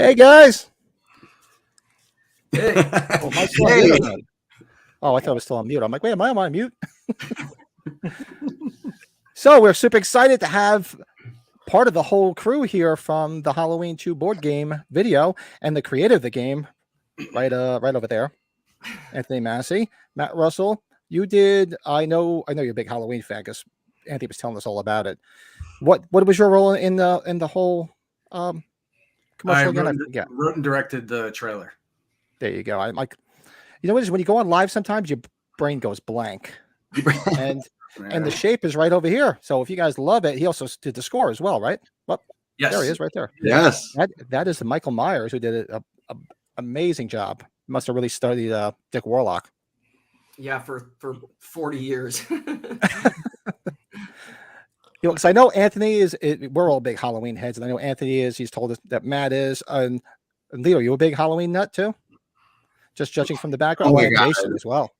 Hey guys. Hey. Oh, hey. Oh, I thought I was still on mute. I'm like, wait, am I on mute? So we're super excited to have part of the whole crew here from the Halloween 2 board game video and the creator of the game, right over there. Anthony Masi, Matt Russell. You did. I know you're a big Halloween fan because Anthony was telling us all about it. What was your role in the whole commercial again? I wrote and directed the trailer. There you go. I'm like, you know what? When you go on live, sometimes your brain goes blank, and the shape is right over here. So if you guys love it, he also did the score as well, right? Well, yes, there he is, right there. Yes, that is the Michael Myers who did a amazing job. Must have really studied Dick Warlock. Yeah, for 40 years. You know, because I know Anthony is. We're all big Halloween heads, and I know Anthony is. He's told us that Matt is. And Lito, you a big Halloween nut too? Just judging from the background. Oh my God. Jason as well.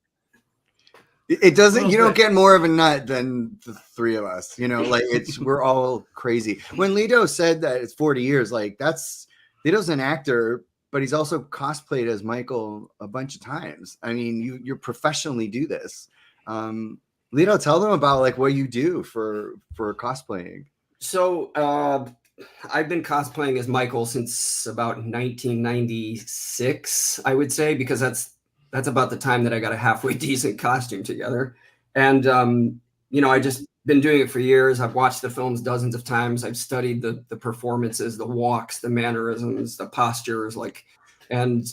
It doesn't. You don't get more of a nut than the three of us. You know, like we're all crazy. When Lito said that it's 40 years, like Lito's an actor, but he's also cosplayed as Michael a bunch of times. I mean, you professionally do this. Lito, tell them about like what you do for cosplaying. So I've been cosplaying as Michael since about 1996, I would say, because that's about the time that I got a halfway decent costume together. And I just been doing it for years. I've watched the films dozens of times. I've studied the performances, the walks, the mannerisms, the postures, and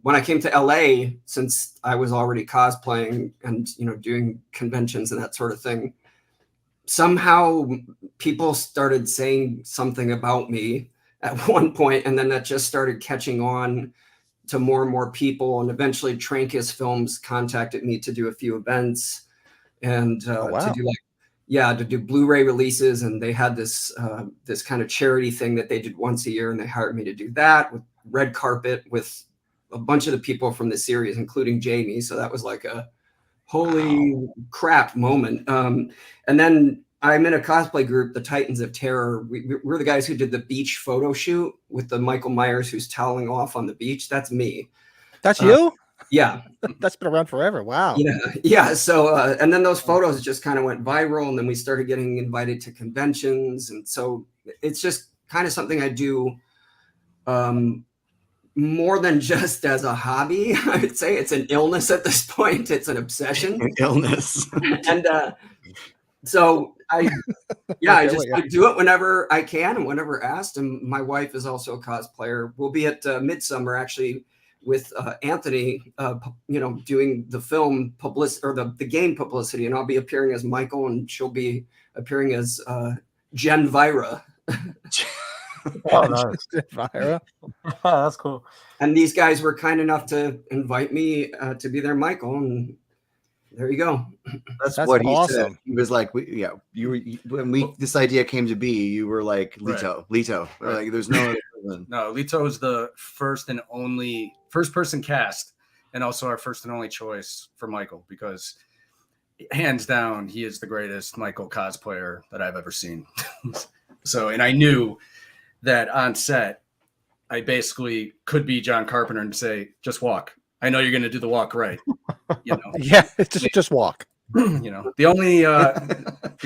when I came to LA, since I was already cosplaying and doing conventions and that sort of thing, somehow people started saying something about me at one point, and then that just started catching on to more and more people, and eventually Trancas Films contacted me to do a few events and to do Blu-ray releases, and they had this kind of charity thing that they did once a year, and they hired me to do that with red carpet with a bunch of the people from the series, including Jaylee. So that was like a holy crap moment. And then I'm in a cosplay group, the Titans of Terror. We're the guys who did the beach photo shoot with the Michael Myers who's toweling off on the beach. That's me. That's you? Yeah. That's been around forever. Wow. Yeah. So, and then those photos just kind of went viral, and then we started getting invited to conventions. And so it's just kind of something I do more than just as a hobby. I would say it's an illness at this point. It's an obsession. An illness. And so I do it whenever I can and whenever asked. And my wife is also a cosplayer. We'll be at Midsummer actually with Anthony, doing the film publicity or the game publicity, and I'll be appearing as Michael, and she'll be appearing as Jen Vira. Oh, nice. Vira. That's cool. And these guys were kind enough to invite me to be their Michael, and there you go. That's what awesome. He said. He was like, when this idea came to be, you were like, Lito. Right. Like, there's no other person. No, Lito is the first person cast, and also our first and only choice for Michael, because hands down, he is the greatest Michael cosplayer that I've ever seen. So, and I knew that on set, I basically could be John Carpenter and say, just walk. I know you're going to do the walk right. Yeah, just walk. The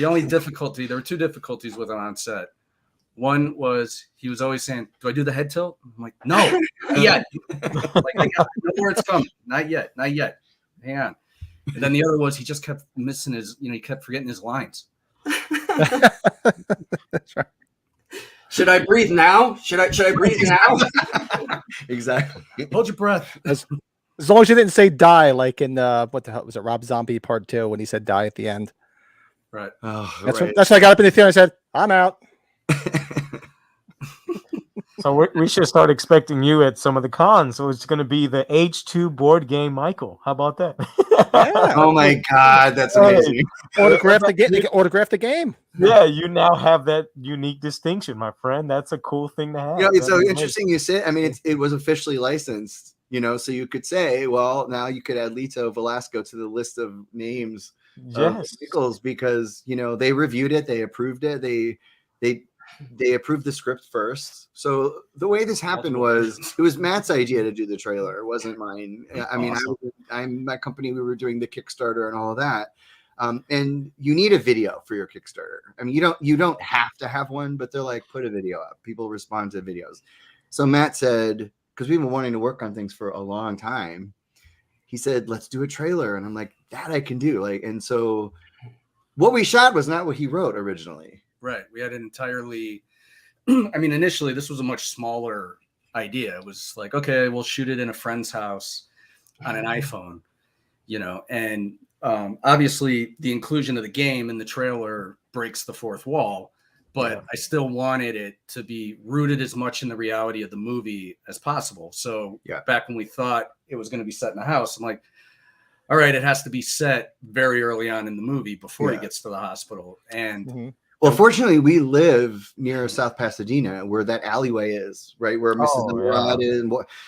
only difficulty, there were two difficulties with him on set. One was he was always saying, do I do the head tilt? I'm like, no, not yet. Like, I know where it's coming. Not yet. Hang on. And then the other was he just kept missing he kept forgetting his lines. That's right. Should I breathe now? Should I breathe now? Exactly. Hold your breath. As long as you didn't say die, like in what the hell was it, Rob Zombie Part 2, when he said die at the end. Right. Oh, that's when I got up in the theater and I said, I'm out. So we should start expecting you at some of the cons. So it's going to be the H2 board game Michael. How about that? Yeah. Oh my God, that's amazing. Autograph the game. Yeah, you now have that unique distinction, my friend. That's a cool thing to have. It's so interesting you said. I mean, it was officially licensed, so you could say, well, now you could add Lito, Velasco to the list of names. Yes. Because they reviewed it, they approved it, they they approved the script first. So the way this happened was it was Matt's idea to do the trailer. It wasn't mine. I mean, Awesome. I'm my company. We were doing the Kickstarter and all of that. And you need a video for your Kickstarter. I mean, you don't have to have one, but they're like, put a video up. People respond to videos. So Matt said, because we've been wanting to work on things for a long time, he said, let's do a trailer. And I'm like, that I can do. Like, and so what we shot was not what he wrote originally. Right. We had an entirely, I mean, initially this was a much smaller idea. It was like, okay, we'll shoot it in a friend's house on an iPhone, you know, and obviously the inclusion of the game in the trailer breaks the fourth wall, but I still wanted it to be rooted as much in the reality of the movie as possible. So back when we thought it was going to be set in a house, I'm like, all right, it has to be set very early on in the movie before he gets to the hospital. And well, fortunately, we live near South Pasadena, where that alleyway is, right where Mrs. Rod is.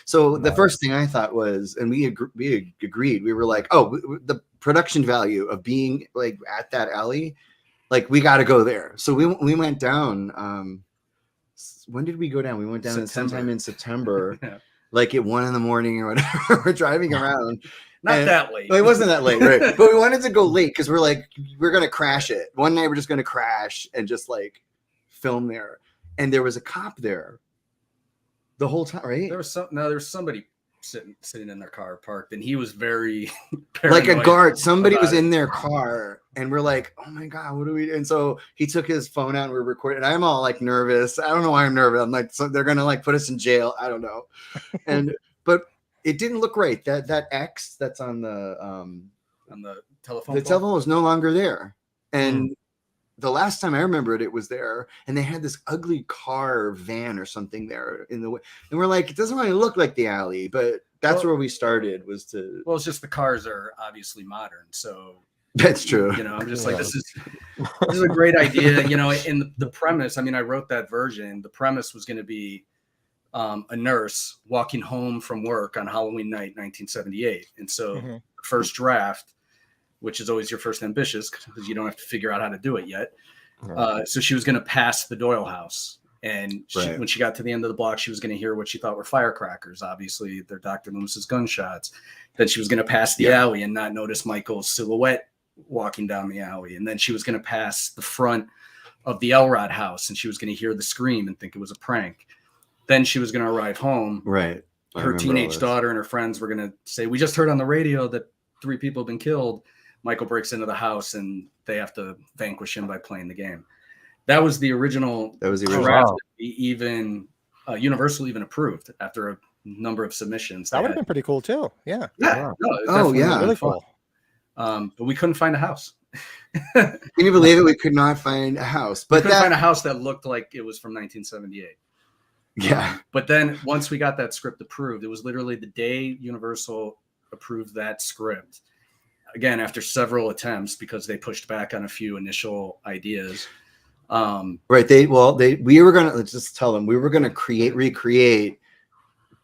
So the first thing I thought was, and we agreed, we were like, oh, the production value of being like at that alley, like we got to go there. So we went down. When did we go down? We went down sometime in September, like at 1 a.m. or whatever. We're driving around. Not that late. It wasn't that late, right? But we wanted to go late because we're like, we're going to crash it. One night we're just going to crash and just like film there. And there was a cop there the whole time, right? There was somebody sitting in their car parked, and he was very like a guard. Somebody was in their car, and we're like, oh my God, what do we do? And so he took his phone out and we're recording. And I'm all like nervous. I don't know why I'm nervous. I'm like, so they're going to like put us in jail. I don't know. But it didn't look right. That X that's on the telephone. The telephone was no longer there. And the last time I remembered it was there, and they had this ugly car van or something there in the way. And we're like, it doesn't really look like the alley, but that's where we started was to. Well, it's just the cars are obviously modern, so that's true. You know, I'm just like, this is a great idea. You know, in the premise, I mean, I wrote that version. The premise was going to be a nurse walking home from work on Halloween night, 1978. And so the first draft, which is always your first ambitious because you don't have to figure out how to do it yet. So she was going to pass the Doyle house. And when she got to the end of the block, she was going to hear what she thought were firecrackers. Obviously, they're Dr. Loomis's gunshots. Then she was going to pass the alley and not notice Michael's silhouette walking down the alley. And then she was going to pass the front of the Elrod house, and she was going to hear the scream and think it was a prank. Then she was going to arrive home. Right. Her teenage daughter and her friends were going to say, we just heard on the radio that 3 people have been killed. Michael breaks into the house and they have to vanquish him by playing the game. That was the original. That was the original. Even Universal even approved after a number of submissions. That would have been pretty cool too. Yeah. Yeah. No, really cool. But we couldn't find a house. Can you believe it? We could not find a house. But we couldn't find a house that looked like it was from 1978. Yeah. But then once we got that script approved, it was literally the day Universal approved that script. Again, after several attempts, because they pushed back on a few initial ideas. Right. We were going to, let's just tell them, we were going to recreate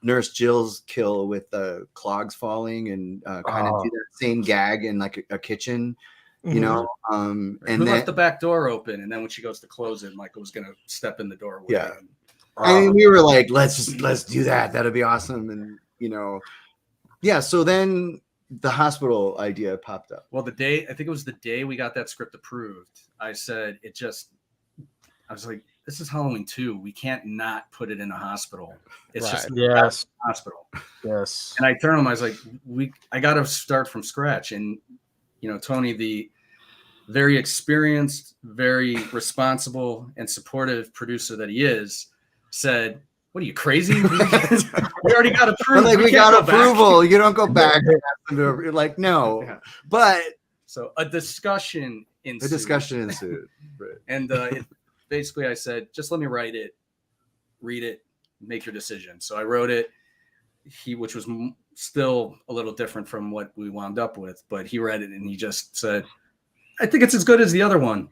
Nurse Jill's kill with the clogs falling and kind of do that same gag in like a kitchen, you know. And then left the back door open, and then when she goes to close it, Michael was going to step in the doorway. Yeah. And we were like, let's do that. That'd be awesome. And, you know, yeah. So then the hospital idea popped up. Well, I think it was the day we got that script approved, I said, I was like, this is Halloween 2. We can't not put it in a hospital. It's just a hospital. Yes. And I turned to him, I was like, I got to start from scratch. And, you know, Tony, the very experienced, very responsible and supportive producer that he is, said, what are you, crazy? We already got approved. Like, we got approval. You don't go back. You're like, no. Yeah. But so a discussion ensued. Right. And basically I said, just let me write it, read it, make your decision. So I wrote it, which was still a little different from what we wound up with, but he read it and he just said, I think it's as good as the other one,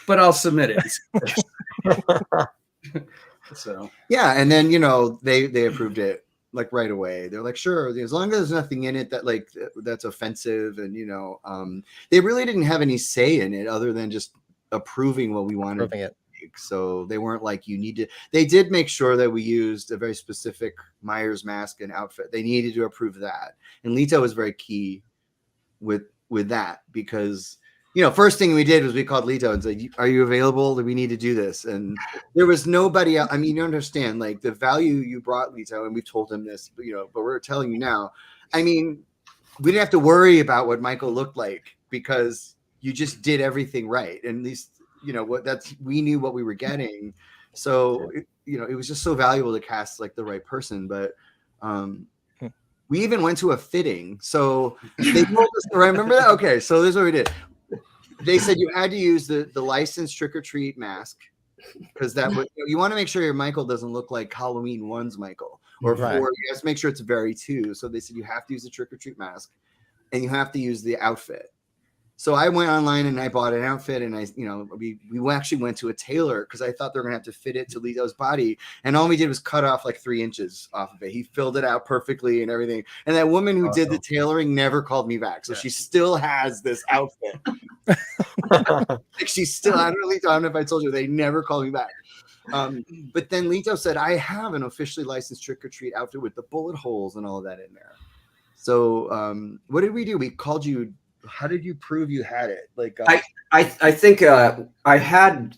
but I'll submit it. So yeah, and then, you know, they approved it like right away. They're like, sure, as long as there's nothing in it that like that's offensive, and you know, they really didn't have any say in it other than just approving what we wanted. make. So they weren't like, you need to, they did make sure that we used a very specific Myers mask and outfit. They needed to approve that. And Lito was very key with that, because, you know, first thing we did was we called Lito and said, are you available? Do we need to do this? And there was nobody else. I mean, you understand, like, the value you brought, Lito, and we've told him this, but, you know, but we're telling you now. I mean, we didn't have to worry about what Michael looked like, because you just did everything right. And these, you know, we knew what we were getting. So, you know, it was just so valuable to cast like the right person. But we even went to a fitting. So they told us, remember that? Okay, so this is what we did. They said you had to use the licensed trick-or-treat mask, because that would, you want to make sure your Michael doesn't look like Halloween 1's Michael, or Right. 4. You have to make sure it's very 2. So they said you have to use the trick-or-treat mask, and you have to use the outfit. So I went online and I bought an outfit, and we actually went to a tailor, because I thought they were gonna have to fit it to Lito's body, and all we did was cut off like 3 inches off of it. He filled it out perfectly and everything. And that woman who did the tailoring never called me back, so she still has this outfit. Like, she's still, I don't know if I told you, they never called me back. But then Lito said, I have an officially licensed trick-or-treat outfit with the bullet holes and all of that in there. So what did we do? We called you. How did you prove you had it? Like, I think I had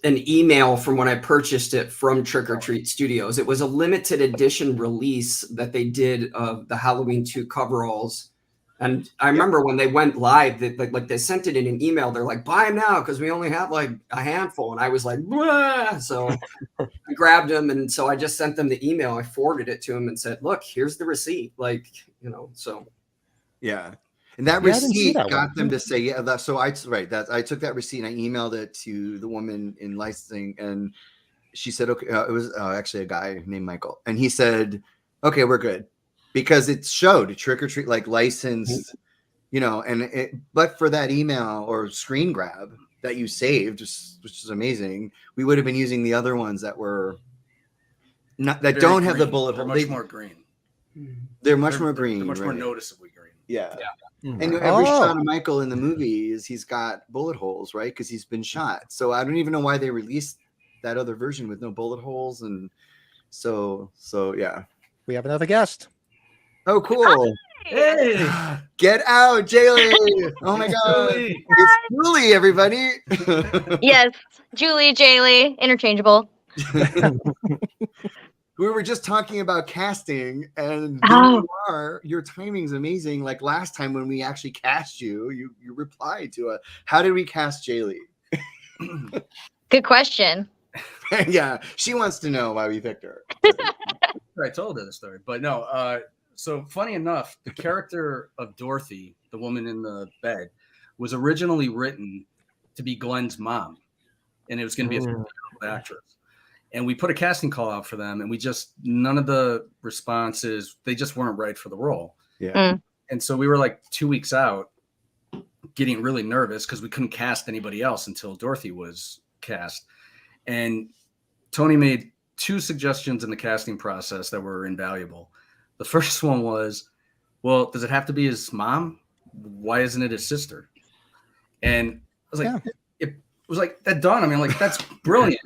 an email from when I purchased it from Trick or Treat Studios. It was a limited edition release that they did of the Halloween 2 coveralls. And I remember when they went live, they sent it in an email. They're like, buy them now, because we only have like a handful. And I was like, "Blah." So I grabbed them. And so I just sent them the email. I forwarded it to them and said, look, here's the receipt. Like, you know, so. Yeah. And that receipt got them to say, yeah. So I took that receipt and I emailed it to the woman in licensing, and she said, okay, it was actually a guy named Michael. And he said, okay, we're good, because it showed Trick or Treat, like, licensed, you know, but for that email or screen grab that you saved, which is amazing, we would have been using the other ones that were not, that don't have the bullet hole. They're much more green. They're much more green. They're much more noticeably green. Yeah. Mm. And every shot of Michael in the movie he's got bullet holes, right? Because he's been shot. So I don't even know why they released that other version with no bullet holes. And so yeah. We have another guest. Oh, cool. Hey, Get out, Jaylee. Oh my God. It's Julie, everybody. Yes, Julie, Jaylee, interchangeable. We were just talking about casting, and there you are. Your timing's amazing. Like last time when we actually cast you, you replied to how did we cast Jaylee? Good question. Yeah, she wants to know why we picked her. I told her the story, but no. So funny enough, the character of Dorothy, the woman in the bed, was originally written to be Glenn's mom, and it was going to be a female actress. And we put a casting call out for them, and we just, none of the responses, they just weren't right for the role. Yeah. And so we were like 2 weeks out, getting really nervous because we couldn't cast anybody else until Dorothy was cast. And Tony made 2 suggestions in the casting process that were invaluable. The first one was, well, does it have to be his mom? Why isn't it his sister? And I was like, it was like, that dawned on me. I'm like, that's brilliant.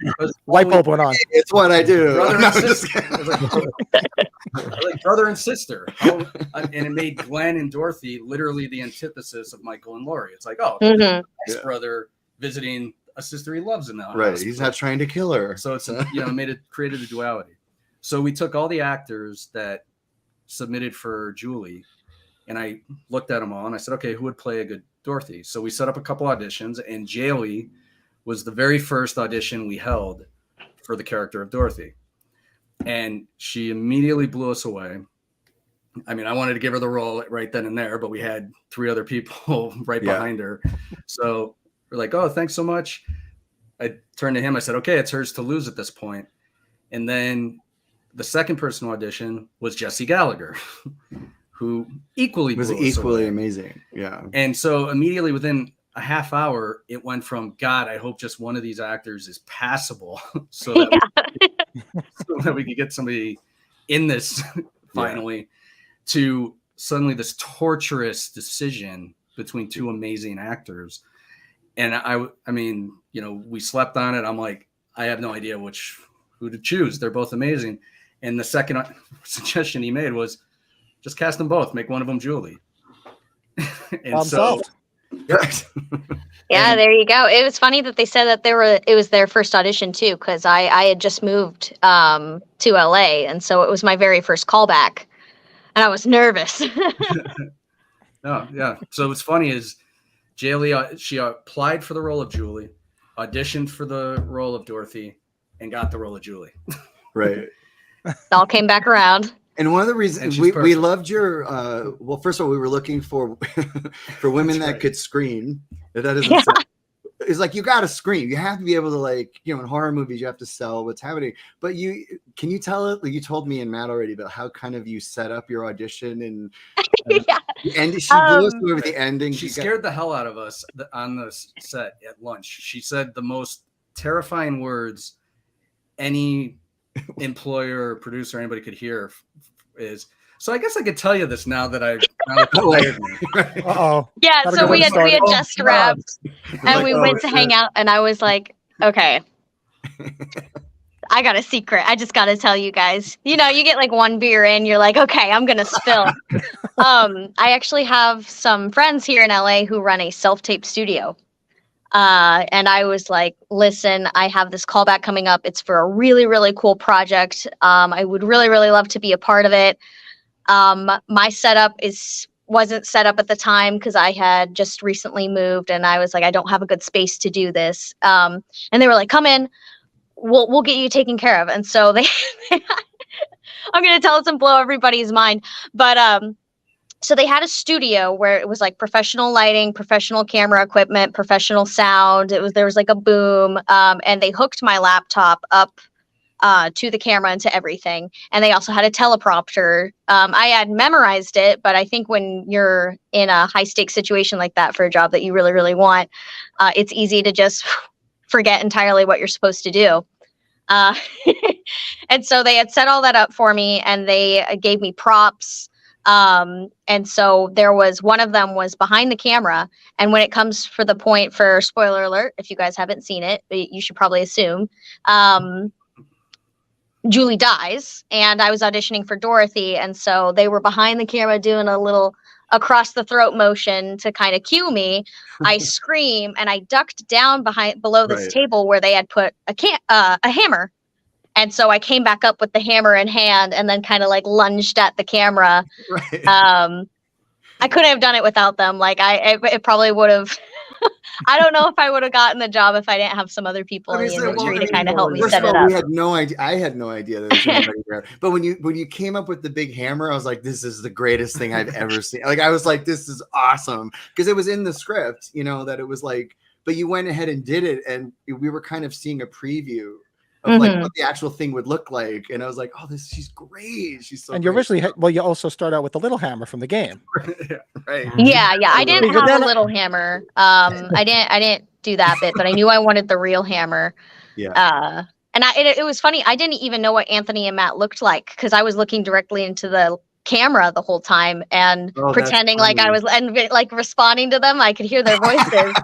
Light bulb went on. It's what I do. Brother and sister. Like brother and sister. And it made Glenn and Dorothy literally the antithesis of Michael and Laurie. It's like, oh, nice brother visiting a sister he loves in that house. Right. He's not trying to kill her. So it's, created a duality. So we took all the actors that submitted for Julie, and I looked at them all and I said, okay, who would play a good Dorothy? So we set up a couple auditions, and Jaylee was the very first audition we held for the character of Dorothy. And she immediately blew us away. I mean, I wanted to give her the role right then and there, but we had 3 other people right behind her. So we're like, oh, thanks so much. I turned to him. I said, okay, it's hers to lose at this point. And then the second person audition was Jesse Gallagher, who was equally amazing. Yeah. And so immediately within a half hour, it went from, God, I hope just one of these actors is passable so that we could get somebody in this finally, to suddenly this torturous decision between 2 amazing actors. And I mean, we slept on it. I'm like, I have no idea who to choose. They're both amazing. And the second suggestion he made was just cast them both, make one of them Julie. And solved. Yeah, there you go. It was funny that they said that it was their first audition too, because I had just moved to LA, and so it was my very first callback, and I was nervous. Oh yeah. So what's funny is Jaylee, she applied for the role of Julie, auditioned for the role of Dorothy, and got the role of Julie. Right. It all came back around. And one of the reasons we loved your well, first of all, we were looking for for women that could scream. That isn't it's like you got to scream. You have to be able to, like, you know, in horror movies you have to sell what's happening. But can you tell it? Like you told me and Matt already about how kind of you set up your audition and and she blew us over the ending. She scared the hell out of us on the set at lunch. She said the most terrifying words any employer or producer or anybody could hear is, so I guess I could tell you this now that I've Uh-oh. Yeah, so we had just wrapped and we went to hang out, and I was like, okay, I got a secret. I just got to tell you guys. You know, you get like one beer in, you're like, okay, I'm going to spill. I actually have some friends here in LA who run a self-tape studio. And I was like, listen, I have this callback coming up. It's for a really, really cool project. I would really, really love to be a part of it. My setup wasn't set up at the time because I had just recently moved, and I was like, I don't have a good space to do this. And they were like, come in, we'll get you taken care of. And so I'm going to tell this and blow everybody's mind. But, so they had a studio where it was like professional lighting, professional camera equipment, professional sound. There was like a boom, and they hooked my laptop up to the camera and to everything. And they also had a teleprompter. I had memorized it, but I think when you're in a high stakes situation like that for a job that you really, really want, it's easy to just forget entirely what you're supposed to do. And so they had set all that up for me, and they gave me props. And so there was, one of them was behind the camera. And when it comes for the point for, spoiler alert, if you guys haven't seen it, you should probably assume, Julie dies, and I was auditioning for Dorothy. And so they were behind the camera doing a little across the throat motion to kind of cue me. I scream, and I ducked down below this table where they had put a hammer. And so I came back up with the hammer in hand and then kind of like lunged at the camera. Right. I couldn't have done it without them. Like it probably would have, I don't know if I would have gotten the job if I didn't have some other people in the industry to kind of help me set it up. We had no idea. I had no idea that there was anybody there. But when you came up with the big hammer, I was like, this is the greatest thing I've ever seen. Like, I was like, this is awesome. Because it was in the script, you know, that it was like, but you went ahead and did it. And we were kind of seeing a preview of like what the actual thing would look like, and I was like, "Oh, she's great. She's so." And you originally, you also start out with the little hammer from the game, right? Yeah. I didn't have a little hammer. I didn't do that bit, but I knew I wanted the real hammer. Yeah. And it was funny. I didn't even know what Anthony and Matt looked like because I was looking directly into the camera the whole time and pretending like I was and like responding to them. I could hear their voices.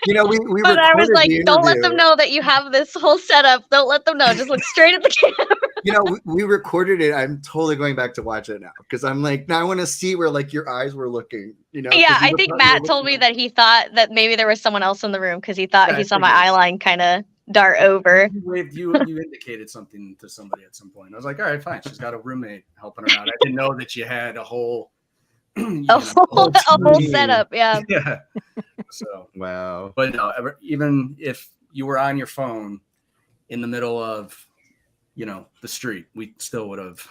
You know, we but I was like, don't let them know that you have this whole setup. Don't let them know. Just look straight at the camera. You know, we recorded it. I'm totally going back to watch it now because I'm like, now I want to see where like your eyes were looking. You know? Yeah, I think Matt told me that he thought that maybe there was someone else in the room because he thought he saw my eye line kind of dart over. You indicated something to somebody at some point. I was like, all right, fine. She's got a roommate helping her out. I didn't know that you had a whole a whole setup. Yeah. Yeah. So wow. But no, even if you were on your phone in the middle of, you know, the street, we still would have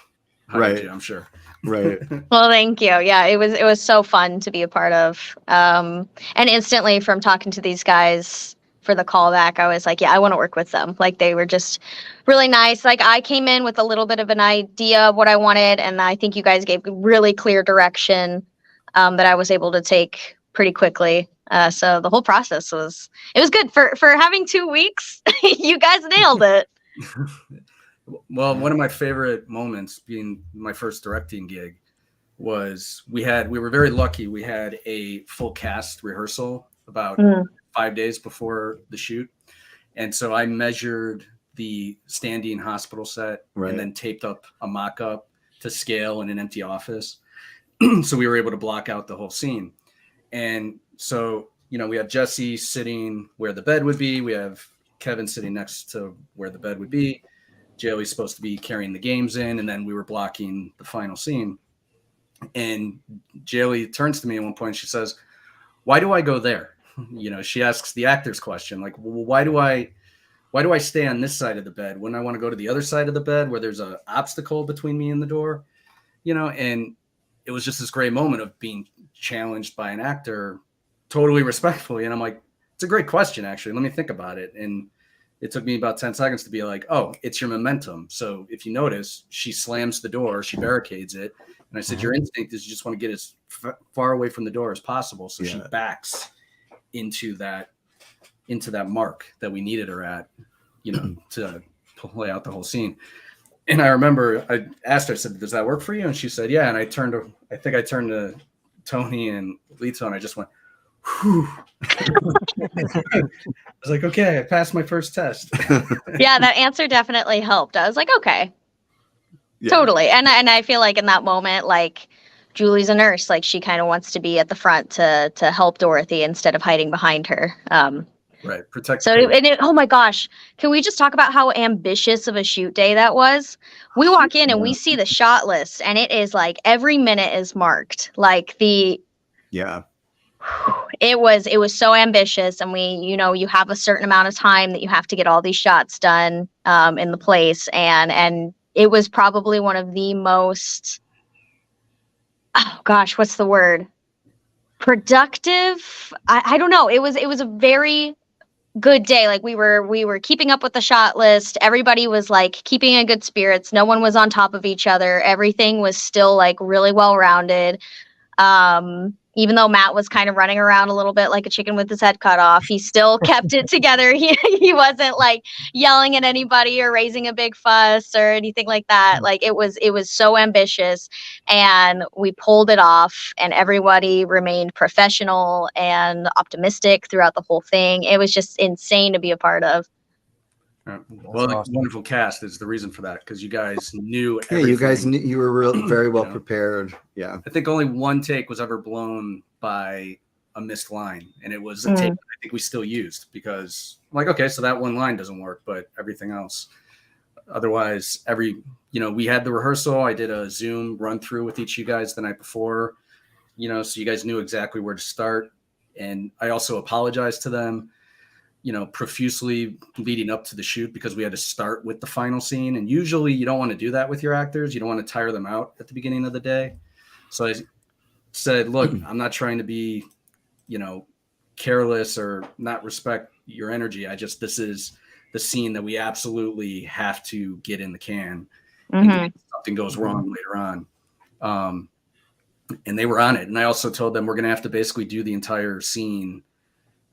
hired you, I'm sure. Right. Well, thank you. Yeah, it was so fun to be a part of. And instantly from talking to these guys for the callback, I was like, yeah, I want to work with them. Like they were just really nice. Like I came in with a little bit of an idea of what I wanted, and I think you guys gave really clear direction that I was able to take pretty quickly. So the whole process was good for having 2 weeks. You guys nailed it. Well, one of my favorite moments being my first directing gig was we were very lucky. We had a full cast rehearsal about 5 days before the shoot. And so I measured the standing hospital set and then taped up a mock-up to scale in an empty office. So we were able to block out the whole scene. And so, we have Jesse sitting where the bed would be. We have Kevin sitting next to where the bed would be. Jaylee's supposed to be carrying the games in, and then we were blocking the final scene. And Jaylee turns to me at one point. She says, "Why do I go there?" She asks the actor's question, like, well, why do I stay on this side of the bed when I want to go to the other side of the bed where there's an obstacle between me and the door? And it was just this great moment of being challenged by an actor totally respectfully. And I'm like, it's a great question, actually. Let me think about it. And it took me about 10 seconds to be like, oh, it's your momentum. So if you notice, she slams the door, she barricades it. And I said, your instinct is you just want to get as far away from the door as possible. So she backs into that mark that we needed her at, to play out the whole scene. And I remember I asked her, I said, does that work for you? And she said, yeah. And I think I turned to Tony and Lito, and I just went, whew. I was like, okay, I passed my first test. Yeah, that answer definitely helped. I was like, okay, totally. And I feel like in that moment, like, Julie's a nurse, like she kind of wants to be at the front to help Dorothy instead of hiding behind her. Right. Protect. So, oh my gosh, can we just talk about how ambitious of a shoot day that was? We walk in and we see the shot list, and it is like every minute is marked. Like it was so ambitious, and you have a certain amount of time that you have to get all these shots done in the place, and it was probably one of the most, oh gosh, what's the word? Productive. I don't know. It was a very good day. Like we were keeping up with the shot list. Everybody was like keeping in good spirits. No one was on top of each other. Everything was still like really well rounded. Even though Matt was kind of running around a little bit like a chicken with his head cut off, he still kept it together. He wasn't like yelling at anybody or raising a big fuss or anything like that. Like it was so ambitious, and we pulled it off, and everybody remained professional and optimistic throughout the whole thing. It was just insane to be a part of. Well, the wonderful cast is the reason for that, because you guys knew everything. Yeah, you guys knew, you were very well prepared. Yeah, I think only one take was ever blown by a missed line, and it was a take that I think we still used, because I'm like, okay, so that one line doesn't work, but everything else. Otherwise, we had the rehearsal. I did a Zoom run through with each of you guys the night before, so you guys knew exactly where to start. And I also apologized to them, profusely leading up to the shoot, because we had to start with the final scene. And usually you don't want to do that with your actors. You don't want to tire them out at the beginning of the day. So I said, look, I'm not trying to be, careless or not respect your energy. This is the scene that we absolutely have to get in the can. In case something goes wrong later on. And they were on it. And I also told them we're going to have to basically do the entire scene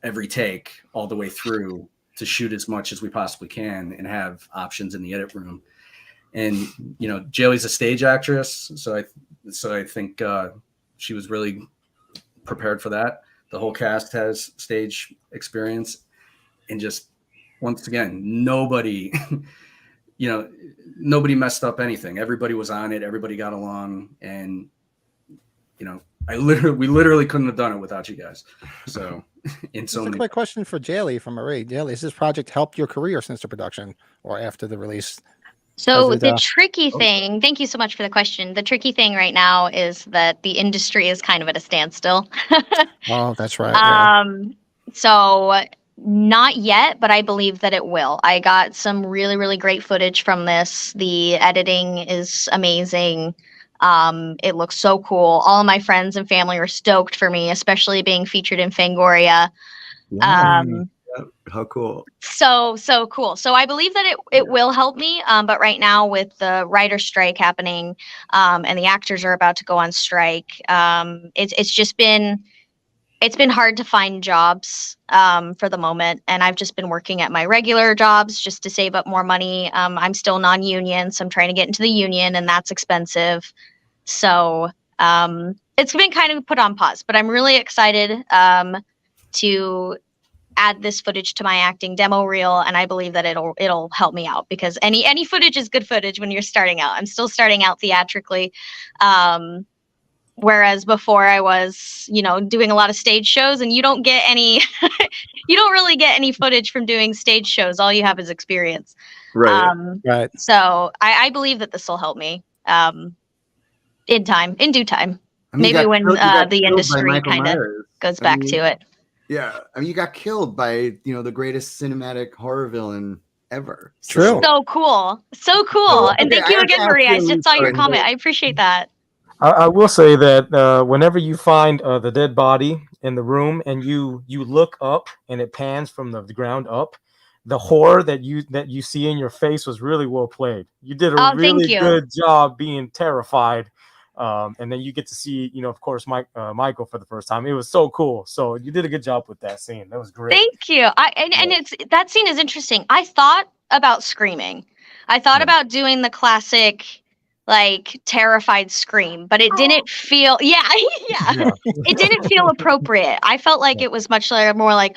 every take all the way through to shoot as much as we possibly can and have options in the edit room. And, Jaylee's a stage actress. So I think she was really prepared for that. The whole cast has stage experience, and just once again, nobody messed up anything. Everybody was on it. Everybody got along. And, we literally couldn't have done it without you guys. So It's a quick question for Jaylee from Marie. Jaylee, has this project helped your career since the production or after the release? So the tricky thing, thank you so much for the question. The tricky thing right now is that the industry is kind of at a standstill. Oh, that's right. Yeah. So not yet, but I believe that it will. I got some really, really great footage from this. The editing is amazing. It looks so cool. All of my friends and family were stoked for me, especially being featured in Fangoria. How cool. So cool. So I believe that it will help me. But right now with the writer's strike happening, and the actors are about to go on strike, it's been hard to find jobs for the moment. And I've just been working at my regular jobs just to save up more money. I'm still non-union, so I'm trying to get into the union, and that's expensive. So it's been kind of put on pause, but I'm really excited to add this footage to my acting demo reel, and I believe that it'll help me out, because any footage is good footage when you're starting out. I'm still starting out theatrically. Whereas before I was, doing a lot of stage shows, and you don't get any, you don't really get any footage from doing stage shows. All you have is experience. Right. Right. So I believe that this will help me in due time. I mean, you Maybe got when killed- you got the killed by industry Michael kind of Myers. goes I back mean, to it. Yeah, I mean, you got killed by the greatest cinematic horror villain ever. True. So cool. So cool. So, And okay, thank I you have to again, ask Maria. I you, just saw your sorry, comment. I appreciate that. I will say that whenever you find the dead body in the room and you look up and it pans from the ground up, the horror that you see in your face was really well played. You did a Oh, thank really you. good job being terrified. And then you get to see, of course, Michael for the first time. It was so cool. So you did a good job with that scene. That was great. Thank you. And it's that scene is interesting. I thought about screaming. I thought about doing the classic like terrified scream, but it didn't feel it didn't feel appropriate. I felt like it was much more like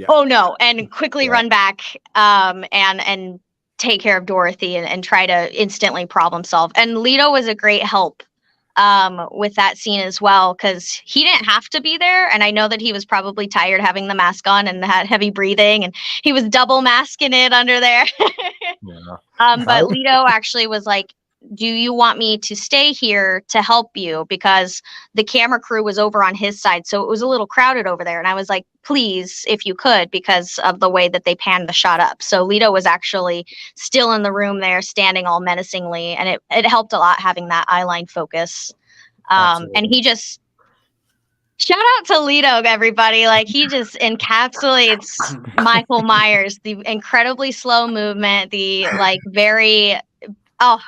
oh no, and quickly run back and take care of Dorothy and try to instantly problem solve. And Lito was a great help with that scene as well, because he didn't have to be there, and I know that he was probably tired having the mask on and had heavy breathing, and he was double masking it under there. But Lito actually was like, do you want me to stay here to help you, because the camera crew was over on his side, so it was a little crowded over there, and I was like, please, if you could, because of the way that they panned the shot up. So Lito was actually still in the room there, standing all menacingly, and it helped a lot having that eyeline focus. And he just shout out to Lito, everybody. Like, he just encapsulates Michael Myers, the incredibly slow movement, the like very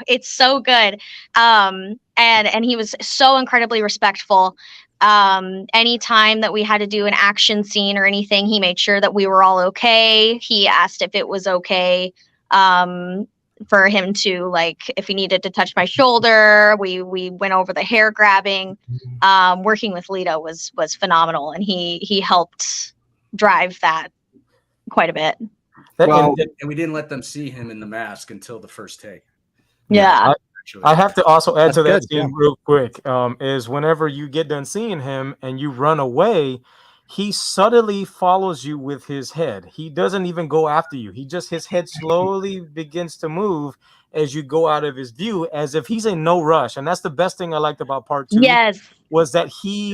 it's so good. And he was so incredibly respectful. Anytime that we had to do an action scene or anything, he made sure that we were all okay. He asked if it was okay for him to, like, if he needed to touch my shoulder. We went over the hair grabbing. Working with Lito was phenomenal, and he helped drive that quite a bit. And we didn't let them see him in the mask until the first take. Yeah. I have to also add to that good, scene real quick, is whenever you get done seeing him and you run away, he subtly follows you with his head. He doesn't even go after you. His head slowly begins to move as you go out of his view, as if he's in no rush. And that's the best thing I liked about part 2. Yes. Was that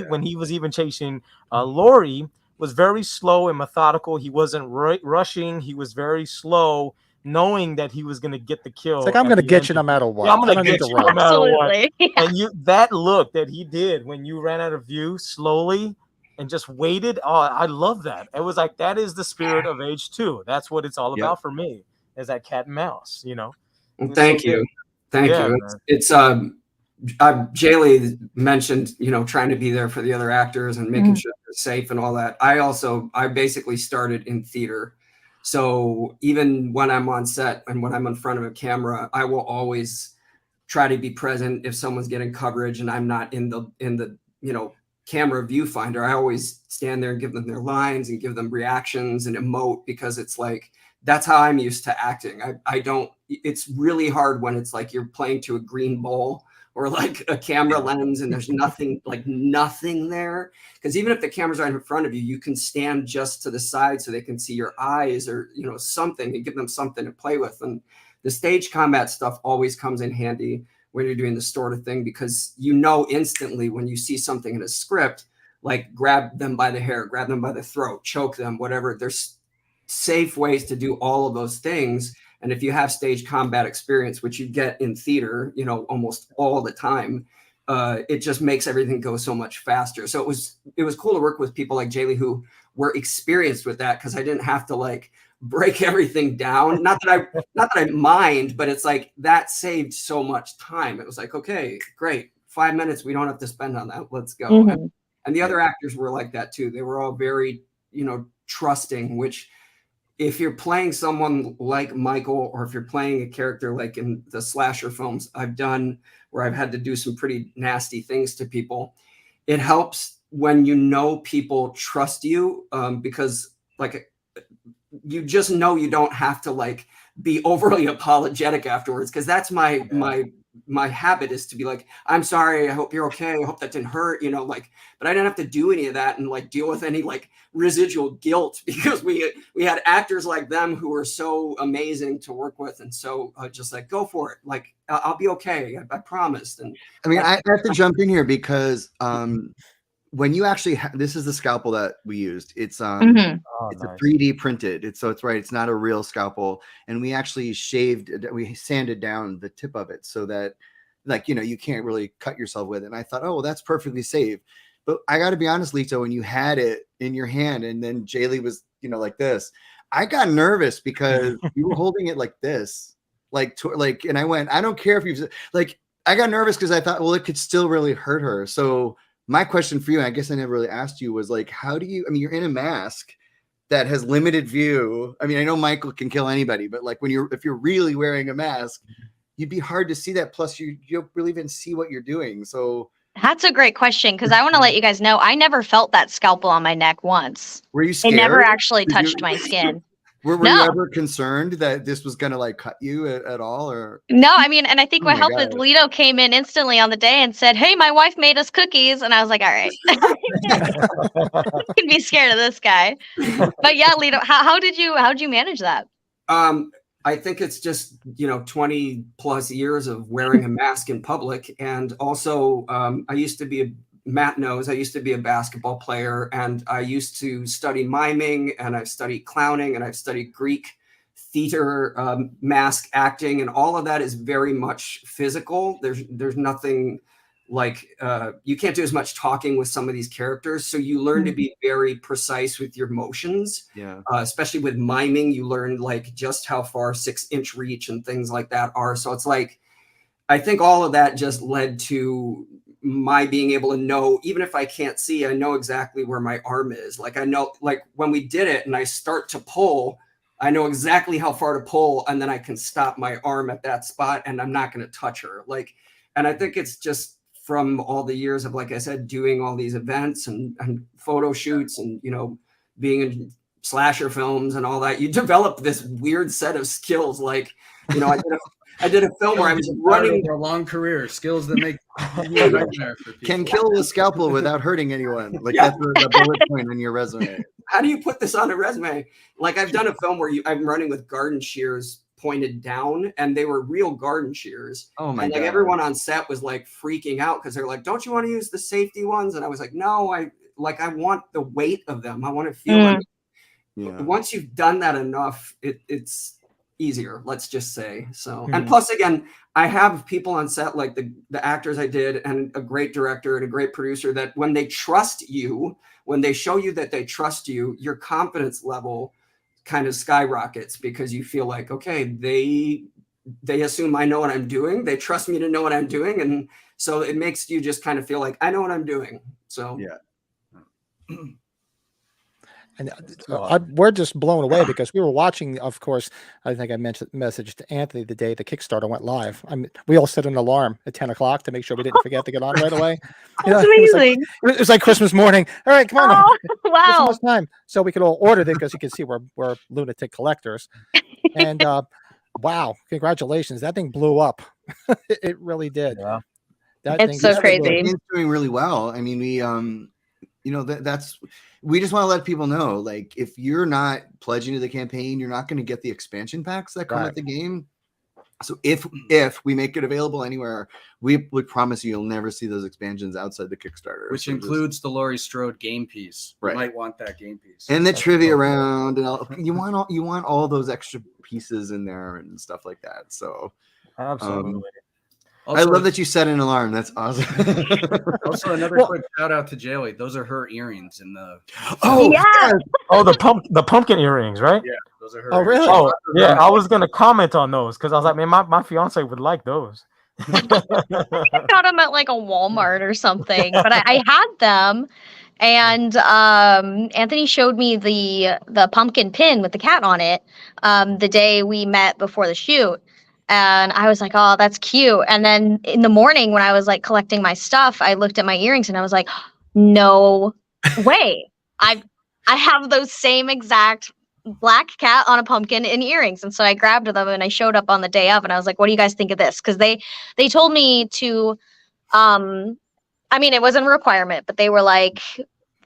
when he was even chasing Lori, was very slow and methodical. He wasn't rushing. He was very slow, knowing that he was going to get the kill. It's like, I'm going to get you no matter what. Yeah, I'm going to get you no matter what. Absolutely. And that look that he did when you ran out of view slowly and just waited. Oh, I love that. It was like, that is the spirit of age 2. That's what it's all about for me, is that cat and mouse, Well, thank so you. Thank you. It's Jaylee mentioned, trying to be there for the other actors and making sure they're safe and all that. I basically started in theater. So even when I'm on set and when I'm in front of a camera, I will always try to be present if someone's getting coverage and I'm not in the camera viewfinder. I always stand there and give them their lines and give them reactions and emote, because it's like, that's how I'm used to acting. It's really hard when it's like you're playing to a green bowl or like a camera lens and there's nothing there. Because even if the camera's right in front of you, you can stand just to the side so they can see your eyes or, something, and give them something to play with. And the stage combat stuff always comes in handy when you're doing this sort of thing, because instantly when you see something in a script, like grab them by the hair, grab them by the throat, choke them, whatever. There's safe ways to do all of those things. And if you have stage combat experience, which you get in theater, almost all the time, it just makes everything go so much faster. So it was cool to work with people like Jaylee who were experienced with that, because I didn't have to like break everything down. Not that I mind, but it's like that saved so much time. It was like, okay, great, 5 minutes, we don't have to spend on that. Let's go. Mm-hmm. And the other actors were like that too. They were all very, trusting, which, if you're playing someone like Michael, or if you're playing a character like in the slasher films I've done, where I've had to do some pretty nasty things to people, it helps when you know people trust you, because like you just know you don't have to like be overly apologetic afterwards, because that's my habit is to be like, I'm sorry, I hope you're okay, I hope that didn't hurt, you know, like, but I didn't have to do any of that and like deal with any like residual guilt, because we had actors like them who were so amazing to work with, and so just like, go for it, like I'll be okay, I promised. And I mean, I have to jump in here because when you actually this is the scalpel that we used. It's Oh, it's nice. a 3D printed. It's right. It's not a real scalpel, and we actually we sanded down the tip of it so that, like, you know, you can't really cut yourself with it. And I thought, oh, well, that's perfectly safe. But I got to be honest, Lito, when you had it in your hand, and then Jaylee was, you know, like this, I got nervous because you were holding it like this, and I went, I don't care if you've like. I got nervous because I thought, well, it could still really hurt her. So my question for you, and I guess I never really asked you, was like, how do you, I mean, you're in a mask that has limited view. I mean, I know Michael can kill anybody, but like if you're really wearing a mask, you'd be hard to see that. Plus you don't really even see what you're doing. So That's a great question, because I want to let you guys know I never felt that scalpel on my neck once. were you It scared? never actually Did touched you- my skin. Were No. you ever concerned that this was going to like cut you at all? Or No, I mean, and I think Oh what my helped is God. Lito came in instantly on the day and said, "Hey, my wife made us cookies," and I was like, "All right, I can be scared of this guy." But yeah, Lito, how did you manage that? I think it's just, you know, 20 plus years of wearing a mask in public. And also, I used to be Matt knows I used to be a basketball player, and I used to study miming, and I've studied clowning, and I've studied Greek theater, mask acting, and all of that is very much physical. There's nothing like you can't do as much talking with some of these characters, so you learn to be very precise with your motions. yeah. Especially with miming, you learn like just how far 6-inch reach and things like that are. So it's like, I think all of that just led to my being able to know, even if I can't see, I know exactly where my arm is. Like I know, like when we did it and I start to pull, I know exactly how far to pull, and then I can stop my arm at that spot, and I'm not going to touch her. Like, and I think it's just from all the years of, like I said, doing all these events and photo shoots, and, you know, being in slasher films and all that, you develop this weird set of skills. Like, you know, I did a film where I was running over a long career, skills that make you a nightmare for people. Can kill with scalpel without hurting anyone. Like Yeah. that's the bullet point on your resume. How do you put this on a resume? Like I've done a film where I'm running with garden shears pointed down, and they were real garden shears. Oh my And like God. everyone on set was like freaking out because they're like, "Don't you want to use the safety ones?" And I was like, "No, I want the weight of them. I want to feel like Yeah. once you've done that enough, it's easier, let's just say. So, and Mhm. plus again, I have people on set, like the actors I did, and a great director and a great producer, that when they trust you, when they show you that they trust you, your confidence level kind of skyrockets, because you feel like, okay, they assume I know what I'm doing. They trust me to know what I'm doing. And so it makes you just kind of feel like I know what I'm doing. So Yeah. And we're just blown away because we were watching, of course, I think I messaged Anthony the day the Kickstarter went live. I mean, we all set an alarm at 10 o'clock to make sure we didn't forget to get on right away. You know, That's amazing. it was like Christmas morning. All right, come on. Oh, wow. Christmas time. So we could all order it because you can see we're lunatic collectors. And wow, congratulations. That thing blew up. It really did. Yeah. That It's so just blew up. crazy. It's doing really well. I mean, we you know, we just want to let people know, like, if you're not pledging to the campaign, you're not going to get the expansion packs that come Right. with the game. So if we make it available anywhere, we would promise you, you'll never see those expansions outside the Kickstarter, Which So just- includes the Laurie Strode game piece. Right. You might want that game piece. and the That's trivia cool. round, and all, you want all those extra pieces in there and stuff like that. So Absolutely. I love that you set an alarm. That's awesome. Also, another Well- quick shout out to Jaylee. Those are her earrings in the. Oh Yeah. Oh, the pumpkin earrings, right? Yeah, those are her. Oh, really? Oh, yeah. I was gonna comment on those because I was like, man, my fiance would like those. I got them at like a Walmart or something, but I had them. And Anthony showed me the pumpkin pin with the cat on it the day we met before the shoot. And I was like, oh, that's cute. And then in the morning when I was like collecting my stuff, I looked at my earrings and I was like, no way. I have those same exact black cat on a pumpkin and earrings. And so I grabbed them and I showed up on the day of and I was like, what do you guys think of this? Because they told me to, I mean, it wasn't a requirement, but they were like,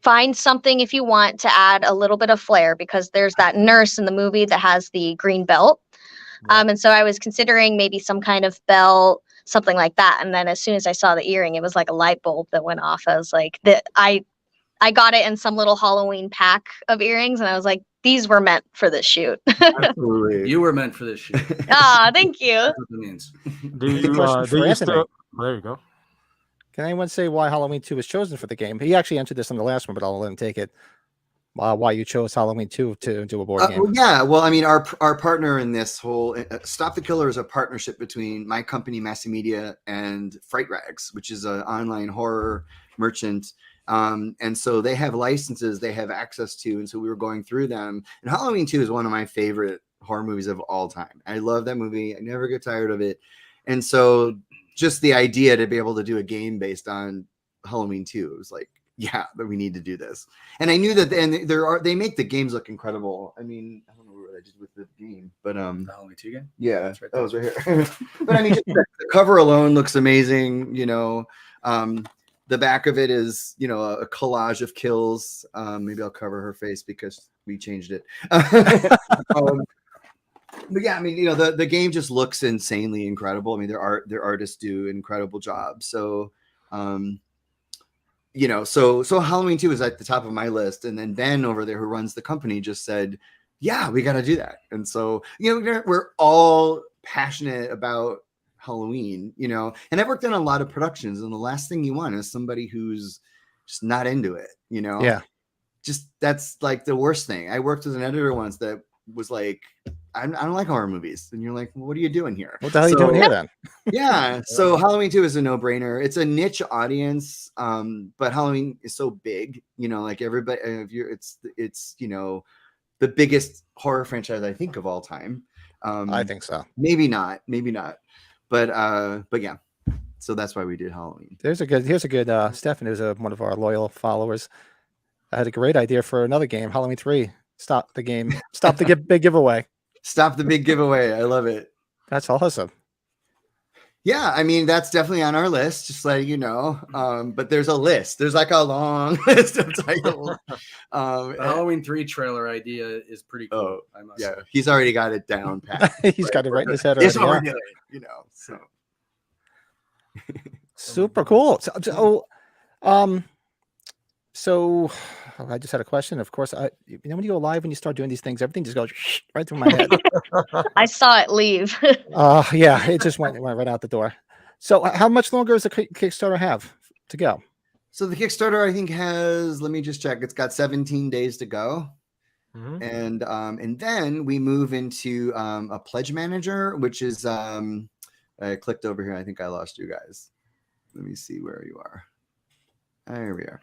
find something if you want to add a little bit of flair, because there's that nurse in the movie that has the green belt. And so I was considering maybe some kind of belt, something like that. And then as soon as I saw the earring, it was like a light bulb that went off. I was like, I got it in some little Halloween pack of earrings, and I was like, these were meant for this shoot. Absolutely. You were meant for this shoot. Ah, thank you. That's what it means. Do you, question do for you Anthony. still? There you go. Can anyone say why Halloween 2 was chosen for the game? He actually answered this on the last one, but I'll let him take it. Why you chose Halloween 2 to do a board game? Yeah, well, I mean, our partner in this whole Stop the Killer is a partnership between my company, Masi Media, and Fright Rags, which is an online horror merchant. And so they have licenses they have access to. And so we were going through them. And Halloween 2 is one of my favorite horror movies of all time. I love that movie. I never get tired of it. And so just the idea to be able to do a game based on Halloween 2, it was like, yeah, but we need to do this. And I knew that, and they make the games look incredible. I mean, I don't know what I did with the game, but The Halloween 2 game? yeah, That's right that was right here. But I mean, just the cover alone looks amazing. You know, the back of it is, you know, a collage of kills. Maybe I'll cover her face because we changed it. But yeah, I mean, you know, the game just looks insanely incredible. I mean, their artists do an incredible job. So, you know, so Halloween 2 is at the top of my list. And then Ben over there, who runs the company, just said, yeah, we got to do that. And so, you know, we're all passionate about Halloween, you know, and I've worked on a lot of productions, and the last thing you want is somebody who's just not into it, you know? Yeah. Just that's like the worst thing. I worked with an editor once that was like, I don't like horror movies. And you're like, well, what are you doing here? What the hell are you doing here then? Yeah. So Halloween 2 is a no-brainer. It's a niche audience, but Halloween is so big, you know, like everybody, it's, you know, the biggest horror franchise I think of all time. I think so. Maybe not. But yeah. So that's why we did Halloween. Here's a good Stefan, who's one of our loyal followers. I had a great idea for another game, Halloween 3. Stop the game. Stop the big giveaway. Stop the big giveaway. I love it. That's awesome. Yeah, I mean, that's definitely on our list, just letting you know. But there's a list. There's like a long list of titles. The Halloween 3 trailer idea is pretty cool. Oh, I must yeah, say. he's already got it down pat. He's got it right in his head It's already. already, you know, so. Super cool. So I just had a question. Of course, you know, when you go live and you start doing these things, everything just goes right through my head. I saw it leave. Yeah, it just went right out the door. So how much longer does the Kickstarter have to go? So the Kickstarter, I think, has, let me just check. It's got 17 days to go. Mhm. And then we move into a pledge manager, which is I clicked over here. I think I lost you guys. Let me see where you are. There we are.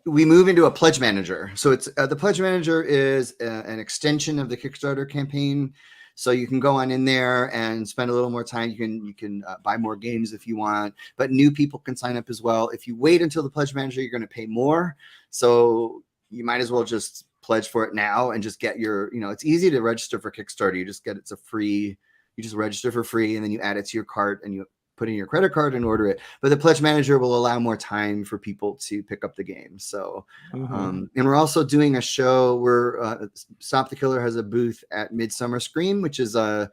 We move into a pledge manager. So it's the pledge manager is an extension of the Kickstarter campaign. So you can go on in there and spend a little more time. You can buy more games if you want, but new people can sign up as well. If you wait until the pledge manager, you're going to pay more. So you might as well just pledge for it now and just get your, you know, it's easy to register for Kickstarter. You just get, it's a free, you just register for free and then you add it to your cart and you put in your credit card and order it. But the pledge manager will allow more time for people to pick up the game. So, and we're also doing a show where Stop the Killer has a booth at Midsummer Scream, which is a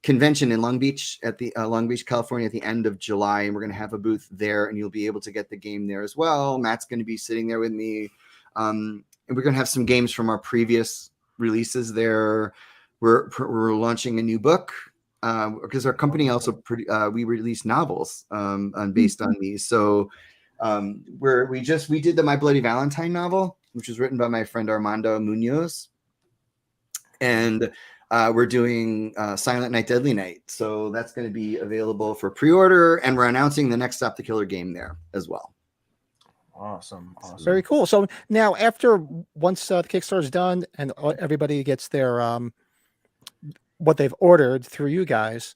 convention in Long Beach at the Long Beach, California at the end of July. And we're going to have a booth there and you'll be able to get the game there as well. Matt's going to be sitting there with me. And we're going to have some games from our previous releases there. We're launching a new book. Because our company also we release novels based on these. So we did the My Bloody Valentine novel, which was written by my friend Armando Munoz, and we're doing Silent Night, Deadly Night. So that's going to be available for pre-order, and we're announcing the next Stop the Killer game there as well. Awesome. Very cool. So now, once the Kickstarter is done and everybody gets their what they've ordered through you guys,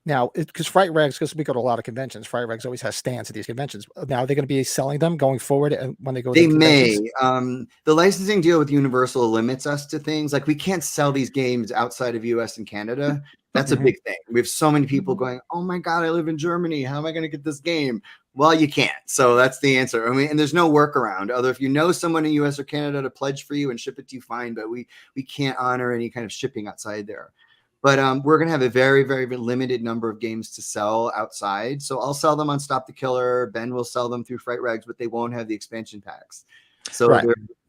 Now, because Fright Rags, because we go to a lot of conventions, Fright Rags always has stands at these conventions. Now, are they going to be selling them going forward when they go to They conventions? may. The licensing deal with Universal limits us to things like we can't sell these games outside of US and Canada. That's a big thing. We have so many people going, "Oh my God, I live in Germany. How am I going to get this game?" Well, you can't. So that's the answer. I mean, and there's no workaround. Other if you know someone in US or Canada to pledge for you and ship it to you, fine. But we can't honor any kind of shipping outside there. But we're going to have a very, very limited number of games to sell outside. So I'll sell them on Stop the Killer. Ben will sell them through Fright Rags, but they won't have the expansion packs. So Right.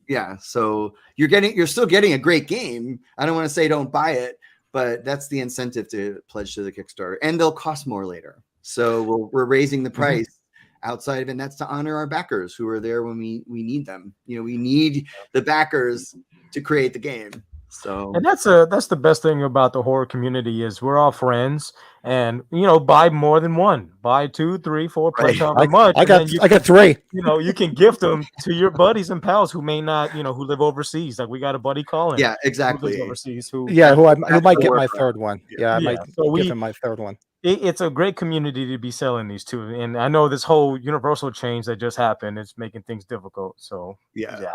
yeah, so you're still getting a great game. I don't want to say don't buy it, but that's the incentive to pledge to the Kickstarter. And they'll cost more later. So we're raising the price outside of it. And that's to honor our backers who are there when we need them. You know, we need the backers to create the game. So And that's the best thing about the horror community is we're all friends, and buy more than one, buy 2, 3, 4, play however much. I got 3. You can gift them to your buddies and pals who may not, who live overseas. Like we got a buddy Colin. Yeah, Who exactly. lives overseas. Who might get my third one. Yeah, I might give him my third one. It's a great community to be selling these to, and I know this whole Universal change that just happened. It's making things difficult. So yeah.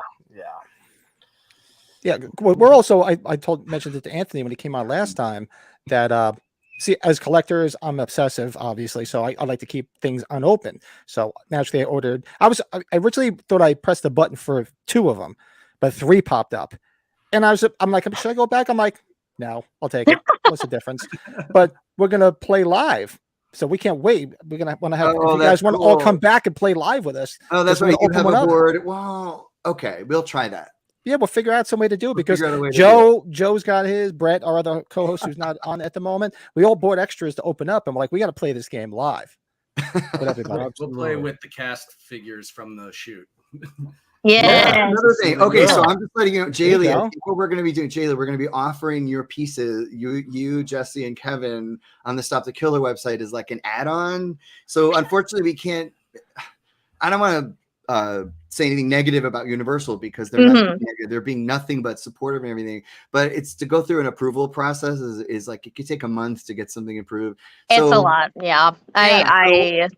Yeah, we're also. I mentioned it to Anthony when he came on last time that see, as collectors, I'm obsessive, obviously, so I like to keep things unopened. So naturally, I ordered. I originally thought I pressed the button for 2 of them, but 3 popped up, and I'm like, should I go back? I'm like, no, I'll take it. What's the difference? But we're gonna play live. So we can't wait. We're gonna want to have. If you guys want to all come back and play live with us. Oh, that's right. You have a board. Well, okay, we'll try that. Yeah, we'll figure out some way to do it because Joe's got his, Brett, our other co-host who's not on at the moment. We all bought extras to open up, and we're like, we got to play this game live with everybody. We'll play with the cast figures from the shoot. Yeah. Another thing. Okay, so I'm just letting you know, Jaylee, I think what we're going to be doing, Jaylee, we're going to be offering your pieces, you, Jesse, and Kevin on the Stop the Killer website is like an add-on. So unfortunately, we can't. I don't want to say anything negative about Universal because they're not negative. They're being nothing but supportive and everything. But it's to go through an approval process is like it could take a month to get something approved. It's a lot. Yeah. I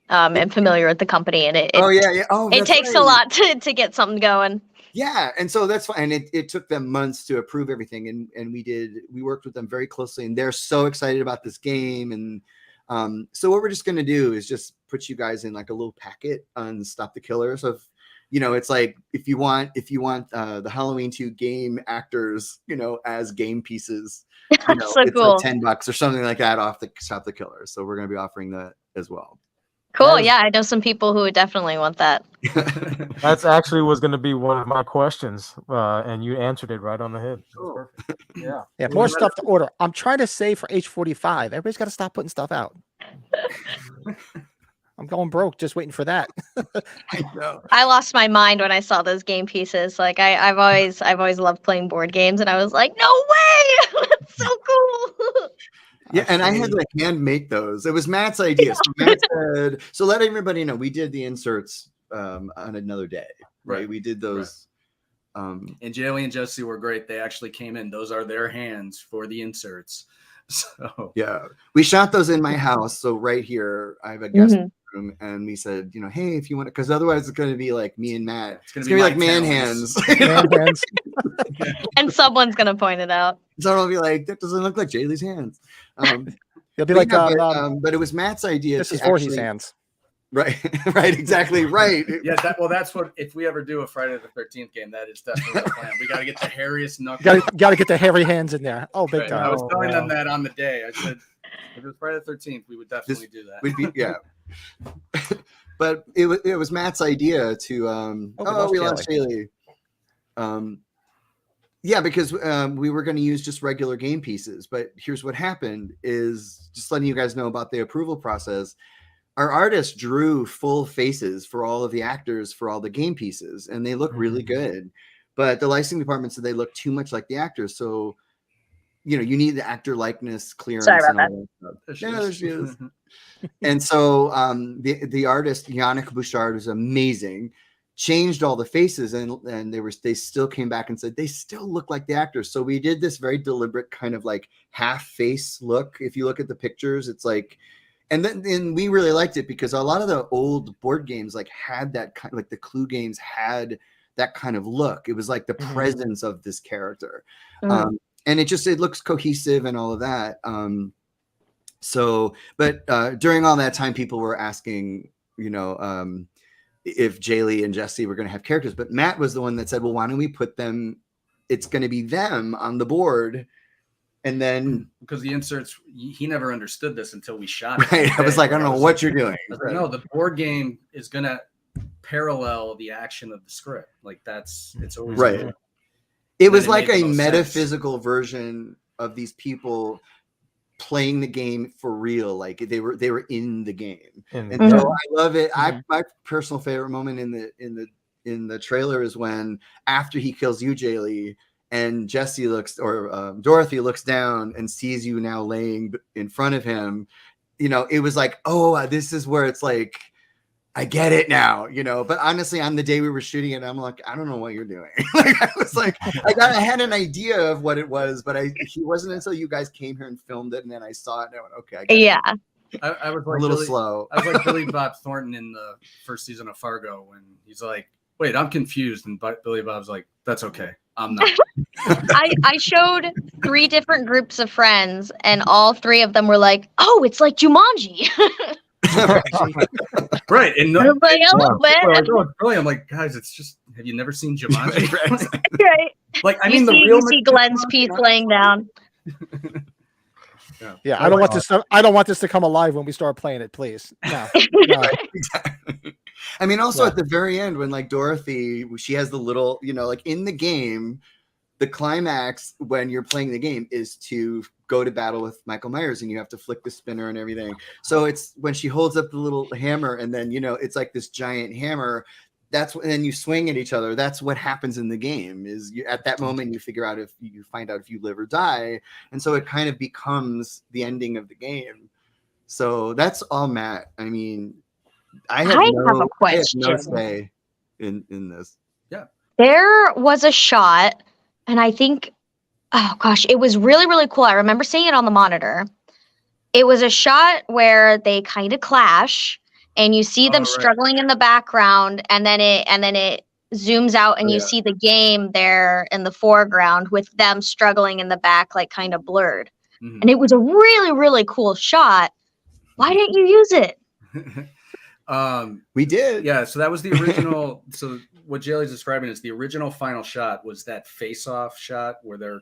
am familiar with the company, and it takes a lot to get something going. Yeah, and so that's fine. And it took them months to approve everything, and we worked with them very closely, and they're so excited about this game. And so what we're just gonna do is just put you guys in like a little packet on Stop the Killer. So if, it's like if you want the Halloween 2 game actors, as game pieces, so it's cool. like $10 or something like that off the Stop the Killer. So we're gonna be offering that as well. Cool. Yeah, I know some people who would definitely want that. That's actually was going to be one of my questions, and you answered it right on the head. Cool. Perfect. Yeah. Yeah, more stuff to order. I'm trying to save for H45. Everybody's got to stop putting stuff out. I'm going broke just waiting for that. I know. I lost my mind when I saw those game pieces. Like I've always loved playing board games, and I was like, no way! That's so cool. Yeah, and I had to hand make those. It was Matt's idea. So Matt said, so let everybody know we did the inserts on another day, right? We did those. And Jaylee and Jesse were great. They actually came in. Those are their hands for the inserts. So yeah, we shot those in my house. So right here, I have a guest room, and we said, hey, if you want to, because otherwise it's going to be like me and Matt. It's going to be like man hands. Man hands. And someone's gonna point it out. So I'll be like, that doesn't look like Jaylee's hands. You'll be like, but it was Matt's idea. This is Voorhees' hands. Right, right, exactly, right. Yeah, that's what. If we ever do a Friday the 13th game, that is definitely the plan. We got to get the hairiest knuckles. Got to get the hairy hands in there. Oh, big time. I was telling them that on the day. I said, if it was Friday the 13th, we would definitely do that. We'd be, yeah. But it was Matt's idea to. We lost Jaylee. Yeah, because we were going to use just regular game pieces, but here's what happened: is just letting you guys know about the approval process. Our artist drew full faces for all of the actors for all the game pieces, and they look really good. But the licensing department said they look too much like the actors, so you need the actor likeness clearance. Sorry about that. Yeah, there she is. And so the artist Yannick Bouchard was amazing. changed all the faces, and they still came back and said they still look like the actors. So we did this very deliberate kind of like half face look. If you look at the pictures, it's like, and then we really liked it because a lot of the old board games like had that kind, like the Clue games had that kind of look. It was like the presence of this character, and it looks cohesive and all of that. But during all that time, people were asking, if Jaylee and Jesse were going to have characters, but Matt was the one that said, well, why don't we put them, it's going to be them on the board. And then because the inserts, he never understood this until we shot it. Right. I was like, I don't know what you're doing. No, the board game is going to parallel the action of the script. Like it's always right. It was like a metaphysical version of these people playing the game for real, like they were in the game, and so I love it. My personal favorite moment in the trailer is when after he kills you, Jaylee, and Jesse Dorothy looks down and sees you now laying in front of him. It was like, oh, this is where it's like, I get it now, but honestly, on the day we were shooting it, I'm like, I don't know what you're doing. Like, I was like, I had an idea of what it was, but it wasn't until you guys came here and filmed it. And then I saw it and I went, okay. I get it. I was like a little slow. I was like Billy Bob Thornton in the first season of Fargo when he's like, wait, I'm confused. And Billy Bob's like, that's okay. I'm not. I showed 3 different groups of friends and all 3 of them were like, oh, it's like Jumanji. Right, and like, a little bit. Really, I'm like, guys, it's just, have you never seen Jumanji? Right. Like, I you mean, you see Glenn's piece laying down. Yeah, I don't want this to come alive when we start playing it, please. No. Exactly. I mean, also at the very end when like Dorothy, she has the little, like in the game, the climax when you're playing the game is to go to battle with Michael Myers and you have to flick the spinner and everything. So it's when she holds up the little hammer and then, it's like this giant hammer. And then you swing at each other. That's what happens in the game is at that moment, you find out if you live or die. And so it kind of becomes the ending of the game. So that's all Matt. I mean, I have a question. I have no say in this. Yeah. There was a shot, and I think, oh gosh, it was really, really cool. I remember seeing it on the monitor. It was a shot where they kind of clash, and you see them struggling in the background, and then it zooms out, and you see the game there in the foreground with them struggling in the back, like kind of blurred. Mm-hmm. And it was a really, really cool shot. Why didn't you use it? We did. Yeah, so that was the original. So what Jaylee's describing is the original final shot was that face-off shot where they're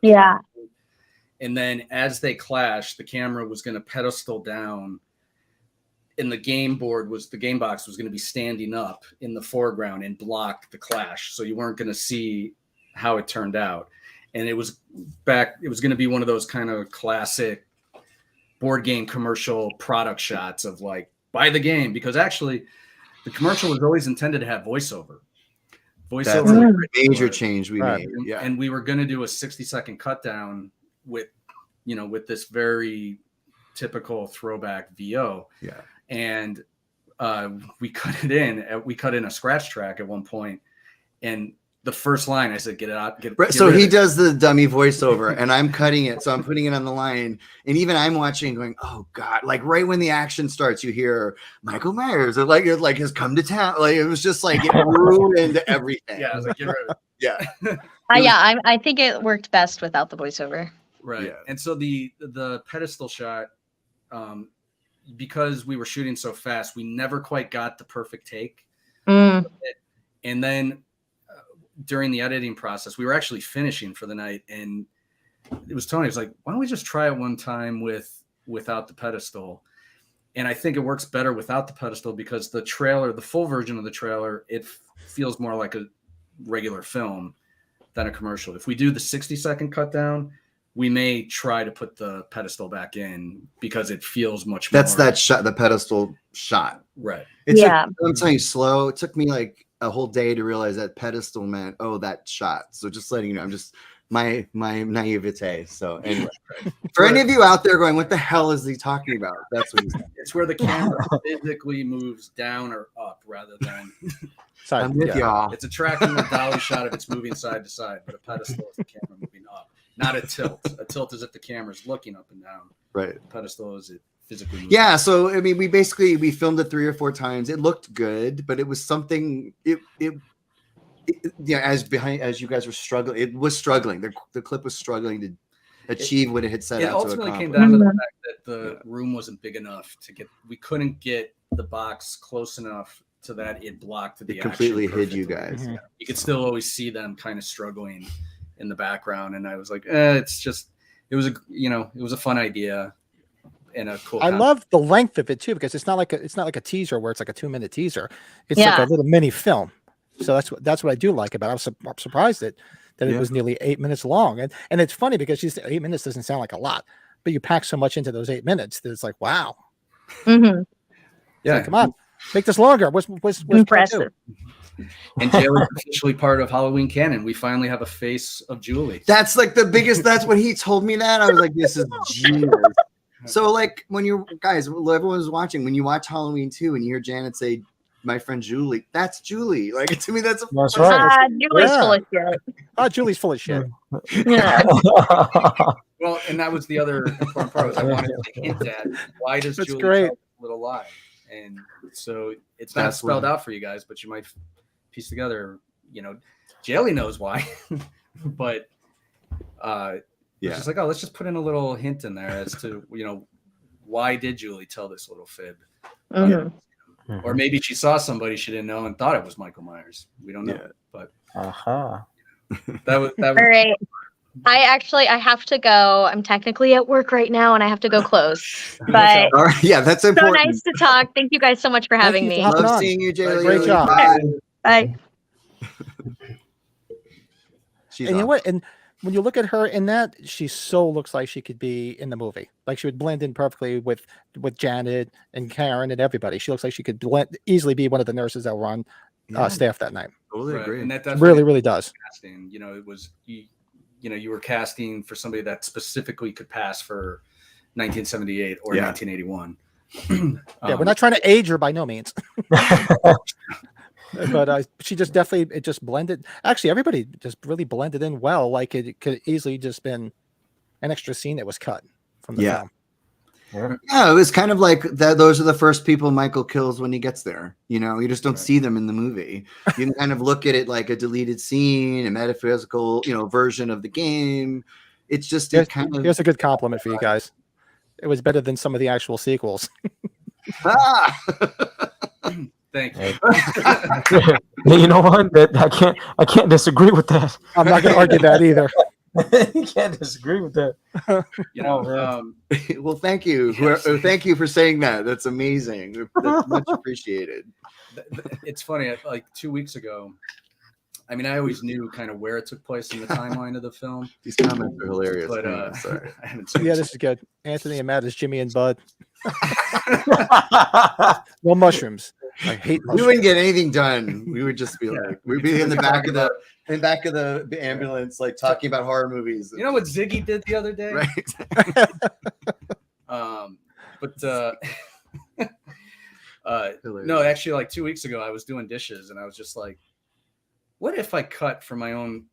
and then as they clash, the camera was going to pedestal down, and the game box was going to be standing up in the foreground and block the clash, so you weren't going to see how it turned out. And it was going to be one of those kind of classic board game commercial product shots of like, buy the game, because actually the commercial was always intended to have voiceover. That's a major change we made. Yeah. And we were going to do a 60-second cut down with this very typical throwback VO. Yeah. And we cut it in. We cut in a scratch track at one point, and the first line I said, "Get it out." So he does the dummy voiceover, and I'm cutting it. So I'm putting it on the line, and even I'm watching, going, "Oh God!" Like right when the action starts, you hear Michael Myers, or like has come to town. Like it was just like it ruined everything. Yeah, I was like, "Get rid of it." Yeah. I think it worked best without the voiceover. Right. Yeah. And so the pedestal shot, because we were shooting so fast, we never quite got the perfect take. And then during the editing process, we were actually finishing for the night, and it was Tony. It was like, why don't we just try it one time without the pedestal? And I think it works better without the pedestal because the trailer, the full version of the trailer, it feels more like a regular film than a commercial. If we do the 60-second cut down, we may try to put the pedestal back in because it feels much more. That's that shot, the pedestal shot. Right. I'm telling you, slow. It took me like a whole day to realize that pedestal meant, that shot. So just letting you know, I'm just my naivete. So anyway, for any of you out there going, what the hell is he talking about? That's what he's saying. It's where the camera physically moves down or up rather than. Sorry, I'm with y'all. It's a tracking or dolly shot if it's moving side to side, but a pedestal is the camera moving up, not a tilt. A tilt is if the camera's looking up and down. Right. A pedestal is it physically moving. Yeah. So I mean, we filmed it 3 or 4 times. It looked good, but it was something. Yeah, as you guys were struggling, it was struggling. The clip was struggling to achieve what it had set It out to ultimately accomplish. came down to the fact that the room wasn't big enough to get. We couldn't get the box close enough to that it blocked the It completely action hid you perfectly. guys. Mhm. You could still always see them kind of struggling in the background, and I was like, it's just. It was a fun idea and a cool. I love the length of it too, because it's not like a teaser where it's like a 2-minute teaser. It's Yeah. like a little mini film. So that's what I do like about it. I'm surprised that it Yeah. was nearly 8 minutes long. And it's funny because 8 minutes doesn't sound like a lot, but you pack so much into those 8 minutes that it's like, wow. Mhm. Yeah, Like, come on, make this longer. What's part Impressive. 2? And Jaylee is officially part of Halloween canon. We finally have a face of Julie. That's like the biggest. That's when he told me that. I was like, this is genius. So like when you guys, everyone's watching, when you watch Halloween 2 and you hear Janet say, "My friend Julie," that's Julie. Like to me, that's That's right. Julie's Yeah. full of shit. Oh, Julie's full of shit. Yeah. Well, and that was the other important part. Was I wanted to hint at why does That's Julie great. tell a little lie? And so it's not That's spelled what- out for you guys, but you might piece together. Jaylee knows why, but it's Yeah. just like, let's just put in a little hint in there as to why did Julie tell this little fib, Mhm. or maybe she saw somebody she didn't know and thought it was Michael Myers. We don't know, Yeah. but Uh-huh. that was All right. I have to go. I'm technically at work right now and I have to go close. But All right. Yeah, that's so important. nice to talk. Thank you guys so much for Thank having you for me. hopping Love on. seeing you, Jaylee. Great job. Bye. Bye. She's And you know awesome. what? And when you look at her in that, she so looks like she could be in the movie. Like she would blend in perfectly with Janet and Karen and everybody. She looks like she could easily be one of the nurses that were on Yeah, staff that night. totally right. agree. And that She definitely really, really does. casting. It was you were casting for somebody that specifically could pass for 1978 or Yeah. 1981. Yeah, we're not trying to age her by no means. But she just definitely, it just blended. Actually, everybody just really blended in well. Like it could easily just been an extra scene that was cut from the Yeah. film. Yeah, it was kind of like that. Those are the first people Michael kills when he gets there. You just don't Right. see them in the movie. You can kind of look at it like a deleted scene, a metaphysical, version of the game. It's just it kind of Here's a good compliment for you guys. It was better than some of the actual sequels. ah! Thank you. You know what? I can't disagree with that. I'm not going to argue that either. You can't disagree with that. Well, thank you. Thank you for saying that. That's amazing. That's much appreciated. It's funny. Like 2 weeks ago, I mean, I always knew kind of where it took place in the timeline of the film, These comments are hilarious. but man. Sorry. I haven't seen Yeah, it. this is good. Anthony and Matt is Jimmy and Bud. No mushrooms. I hate We mushrooms. wouldn't get anything done. We would just be like, we'd be in the back of the ambulance, like talking about horror movies. You know what Ziggy did the other day? Right. No, actually, like 2 weeks ago, I was doing dishes and I was just like, what if I cut for my own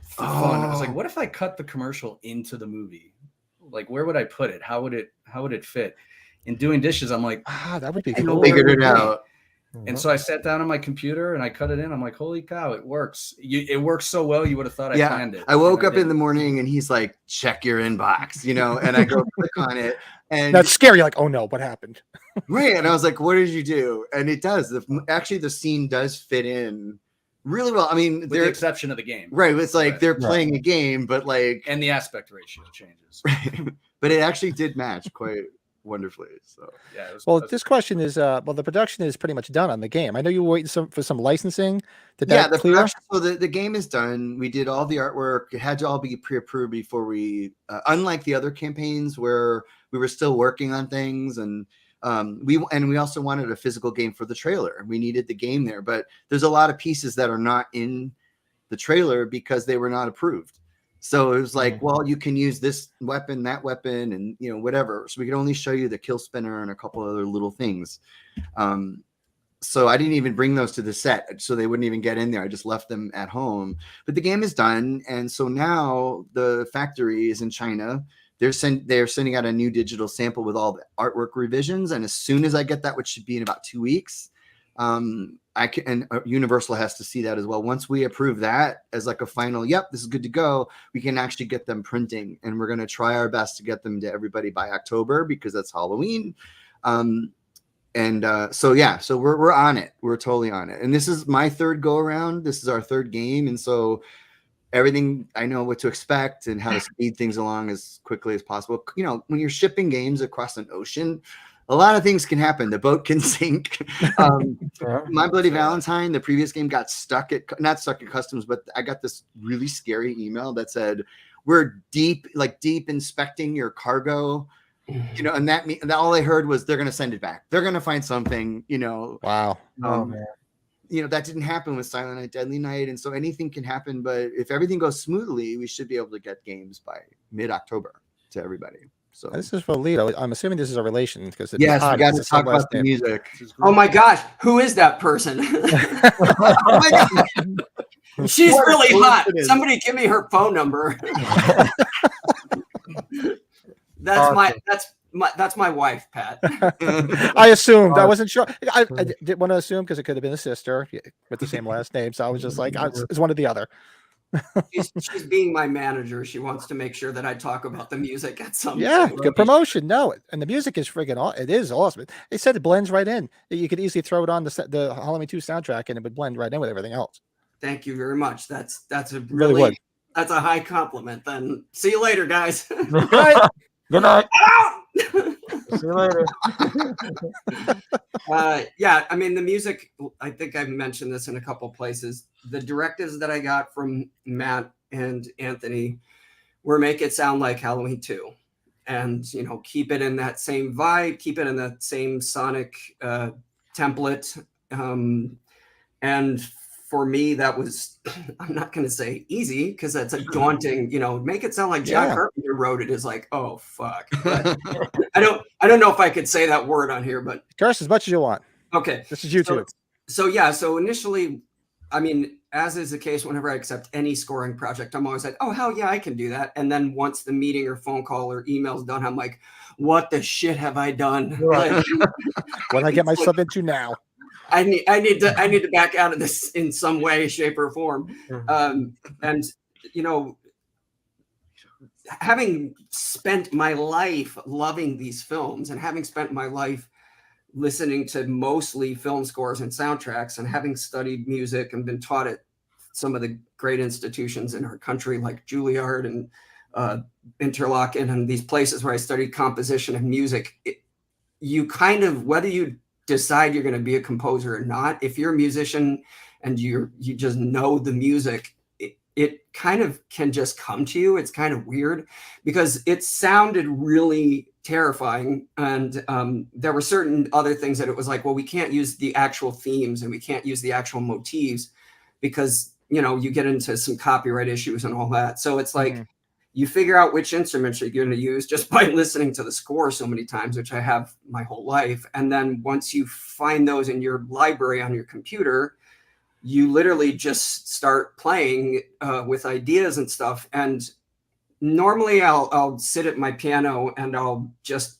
fun? I was like, what if I cut the commercial into the movie? Like, where would I put it? How would it fit? In doing dishes, I'm like, That would be I know cool. where Figured it it would be. out. And so I sat down on my computer and I cut it in. I'm like, holy cow, it works. It works so well. You would have thought I Yeah, planned it. I woke And up in the didn't. morning and he's like, check your inbox, and I go click on it. And That's scary. Like, oh no, what happened? right. And I was like, what did you do? And it does. Actually, the scene does fit in really well. I mean, With the they're exception of the game. right. It's like Right. they're playing a game, but like, And the aspect ratio changes. but it actually did match quite wonderfully. So Yeah. It was, Well, this question is, the production is pretty much done on the game. I know you were waiting for some licensing. Did that the clear? production, so the game is done. We did all the artwork. It had to all be pre-approved before we, unlike the other campaigns where we were still working on things, and we also wanted a physical game for the trailer. We needed the game there, but there's a lot of pieces that are not in the trailer because they were not approved. So it was like, well, you can use this weapon, that weapon, and whatever. So we could only show you the kill spinner and a couple other little things. So I didn't even bring those to the set, so they wouldn't even get in there. I just left them at home. But the game is done, and so now the factory is in China. They're sending out a new digital sample with all the artwork revisions, and as soon as I get that, which should be in about 2 weeks, Universal has to see that as well. Once we approve that as like a final, yep, this is good to go, we can actually get them printing, and we're going to try our best to get them to everybody by October because that's Halloween. So we're on it. We're totally on it. And this is my third go around. This is our third game, and so everything, I know what to expect and how to speed things along as quickly as possible. When you're shipping games across an ocean, a lot of things can happen. The boat can sink. My Bloody Valentine, the previous game, got not stuck at customs, but I got this really scary email that said, we're deep inspecting your cargo, and that all I heard was they're going to send it back. They're going to find something, Wow. Man. That didn't happen with Silent Night, Deadly Night. And so anything can happen, but if everything goes smoothly, we should be able to get games by mid-October to everybody. So this is for Lito. I'm assuming this is a relation because yes, we got to talk about the music. Oh my gosh, who is that person? Oh my God. She's really hot. Somebody give me her phone number. That's my wife, Pat. I assumed. I wasn't sure. I didn't want to assume because it could have been a sister with the same last name. So I was just like, it's one or the other. She's being my manager. She wants to make sure that I talk about the music at some good promotion. No, and the music is friggin' it is awesome. They said it blends right in. You could easily throw it on the Halloween 2 soundtrack and it would blend right in with everything else. Thank you very much. That's a really would. That's a high compliment. Then see you later, guys. Good night. Good night. See you later. I mean, the music, I think I've mentioned this in a couple places. The directives that I got from Matt and Anthony were make it sound like Halloween 2 and, keep it in that same vibe, keep it in that same sonic template. And for me, that was, I'm not going to say easy because that's a daunting, make it sound like John Carpenter wrote it is like, oh, fuck. But I don't know if I could say that word on here, but curse as much as you want. Okay. This is YouTube. So initially, I mean, as is the case, whenever I accept any scoring project, I'm always like, oh, hell yeah, I can do that. And then once the meeting or phone call or email's done, I'm like, what the shit have I done? Right. What I get myself into now? I need to back out of this in some way, shape, or form. And having spent my life loving these films and having spent my life listening to mostly film scores and soundtracks and having studied music and been taught at some of the great institutions in our country like Juilliard and Interlochen and these places where I studied composition and music, you kind of, whether you decide you're going to be a composer or not, if you're a musician and you just know the music, it kind of can just come to you. It's kind of weird because it sounded really terrifying. And there were certain other things that it was like, well, we can't use the actual themes and we can't use the actual motifs because, you get into some copyright issues and all that. So it's like, you figure out which instruments you're going to use just by listening to the score so many times, which I have my whole life. And then once you find those in your library on your computer, you literally just start playing with ideas and stuff. And normally I'll sit at my piano and I'll just,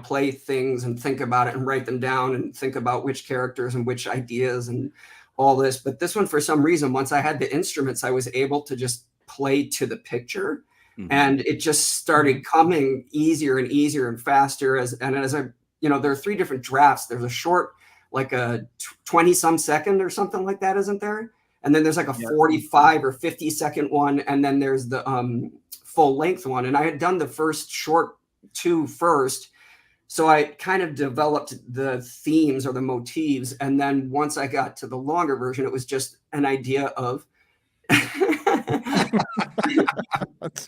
play things and think about it and write them down and think about which characters and which ideas and all this. But this one, for some reason, once I had the instruments, I was able to just play to the picture. And it just started coming easier and easier and faster as I, there are 3 different drafts. There's a short, like a 20 some second or something like that, isn't there? And then there's like a 45 or 50 second one. And then there's the full length one. And I had done the first short 2 first. So I kind of developed the themes or the motifs. And then once I got to the longer version, it was just an idea of,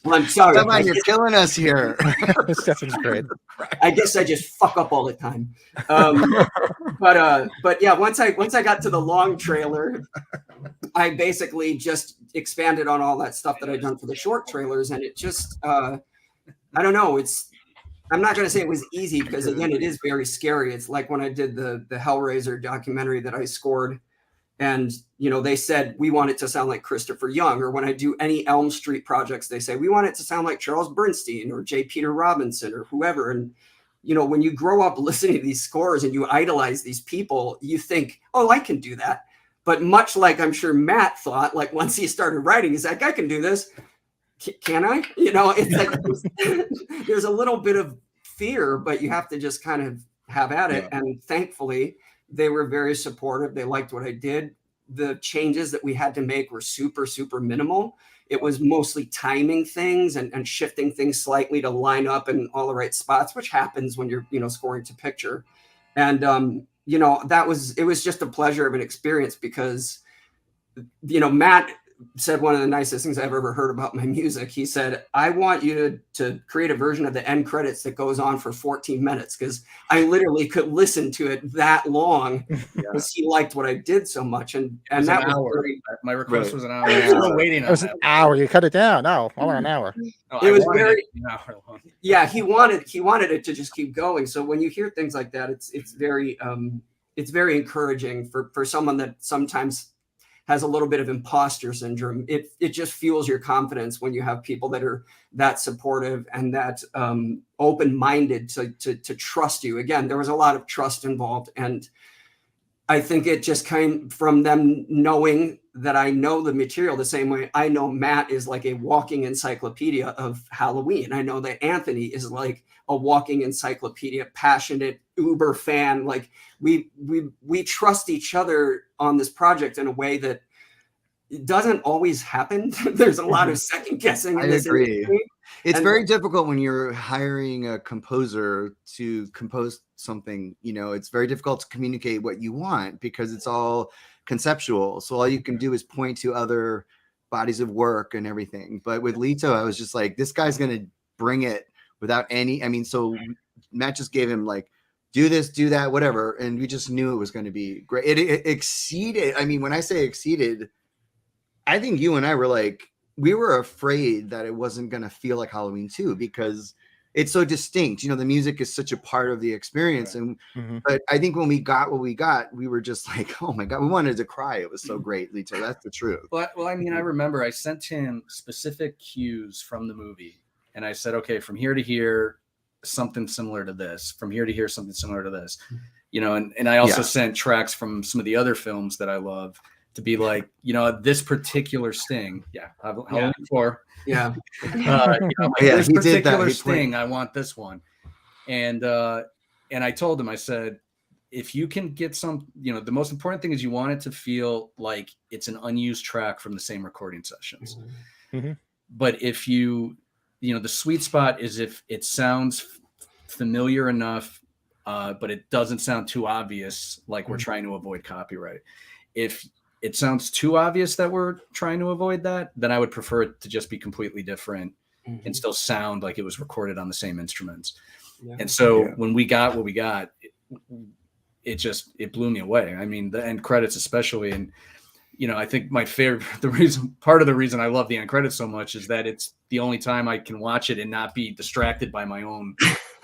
well, I'm sorry. Come on, you're killing us here. Stefan's great. I guess I just fuck up all the time. But yeah, once I got to the long trailer, I basically just expanded on all that stuff that I'd done for the short trailers, and it just I don't know, I'm not going to say it was easy, because again, it is very scary. It's like when I did the Hellraiser documentary that I scored, and they said we want it to sound like Christopher Young, or when I do any Elm Street projects, they say we want it to sound like Charles Bernstein or J. Peter Robinson or whoever. And when you grow up listening to these scores and you idolize these people, you think, oh, I can do that. But much like I'm sure Matt thought, like once he started writing, he's like, I can do this. Can I? It's like there's a little bit of fear, but you have to just kind of have at it. And thankfully, they were very supportive. They liked what I did. The changes that we had to make were super, super minimal. It was mostly timing things and shifting things slightly to line up in all the right spots, which happens when you're, scoring to picture. And, it was just a pleasure of an experience, because, Matt said one of the nicest things I've ever heard about my music. He said, I want you to create a version of the end credits that goes on for 14 minutes, because I literally could listen to it that long because he liked what I did so much. And that was very, my request was an hour. I'm still waiting on It was an hour. You cut it down. No, I want an hour. No, it was very an hour long. Yeah, he wanted it to just keep going. So when you hear things like that, it's very encouraging for someone that sometimes has a little bit of imposter syndrome. It just fuels your confidence when you have people that are that supportive and that open-minded to trust you. Again, there was a lot of trust involved, and I think it just came from them knowing that I know the material the same way I know Matt is like a walking encyclopedia of Halloween. I know that Anthony is like a walking encyclopedia, passionate Uber fan. Like we trust each other on this project in a way that it doesn't always happen. There's a lot of second guessing in this industry. It's very difficult when you're hiring a composer to compose something. It's very difficult to communicate what you want because it's all conceptual. So all you can do is point to other bodies of work and everything. But with Lito, I was just like, this guy's going to bring it without any, so Matt just gave him like, do this, do that, whatever. And we just knew it was going to be great. It exceeded. When I say exceeded, I think you and I were like, we were afraid that it wasn't going to feel like Halloween 2 because it's so distinct. The music is such a part of the experience. Right. And but I think when we got what we got, we were just like, oh my God, we wanted to cry. It was so great, Lito. That's the truth. Well, I remember I sent him specific cues from the movie. And I said, okay, from here to here, something similar to this. From here to here, something similar to this. And I also sent tracks from some of the other films that I love to be like, this particular sting. Yeah. Halloween 4. Yeah. This particular sting, I want this one. And I told him, I said, if you can get some, the most important thing is you want it to feel like it's an unused track from the same recording sessions. Mm-hmm. But if the sweet spot is if it sounds familiar enough, but it doesn't sound too obvious, like we're trying to avoid copyright. If it sounds too obvious that we're trying to avoid that, then I would prefer it to just be completely different and still sound like it was recorded on the same instruments. Yeah. And so when we got what we got, it blew me away. The end credits especially. And, I think my favorite, part of the reason I love the end credits so much is that it's the only time I can watch it and not be distracted by my own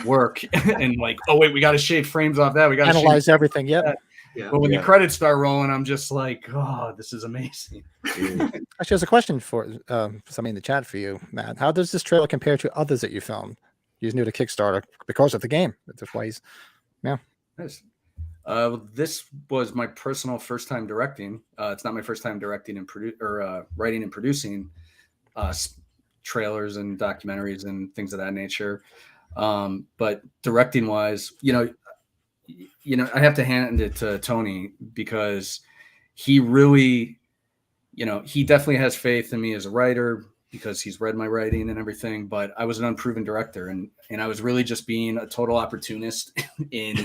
work and like, oh wait, we got to shave frames off that. We got to analyze everything. Yep. Yeah. But when the credits start rolling, I'm just like, oh, this is amazing. Actually, there's a question for somebody in the chat for you, Matt. How does this trailer compare to others that you filmed? You're new to Kickstarter because of the game. That's why he's, Nice. This was my personal first time directing. It's not my first time directing and writing and producing trailers and documentaries and things of that nature. But directing wise, I have to hand it to Tony because he really, he definitely has faith in me as a writer because he's read my writing and everything, but I was an unproven director and I was really just being a total opportunist in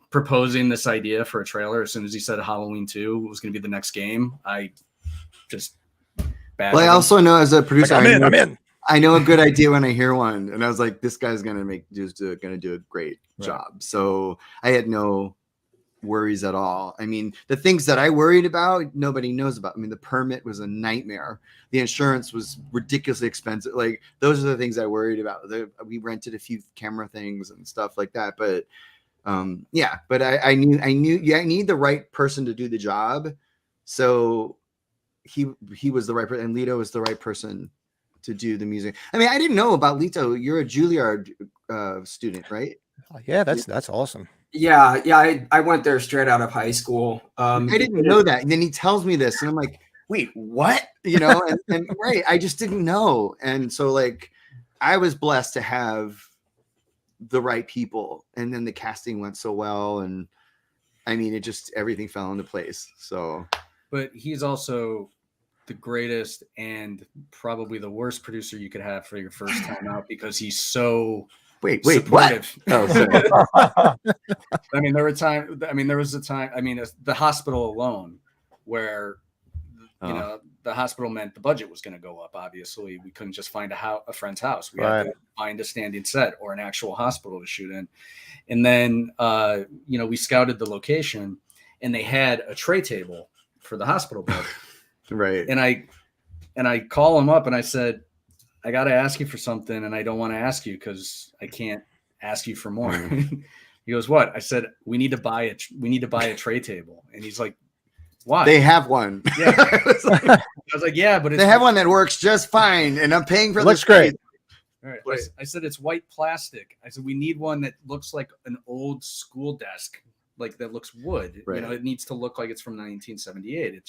proposing this idea for a trailer. As soon as he said Halloween 2 was going to be the next game, I just I also know as a producer, like, I'm in. I know a good idea when I hear one, and I was like, "This guy's gonna do a great job." So I had no worries at all. I mean, the things that I worried about, nobody knows about. I mean, the permit was a nightmare. The insurance was ridiculously expensive. Like, those are the things I worried about. We rented a few camera things and stuff like that. But yeah, but I knew I need the right person to do the job. So he was the right person, and Lito was the right person to do the music. I mean, I didn't know about Lito. You're a Juilliard student, right? Yeah, that's awesome. Yeah, I went there straight out of high school. I didn't know that. And then he tells me this, and I'm like, wait, what? You know, and right, I just didn't know. And so, like, I was blessed to have the right people, and then the casting went so well, and I mean, it just, everything fell into place. So, but he's also the greatest and probably the worst producer you could have for your first time out, because he's so supportive. What? Oh, sorry. I mean, there was a time. I mean, the hospital alone, where you know, the hospital meant the budget was going to go up. Obviously, we couldn't just find a friend's house. We had to find a standing set or an actual hospital to shoot in. And then, you know, we scouted the location, and they had a tray table for the hospital bed. Right. And I call him up and I said, I got to ask you for something, and I don't want to ask you because I can't ask you for more. He goes, what? I said, we need to buy a tray table. And he's like, why? They have one. Yeah. I was like, yeah, but they have one that works just fine, and I'm paying for. Looks great. All right. I said, it's white plastic. I said, we need one that looks like an old school desk, like that looks wood. Right. You know, it needs to look like it's from 1978.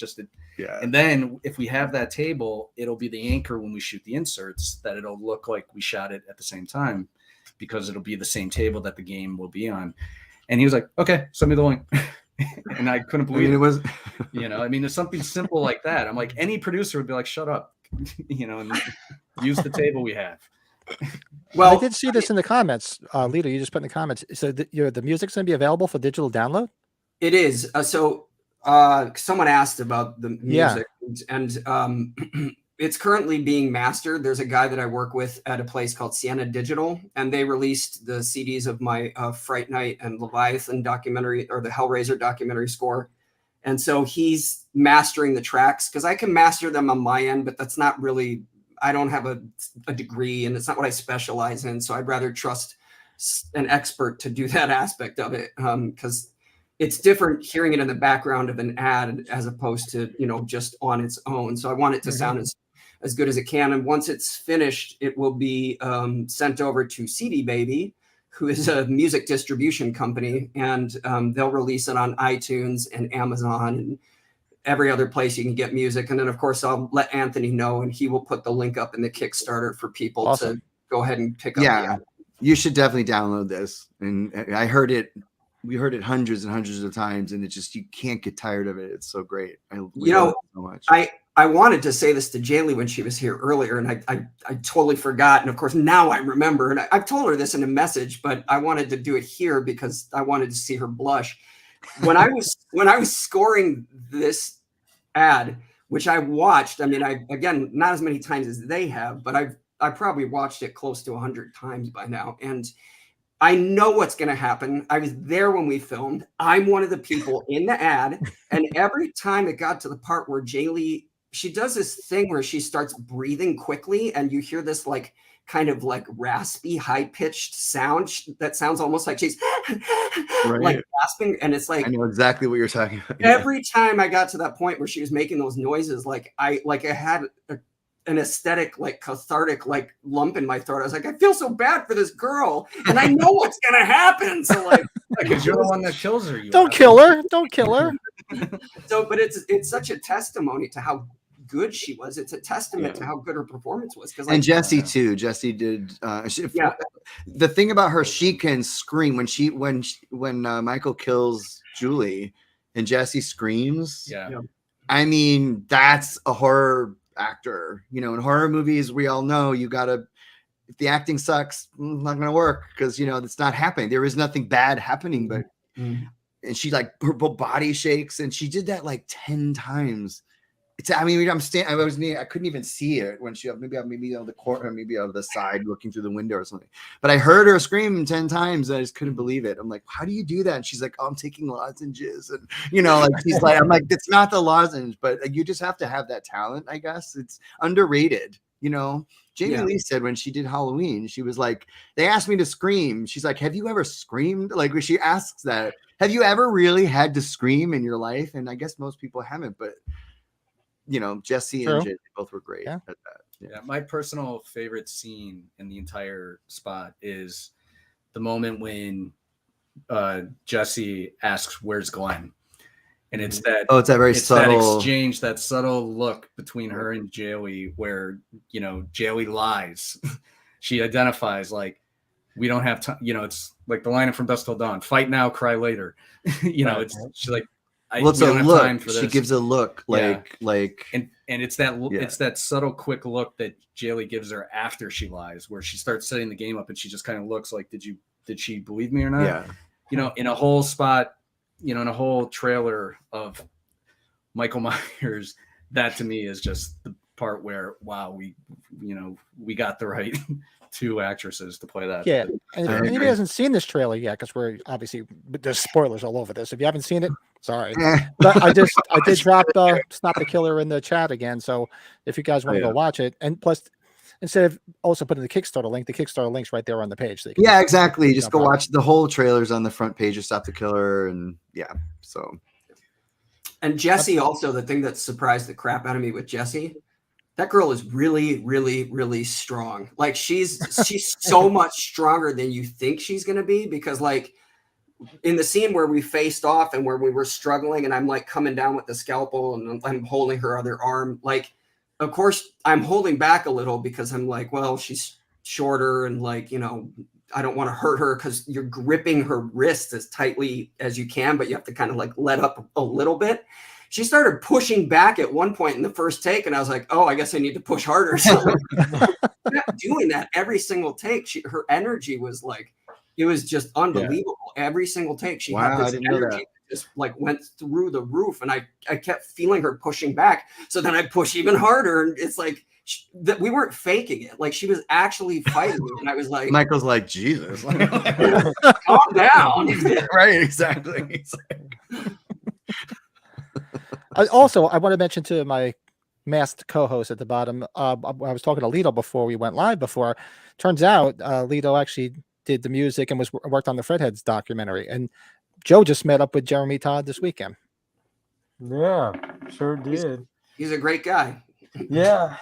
Yeah. And then if we have that table, it'll be the anchor when we shoot the inserts, that it'll look like we shot it at the same time, because it'll be the same table that the game will be on. And he was like, okay, send me the link. And I couldn't believe it was, you know, I mean, it's something simple like that. I'm like, any producer would be like, shut up, you know, and use the table we have. Well, I did see this in the comments. Lito, you just put in the comments. So the music's going to be available for digital download? It is. So someone asked about the music, and it's currently being mastered. There's a guy that I work with at a place called Sienna Digital, and they released the CDs of my Fright Night and Leviathan documentary, or the Hellraiser documentary score. And so he's mastering the tracks, because I can master them on my end, but that's not really, I don't have a degree, and it's not what I specialize in. So I'd rather trust an expert to do that aspect of it, because it's different hearing it in the background of an ad as opposed to, you know, just on its own. So I want it to sound as good as it can. And once it's finished, it will be sent over to CD Baby, who is a music distribution company, and they'll release it on iTunes and Amazon and every other place you can get music. And then, of course, I'll let Anthony know, and he will put the link up in the Kickstarter for people to go ahead and pick up. Yeah, you should definitely download this. And I heard it. We heard it hundreds and hundreds of times, and it just, you can't get tired of it. It's so great. You know, so much. I wanted to say this to Jaylee when she was here earlier, and I totally forgot. And of course, now I remember, and I've told her this in a message, but I wanted to do it here because I wanted to see her blush. When I was scoring this ad, which I watched, I mean, again, not as many times as they have, but I probably watched it close to 100 times by now. And I know what's going to happen. I was there when we filmed. I'm one of the people in the ad. And every time it got to the part where Jaylee, she does this thing where she starts breathing quickly, and you hear this like kind of like raspy, high-pitched sound that sounds almost like she's like gasping. And it's like, I know exactly what you're talking about. Every time I got to that point where she was making those noises, like I had an aesthetic, like cathartic, like lump in my throat. I was like, I feel so bad for this girl, and I know what's gonna happen. So like, because you're the one that kills her. Don't kill her. Don't kill her. So, but it's such a testimony to how good she was. It's a testament to how good her performance was. And Jessie too. Jessie did. The thing about her, she can scream when Michael kills Julie, and Jessie screams. Yeah. I mean, that's a horror actor. You know, in horror movies, we all know you gotta, if the acting sucks, it's not gonna work, because you know it's not happening. There is nothing bad happening, but and she, like, her body shakes, and she did that like 10 times. I mean, I couldn't even see it when she maybe on the corner, maybe on the side looking through the window or something. But I heard her scream 10 times. And I just couldn't believe it. I'm like, how do you do that? And she's like, oh, I'm taking lozenges. And, like, she's like, I'm like, it's not the lozenge, but you just have to have that talent, I guess. It's underrated, Jamie Lee said when she did Halloween, she was like, they asked me to scream. She's like, have you ever screamed? Like, when she asks that, have you ever really had to scream in your life? And I guess most people haven't, but Jesse and Jay both were great at that. Yeah, my personal favorite scene in the entire spot is the moment when Jesse asks, "Where's Glenn?" And it's that it's that very subtle that exchange, that subtle look between her and Jaylee, where Jaylee lies. She identifies like, we don't have time. It's like the line from Dusk Till Dawn: "Fight now, cry later." It's she's like. It's a look. She gives a look like, and it's that it's that subtle, quick look that Jaylee gives her after she lies, where she starts setting the game up, and she just kind of looks like, did she believe me or not? Yeah. In a whole spot, in a whole trailer of Michael Myers, that to me is just the part where, wow, we got the right two actresses to play that. Yeah, and if anybody hasn't seen this trailer yet, because we're obviously there's spoilers all over this. If you haven't seen it, sorry, but I did drop Stop the Killer in the chat again. So if you guys want to go watch it, and plus, instead of also putting the Kickstarter link's right there on the page. So exactly. Just go watch the whole trailers on the front page of Stop the Killer, and so. And Jesse also, the thing that surprised the crap out of me with Jesse. That girl is really, really, really strong. Like she's so much stronger than you think she's going to be, because like in the scene where we faced off and where we were struggling and I'm like coming down with the scalpel and I'm holding her other arm. Like, of course I'm holding back a little because I'm like, well, she's shorter and like, I don't want to hurt her, because you're gripping her wrist as tightly as you can, but you have to kind of like let up a little bit. She started pushing back at one point in the first take, and I was like, "Oh, I guess I need to push harder." So kept doing that every single take. Her energy was like, it was just unbelievable. Every single take, she had this energy that just like went through the roof, and I kept feeling her pushing back. So then I push even harder, and it's like that we weren't faking it. Like she was actually fighting me, and I was like, Michael's like, Jesus, calm down. Right? Exactly. I want to mention to my masked co-host at the bottom. I was talking to Lito before we went live. Turns out Lito actually did the music and worked on the Fredheads documentary. And Joe just met up with Jeremy Todd this weekend. Yeah, sure did. He's a great guy. Yeah,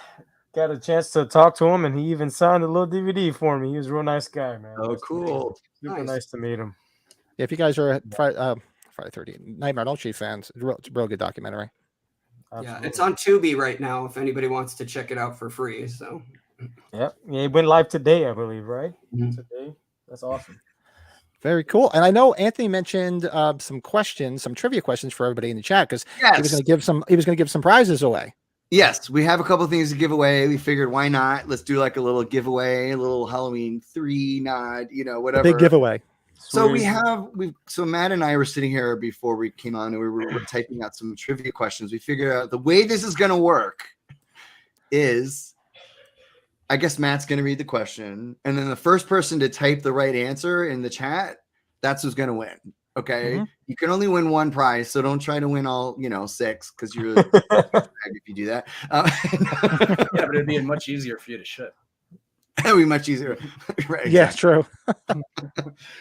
got a chance to talk to him, and he even signed a little DVD for me. He was a real nice guy, man. Oh, cool. Super nice to meet him. Yeah, if you guys are Friday 13 Nightmare on Elm Street fans, it's a real good documentary. Absolutely. Yeah, it's on Tubi right now if anybody wants to check it out for free. So yeah, it went live today, I believe, right? Mm-hmm. Today. That's awesome. Very cool. And I know Anthony mentioned some trivia questions for everybody in the chat, because he was going to give some prizes away. Yes, we have a couple of things to give away. We figured, why not? Let's do like a little giveaway, a little Halloween 3 nod, whatever. Big giveaway. So so Matt and I were sitting here before we came on, and we were typing out some trivia questions. We figured out the way this is going to work is, I guess Matt's going to read the question, and then the first person to type the right answer in the chat, that's who's going to win. Okay. Mm-hmm. You can only win one prize, so don't try to win all, 6, because you're if you do that. Yeah, but it'd be much easier for you to ship. That'd be much easier. Right. Yeah, true. But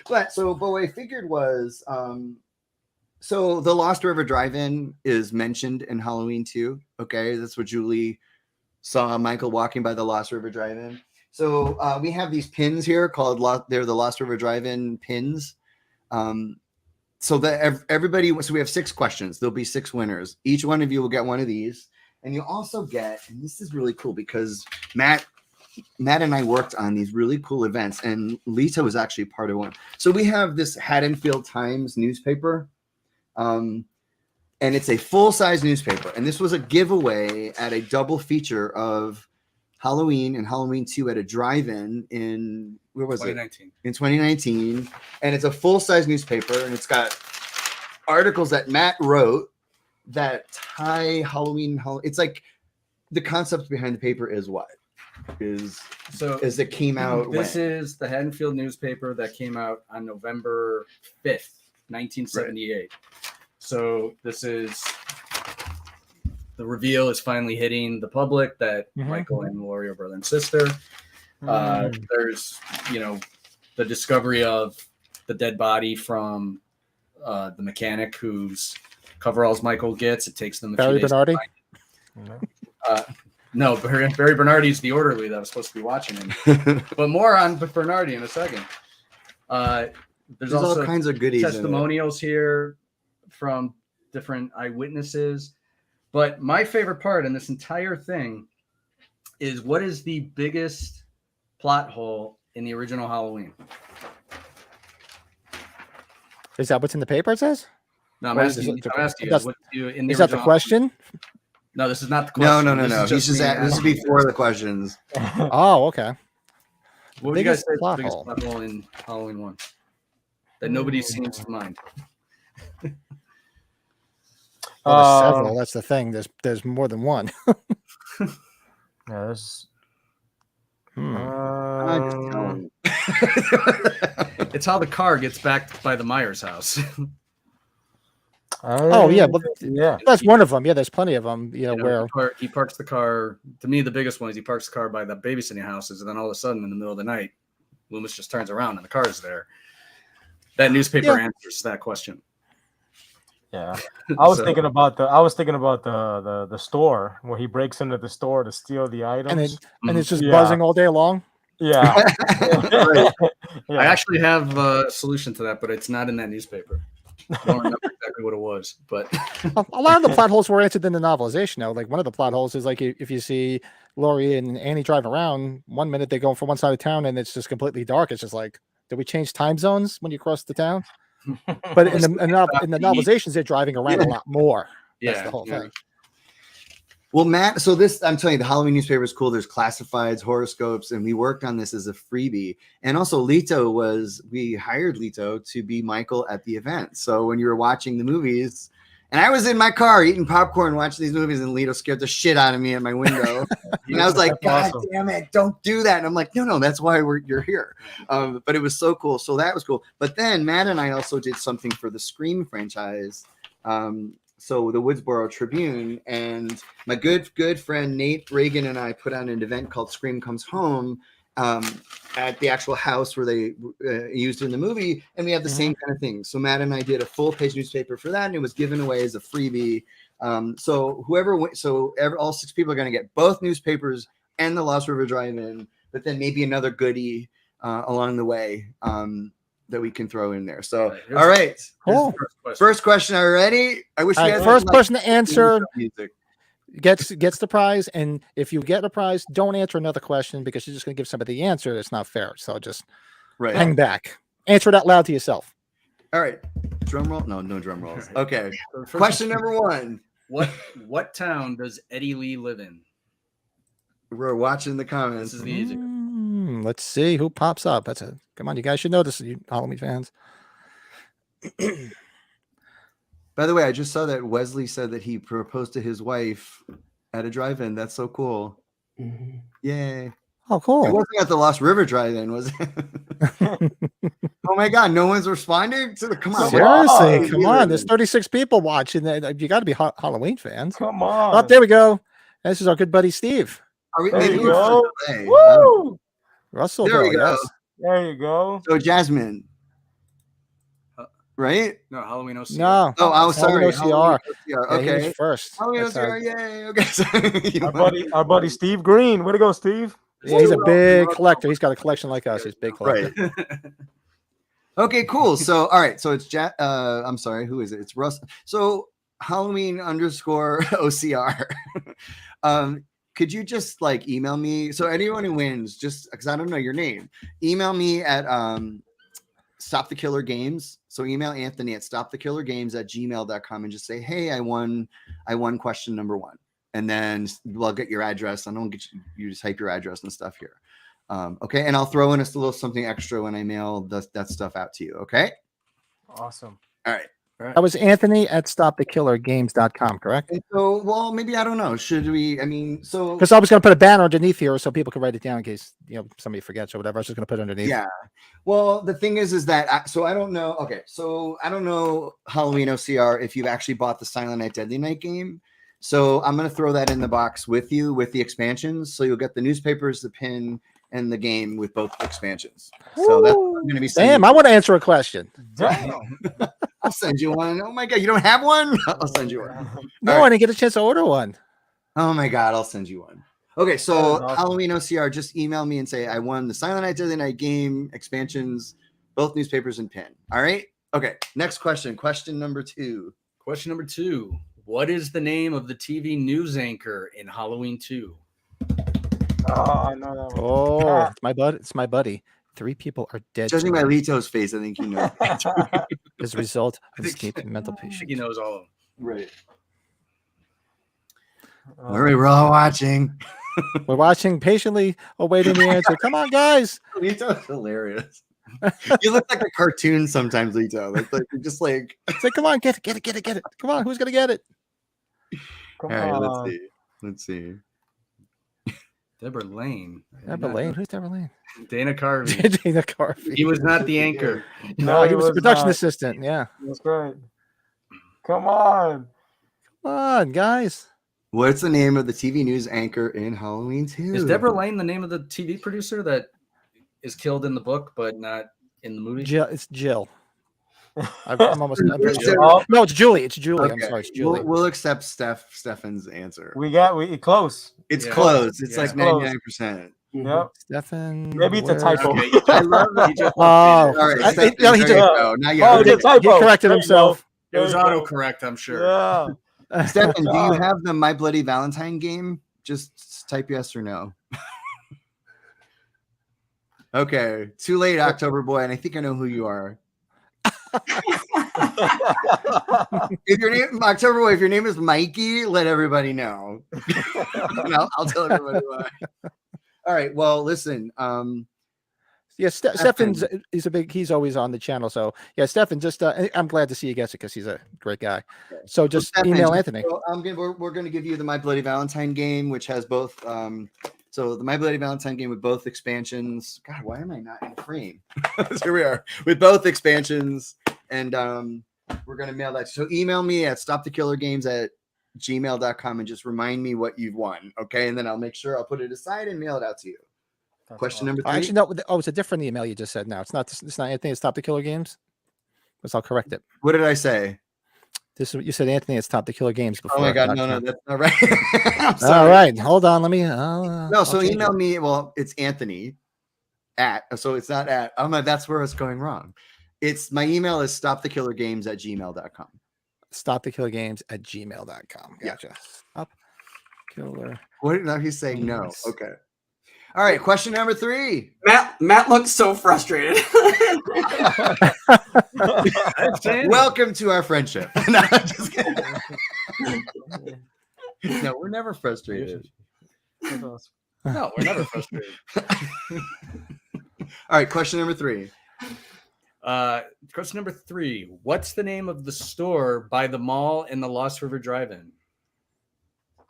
what I figured was, so the Lost River Drive-In is mentioned in Halloween 2. Okay. That's what Julie saw Michael walking by the Lost River Drive-In. So we have these pins here called they're the Lost River Drive-In pins. So that everybody, so we have 6 questions. There'll be 6 winners. Each one of you will get one of these. And you also get, and this is really cool because Matt and I worked on these really cool events, and Lito was actually part of one. So we have this Haddonfield Times newspaper, and it's a full-size newspaper. And this was a giveaway at a double feature of Halloween and Halloween 2 at a drive-in in, where was 2019. In 2019. And it's a full-size newspaper, and it's got articles that Matt wrote that tie Halloween. It's like the concept behind the paper is what is as it came out. This is the Haddonfield newspaper that came out on November 5th, 1978. Right. So this is the reveal is finally hitting the public that Michael and Lori are brother and sister. There's, the discovery of the dead body from the mechanic whose coveralls Michael gets. It takes them a Barry few days Bernardi? No, Barry Bernardi's the orderly that was supposed to be watching him. But more on Bernardi in a second. There's also all kinds of goodies, testimonials here from different eyewitnesses. But my favorite part in this entire thing is what is the biggest plot hole in the original Halloween? Is that what's in the paper? It says. No, I'm asking you. Is that the question? No, this is not the question. No. This is before the questions. Oh, okay. What would you guys say is the biggest plot hole in Halloween 1 that nobody seems to mind? Well, there's several. That's the thing. There's more than one. Yeah, there's. It's how the car gets back by the Myers house. Oh yeah, well, yeah. That's one of them. Yeah, there's plenty of them. Where he parks the car. To me, the biggest one is he parks the car by the babysitting houses, and then all of a sudden, in the middle of the night, Loomis just turns around and the car's there. That newspaper answers that question. Yeah, I was thinking about the store where he breaks into the store to steal the items, and it's just buzzing all day long. Yeah. I actually have a solution to that, but it's not in that newspaper. I don't remember exactly what it was, but a lot of the plot holes were answered in the novelization. Though, like one of the plot holes is like if you see Laurie and Annie driving around, one minute they go from one side of town and it's just completely dark. It's just like, did we change time zones when you cross the town? But in the novelizations, they're driving around a lot more. That's the whole thing. Well, Matt, so I'm telling you, the Halloween newspaper is cool. There's classifieds, horoscopes, and we worked on this as a freebie. And also we hired Lito to be Michael at the event. So when you were watching the movies, and I was in my car eating popcorn, watching these movies, and Lito scared the shit out of me at my window. And I was like, God damn it, don't do that. And I'm like, no, that's why you're here. But it was so cool. So that was cool. But then Matt and I also did something for the Scream franchise. So the Woodsboro Tribune, and my good friend Nate Reagan and I put on an event called Scream Comes Home at the actual house where they used it in the movie, and we have the same kind of thing. So Matt and I did a full page newspaper for that, and it was given away as a freebie. So all 6 people are going to get both newspapers and the Lost River Drive-In, but then maybe another goodie along the way. That we can throw in there. So, all right. Cool. First question. Are you ready? I wish we had first person to answer gets the prize. And if you get a prize, don't answer another question because you're just going to give somebody the answer. It's not fair. So just hang back. Answer it out loud to yourself. All right. Drum roll? No drum rolls. Okay. Question number 1. What town does Eddie Lee live in? We're watching the comments. This is the easier. Let's see who pops up. Come on, you guys should know this, you Halloween fans. By the way, I just saw that Wesley said that he proposed to his wife at a drive-in. That's so cool. Mm-hmm. Yay. Oh, cool. It wasn't at the Lost River Drive-In, was it? Oh my God, no one's responding to the come on. Seriously, come on. There's 36 people watching. You got to be Halloween fans. Come on. Oh, there we go. This is our good buddy Steve. There you go. Woo! Russell. There we go. Yes. There you go. So Jasmine, right? No, Halloween OCR. No. Oh, I was sorry. OCR. Okay. Yeah, first. Halloween OCR. Yay. Okay. Our buddy Steve Green. Way to go, Steve. Yeah, he's a big collector. He's got a collection like us. He's a big collector. Right. Okay, cool. So, all right. So it's I'm sorry. Who is it? It's Russ. So Halloween _OCR. Could you just email me? So anyone who wins, just because I don't know your name, email me at Stop the Killer Games. So email Anthony at stopthekillergames@gmail.com and just say, hey, I won question number 1. And then we'll get your address. I don't get you just type your address and stuff here. Okay. And I'll throw in a little something extra when I mail that stuff out to you. Okay. Awesome. All right. That was Anthony at stopthekillergames.com, correct? So, well, maybe I don't know. Should we? I mean, so Because I was going to put a banner underneath here so people can write it down in case somebody forgets or whatever. I was just going to put it underneath. yeah. Well, the thing is that I don't know. Okay, so I don't know Halloween OCR if you've actually bought the Silent Night Deadly Night game. So I'm going to throw that in the box with you with the expansions. So you'll get the newspapers, the pin, and the game with both expansions. So that's going to be. Damn, I want to answer a question. I'll send you one. Oh my god, you don't have one? I'll send you one. No, I didn't get a chance to order one. Oh my god, I'll send you one. Okay, so awesome. Halloween OCR, just email me and say I won the Silent Night Deadly Night game, expansions, both newspapers and pin. All right. Okay. Next question. Question number 2. Question number 2. What is the name of the TV news anchor in Halloween 2? Oh, I know that one. Oh, it's my buddy. It's my buddy. 3 people are dead Judging by Lito's face, I think you know. as a result of I escaping mental I think patients. he knows all of them. Right. All right, we're all watching. We're watching, patiently awaiting the answer. Come on, guys. Lito's hilarious. You look like a cartoon sometimes, Lito. Like you're just like. Say, come on, get it. Come on, who's gonna get it? All right, let's see. Deborah Lane. Deborah Lane. Who's Deborah Lane? Dana Carvey. Dana Carvey. He was not the anchor. No, he was a production not. assistant. Yeah. That's right. Come on. Come on, guys. What's the name of the TV news anchor in Halloween 2? Is Deborah Lane the name of the TV producer that is killed in the book but not in the movie? Jill. It's Jill. I'm almost. I'm pretty Jill. sure. No, it's Julie. It's Julie. I'm Okay, sorry, it's Julie. We'll accept Stefan's answer. We close. It's Yeah. close. It's Yeah. like It's close. 99%. Yep. Stefan. Maybe it's a where- typo. Okay, I love that he just Oh, All right, I- Stefan, no, he there just- you go. Not Oh, yet. it's a He typo. corrected There you himself. It was There you go. autocorrect, I'm sure. Yeah. Stefan, do you have the My Bloody Valentine game? Just type yes or no. Okay, too late, October boy, and I think I know who you are. If your name October boy, if your name is Mikey, let everybody know. And I'll tell everybody why. All right. Well, listen. Yeah, Stefan's he's always on the channel. So yeah, Stefan, just I'm glad to see you guess it because he's a great guy. So just Stefan, email Anthony. So we're going to give you the My Bloody Valentine game, which has both. So the My Bloody Valentine game with both expansions. God, why am I not in frame? Here we are with both expansions, and we're going to mail that. So email me at stopthekillergames@gmail.com and just remind me what you've won. Okay, and then I'll make sure I'll put it aside and mail it out to you. That's Question awesome. number 3. Actually, no. Oh, it's a different email you just said. Now it's not Anthony at Stop the Killer Games. I'll correct it. What did I say? This is what you said, Anthony at Stop the Killer Games before. Oh my God, no, that's not right. I'm sorry. All right, hold on. Let me. No, so email me. Well, it's Anthony at. So it's not at. I'm like, that's where it's going wrong. It's my email is stopthekillergames@gmail.com. stopthekillergames@gmail.com. Gotcha. Stop killer. What? Now he's saying no. Games. Okay. All right. Question number 3. Matt looks so frustrated. Welcome to our friendship. No, I'm just kidding. No, we're never frustrated. That's awesome. No, we're never frustrated. All right. Question number 3. Question number 3. What's the name of the store by the mall in the Lost River Drive-In?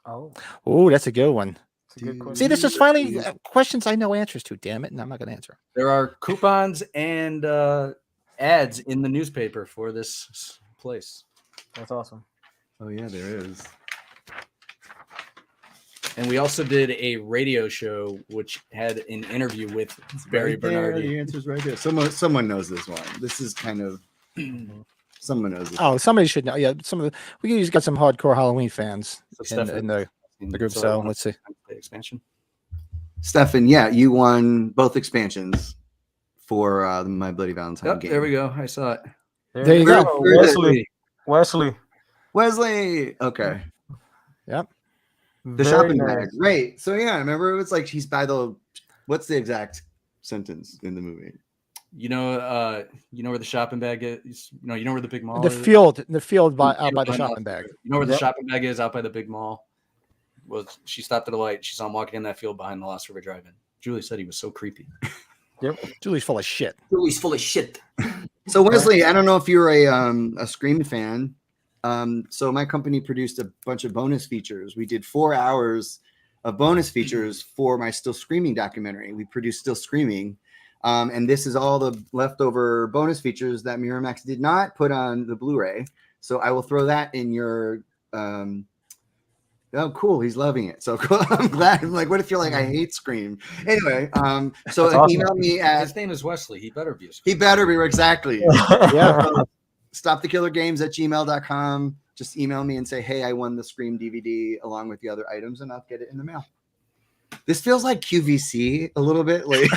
Oh, Oh, that's a good one. it's a good question. See, this is finally questions I know answers to. Damn it, and I'm not going to answer. There are coupons and ads in the newspaper for this place. That's awesome. Oh yeah, there is. And we also did a radio show which had an interview with Barry Right there, Bernardi. the answer's right there. Someone knows this one. This is kind of someone knows this. Oh, somebody should know. Yeah, we usually got some hardcore Halloween fans So in the group. So let's see. The expansion. Stefan, yeah, you won both expansions for the My Bloody Valentine Yep, game. there we go. I saw it. There you go. Wesley. Wesley. Okay. Yep. The Very shopping nice. bag. Right. So yeah, I remember it was like he's by the what's the exact sentence in the movie? You know where the shopping bag is. You know where the big mall The is. field out by the I know. shopping bag. You know where the Yep. shopping bag is out by the big mall. Well, she stopped at a light. She saw him walking in that field behind the Lost River Drive-In. Julie said he was so creepy. Julie's full of shit. Julie's full of shit. So Wesley, I don't know if you're a Scream fan. So my company produced a bunch of bonus features. We did 4 hours of bonus features for my Still Screaming documentary. We produced Still Screaming. And this is all the leftover bonus features that Miramax did not put on the Blu-ray. So I will throw that in your oh, cool. He's loving it. So cool. I'm glad. I'm like, what if you're like, I hate Scream? Anyway, so That's awesome. email me at His name is Wesley. He better be. he better be exactly. Yeah. StopTheKillerGames@gmail.com. Just email me and say, hey, I won the Scream DVD along with the other items, and I'll get it in the mail. This feels like QVC a little bit. Like,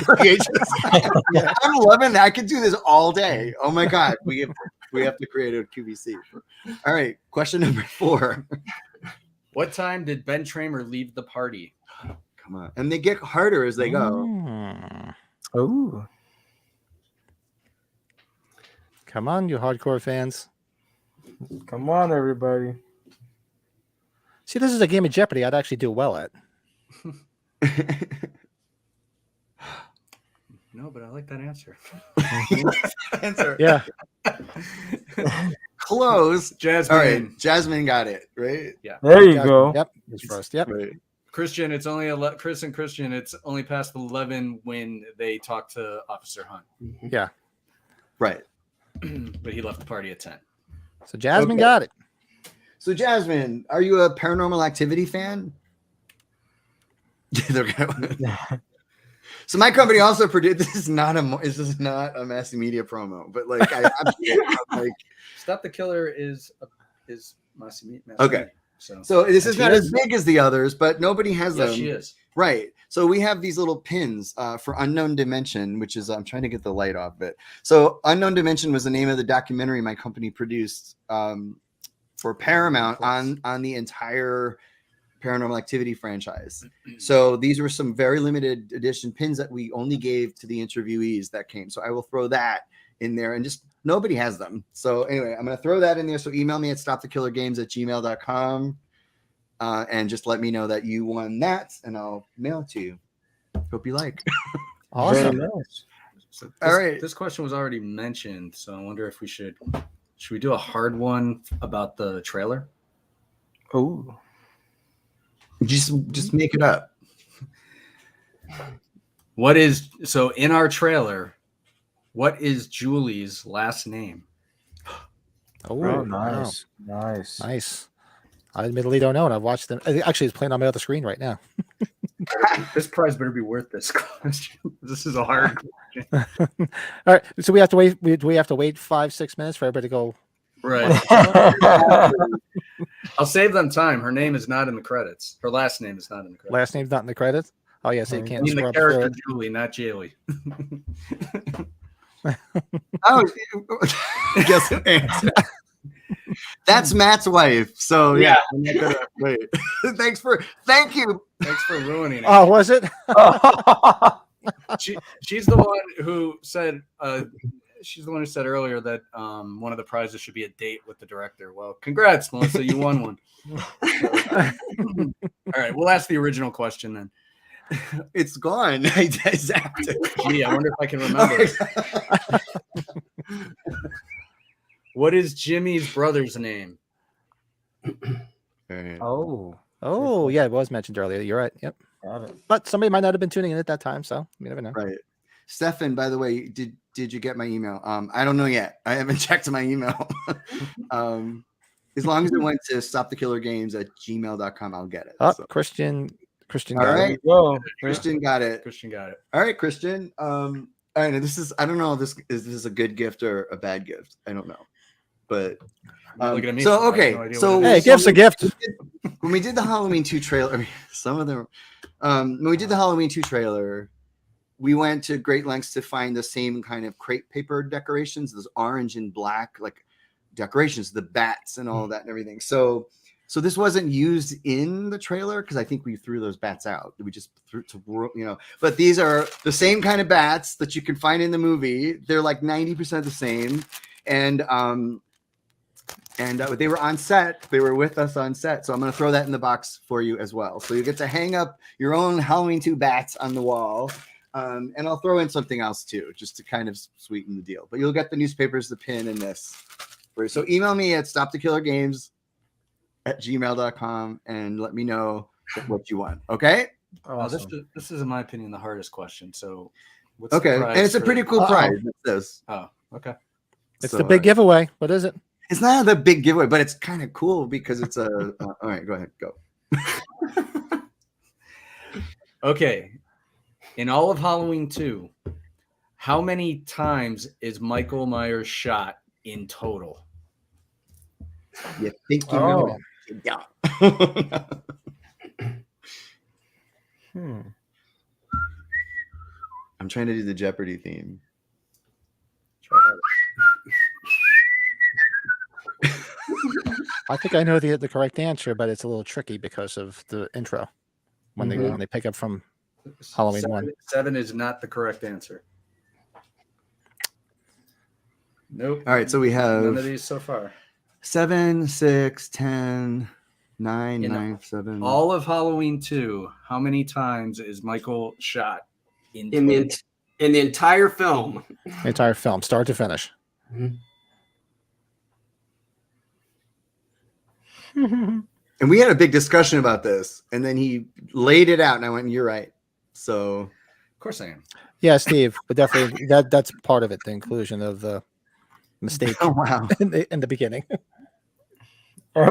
I'm loving that. I could do this all day. Oh my God. We have to create a QVC. All right. Question number 4. What time did Ben Tramer leave the party? Come on. And they get harder as they go. Oh. Come on, you hardcore fans. Come on, everybody. See, this is a game of Jeopardy I'd actually do well at. No, but I like that answer. Yeah. Close. Jasmine. All right. Jasmine got it, right? There you go. Yep. He's first. Yep. Right. Christian, it's only Chris and Christian. It's only past 11 when they talk to Officer Hunt, Yeah. Right. but he left the party at 10. So Jasmine Okay. got it. So Jasmine, are you a Paranormal Activity fan? So my company also produced. This is not a mass media promo, but like I'm like. Stop the Killer is Masi. Okay. So This is she not is. as big as the others, but nobody has yes, them. she is. Right. So we have these little pins for Unknown Dimension, which is I'm trying to get the light off it. So Unknown Dimension was the name of the documentary my company produced for Paramount on the entire Paranormal Activity franchise. So these were some very limited edition pins that we only gave to the interviewees that came. So I will throw that in there, and just nobody has them. So anyway, I'm going to throw that in there. So email me at stopthekillergames@gmail.com and just let me know that you won that, and I'll mail it to you. Hope you like. Awesome. Very nice. So this, All right. This question was already mentioned, so I wonder if we should we do a hard one about the trailer? Oh. Just make it up. So in our trailer, what is Julie's last name? Oh, Oh, wow. nice. Nice. Nice. I admittedly don't know, and I've watched them. Actually, it's playing on my other screen right now. This prize better be worth this question. This is a hard question. All right, so we have to wait. We have to wait 5-6 minutes for everybody to go. Right. I'll save them time. Her name is not in the credits. Her last name is not in the credits. Last name's not in the credits. Oh yes, you I can't mean the scrub through character it. Julie, not Jaylee. Oh, guess the answer. That's Matt's wife. So yeah, I'm not gonna wait. Thank you. Thanks for ruining it. Oh, was it? She's the one who said earlier that one of the prizes should be a date with the director. Well, congrats, Melissa, you won one. All right, we'll ask the original question then. It's gone. I zapped it. Gee, I wonder if I can remember. What is Jimmy's brother's name? Oh. Oh, yeah, it was mentioned earlier. You're right. Yep. Got it. But somebody might not have been tuning in at that time, so you never know. Right. Stefan, by the way, did you get my email? I don't know yet. I haven't checked my email. As long as it went to stopthekillergames@gmail.com, I'll get it. Oh, So. Christian All got right. it. Go. Christian got it. Christian got it. All right, Christian. All right, and I don't know if this is a good gift or a bad gift. I don't know. But You're looking at me, so I have okay. no idea So what it Hey, is. gift's a gift. When we did the Halloween 2 trailer, I mean, some of them, when we did the Halloween 2 trailer, we went to great lengths to find the same kind of crepe paper decorations, those orange and black like decorations, the bats and all that and everything. So this wasn't used in the trailer because I think we threw those bats out. We just threw to, but these are the same kind of bats that you can find in the movie. They're like 90% the same. And they were on set. They were with us on set. So I'm going to throw that in the box for you as well. So you get to hang up your own Halloween 2 bats on the wall. And I'll throw in something else too, just to kind of sweeten the deal. But you'll get the newspapers, the pin, and this. So email me at stopthekillergames@gmail.com and let me know what you want. Okay? This is, in my opinion, the hardest question. So, what's okay, the prize and it's a pretty cool prize. It says. Oh, okay. It's the big giveaway. What is it? It's not the big giveaway, but it's kind of cool because it's a. All right, go ahead, go. Okay. In all of Halloween 2, how many times is Michael Myers shot in total? You think you know that? Yeah. I'm trying to do the Jeopardy theme. I think I know the correct answer, but it's a little tricky because of the intro when they pick up from Halloween 1. 7 is not the correct answer. Nope. All right, so we have none of these so far. 7, 6, 10, 9, 9, 7. All of Halloween 2, how many times is Michael shot in the entire film? The entire film, start to finish. And we had a big discussion about this, and then he laid it out, and I went, "You're right." So, of course I am. Yeah, Steve, but definitely that's part of it. The inclusion of the mistake. Oh wow! in the beginning.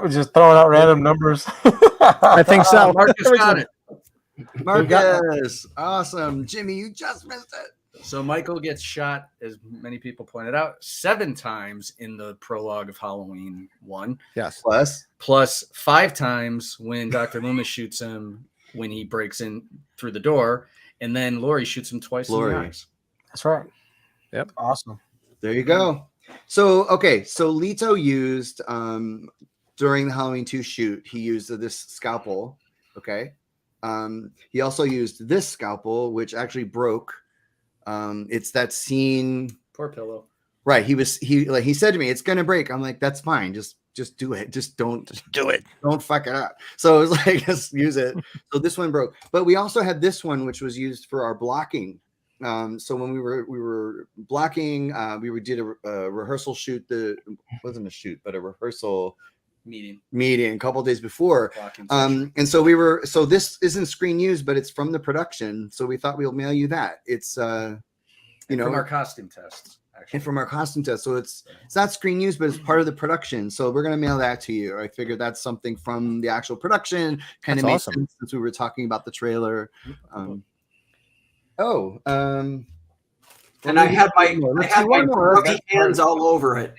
Just throwing out random numbers. I think so. Marcus got it. Marcus, awesome. Jimmy, you just missed it. So Michael gets shot, as many people pointed out, 7 times in the prologue of Halloween 1. Yes. Plus 5 times when Dr. Loomis shoots him when he breaks in through the door. And then Laurie shoots him twice in the eyes. That's right. Yep. Awesome. There you go. So, okay. So Lito used, during the Halloween 2 shoot, he used this scalpel. Okay. He also used this scalpel, which actually broke. It's that scene. Poor pillow. Right. He said to me, "It's gonna break." I'm like, "That's fine. Just do it. Just do it. Don't fuck it up." So it was like, just use it. So this one broke. But we also had this one, which was used for our blocking. So when we were blocking, we did a rehearsal shoot. Wasn't a shoot, but a rehearsal meeting a couple of days before. And so this isn't screen used, but it's from the production. So we thought we'll mail you that. It's from our costume tests. And from our costume test. So it's not screen used, but it's part of the production. So we're gonna mail that to you. I figured that's something from the actual production. Kind of makes sense since we were talking about the trailer. And I had my rookie hands all over it.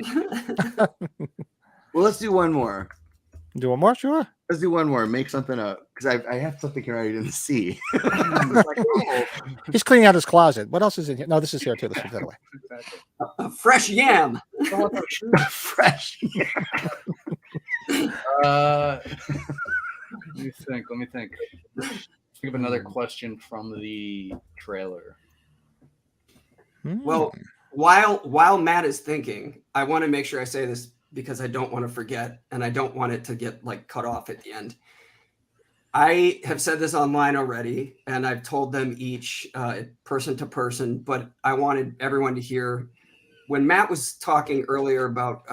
Well, let's do one more. Do one more? Sure. Let's do one more. Make something up. Because I have something here I didn't see. He's cleaning out his closet. What else is in here? No, this is here too. Let's put that away. A fresh yam. Fresh yam. Let me think. Think of another question from the trailer. Well, while Matt is thinking, I want to make sure I say this because I don't want to forget, and I don't want it to get cut off at the end. I have said this online already, and I've told them each person to person, but I wanted everyone to hear when Matt was talking earlier about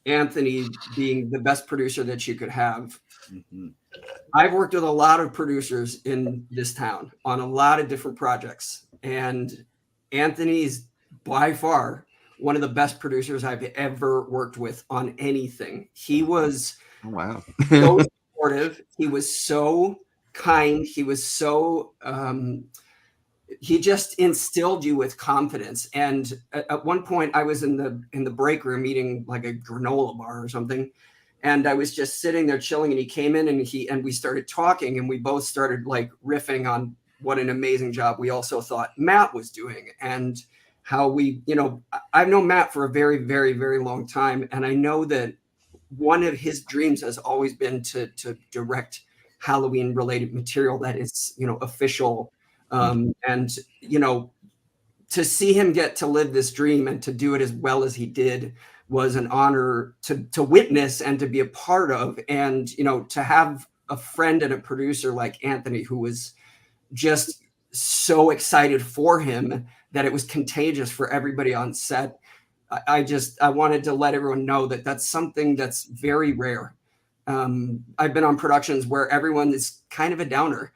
Anthony being the best producer that you could have. Mm-hmm. I've worked with a lot of producers in this town on a lot of different projects, and Anthony is by far one of the best producers I've ever worked with on anything. He was so supportive. He was so kind. He was so he just instilled you with confidence. And at one point I was in the break room eating like a granola bar or something. And I was just sitting there chilling, and he came in and we started talking, and we both started riffing on what an amazing job we also thought Matt was doing, and how I've known Matt for a very, very, very long time. And I know that one of his dreams has always been to direct Halloween related material that is, official. And, to see him get to live this dream and to do it as well as he did was an honor to witness and to be a part of. And, to have a friend and a producer like Anthony, who was just so excited for him that it was contagious for everybody on set. I wanted to let everyone know that that's something that's very rare. I've been on productions where everyone is kind of a downer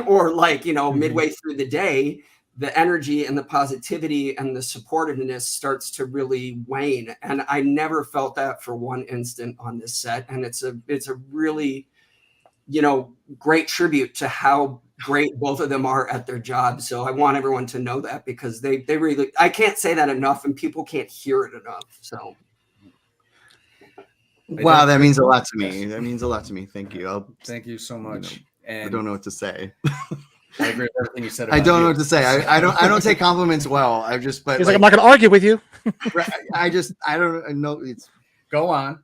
or like, you know, midway through the day, the energy and the positivity and the supportiveness starts to really wane. And I never felt that for one instant on this set. And it's a really, you know, great tribute to how great both of them are at their job. So I want everyone to know that, because they really, I can't say that enough and people can't hear it enough. So. Wow, that means a lot to me. That means a lot to me. Thank you. Thank you so much. I don't know what to say. I agree with everything you said. I don't know what to say. I don't take compliments well. He's like, I'm not going to argue with you. I don't know. It's go on.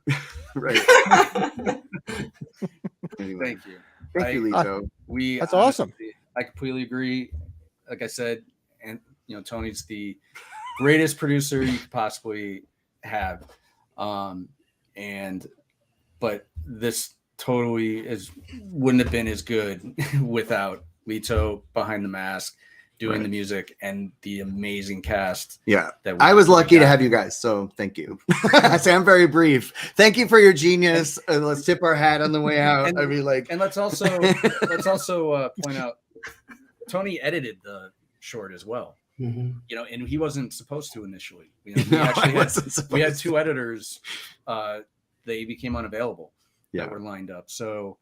Right. Anyway. Thank you, Lito. That's awesome. I completely agree. Like I said, and you know, Tony's the greatest producer you could possibly have. But this totally wouldn't have been as good without Lito behind the mask, doing the music, and the amazing cast. Yeah, I was lucky to have you guys, so thank you. I say I'm very brief. Thank you for your genius. Let's tip our hat on the way out. And let's also point out, Tony edited the short as well. You know, and he wasn't supposed to initially. You know, we had two editors. They became unavailable that were lined up. So,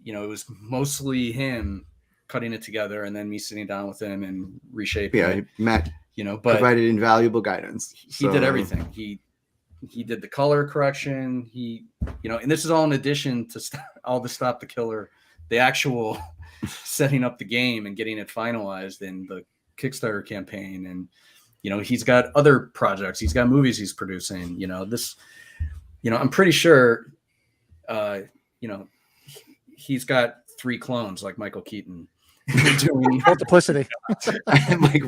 you know, it was mostly him cutting it together and then me sitting down with him and reshaping it. Matt, you know, but provided invaluable guidance. He did everything. He did the color correction. You know, and this is all in addition to all the Stop the Killer, the actual setting up the game and getting it finalized in the Kickstarter campaign. And, you know, he's got other projects. He's got movies he's producing. You know, I'm pretty sure, you know, he's got 3 clones like Michael Keaton. Doing multiplicity. I'm like,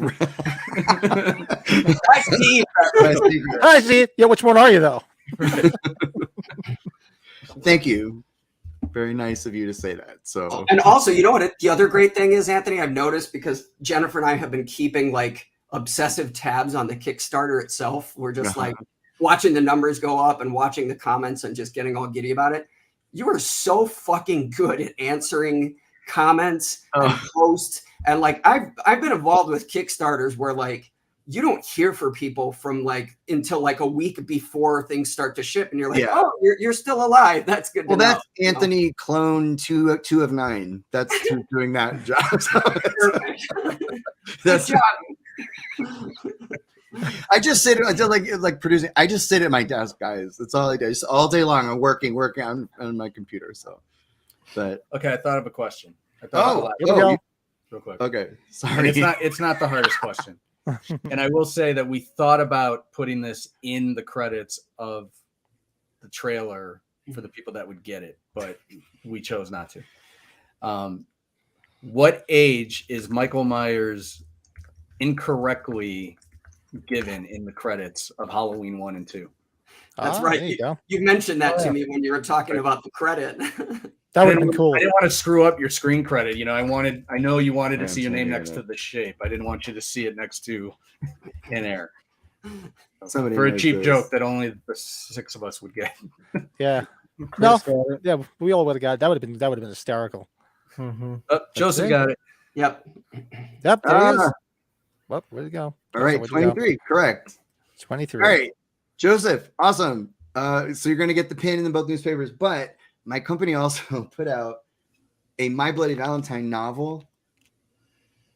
Hi, Steve. Yeah, which one are you though? Thank you. Very nice of you to say that. So, and also, you know what? The other great thing is, Anthony, I've noticed, because Jennifer and I have been keeping like obsessive tabs on the Kickstarter itself. We're just like watching the numbers go up and watching the comments and just getting all giddy about it. You are so fucking good at answering comments and posts, and like I've been involved with Kickstarters where like you don't hear from people from like until like a week before things start to ship, and you're like, oh, you're still alive. That's good. Well, that's Anthony Clone 2 of 9. That's who's doing that job. That's job. I just sit like producing. I just sit at my desk, guys. That's all I do. Just all day long. I'm working on my computer. So, but okay, I thought of a question. Real quick. Okay, sorry. And it's not the hardest question. And I will say that we thought about putting this in the credits of the trailer for the people that would get it, but we chose not to. What age is Michael Myers incorrectly given in the credits of Halloween 1 and 2? That's right. You mentioned that to me when you were talking about the credit. That would have been cool. I didn't want to screw up your screen credit. You know, I know you wanted to see your name next to the shape. I didn't want you to see it next to In Air. For a cheap joke that only the 6 of us would get. Yeah. No. Yeah, we all would have got it. That would have been hysterical. Joseph got it. Yep. There he is. Well, where'd it go? All right, 23. Correct. 23. All right, Joseph. Awesome. So you're going to get the pin in both newspapers, but my company also put out a My Bloody Valentine novel.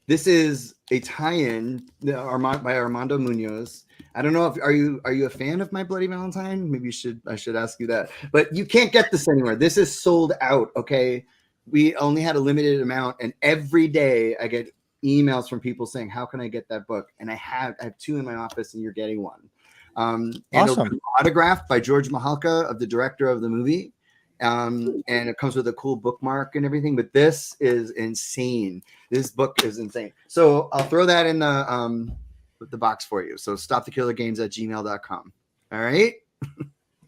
This is a tie-in by Armando Munoz. I don't know if are you a fan of My Bloody Valentine? Maybe I should ask you that. But you can't get this anywhere. This is sold out. Okay, we only had a limited amount, and every day I get emails from people saying, "How can I get that book?" And I have 2 in my office, and you're getting one. And awesome. Autographed by George Mahalka, of the director of the movie. And it comes with a cool bookmark and everything, but this is insane. This book is insane. So I'll throw that in the box for you. So stopthekillergames@gmail.com. All right.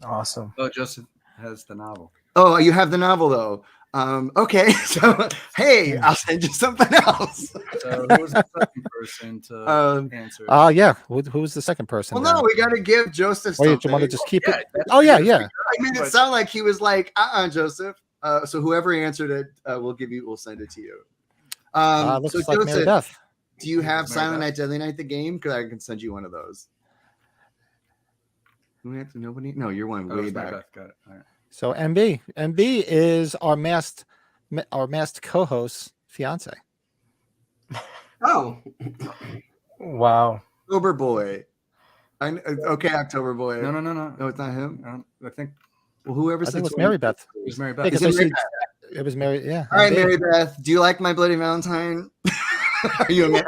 Awesome. Oh, Joseph has the novel. Oh, you have the novel though. Okay, so hey, I'll send you something else. So who was the second person to answer? Yeah. Who's the second person? Well, no, we got to give Joseph Or you something. want to just keep it? that's Oh yeah, good. yeah. I made it sound like he was like, Joseph. So whoever answered it, we'll send it to you. Looks So like Mary Joseph, Beth. do you have Mary Silent Beth. Night, Deadly Night, the game? Because I can send you one of those. Do we have to nobody? No, you're one Oh, way it's Mary back. Beth. Got it. All right. So MB is our masked co-host fiance. Oh, Wow. October Boy. Okay, October Boy. No. No, it's not him. I think Well, whoever I said think it was 20 Mary Beth. it was Mary Yeah, Beth. 'cause Is it I Mary see- It was Mary. Yeah. All right, MB. Mary Beth. Do you like My Bloody Valentine? Are you a man?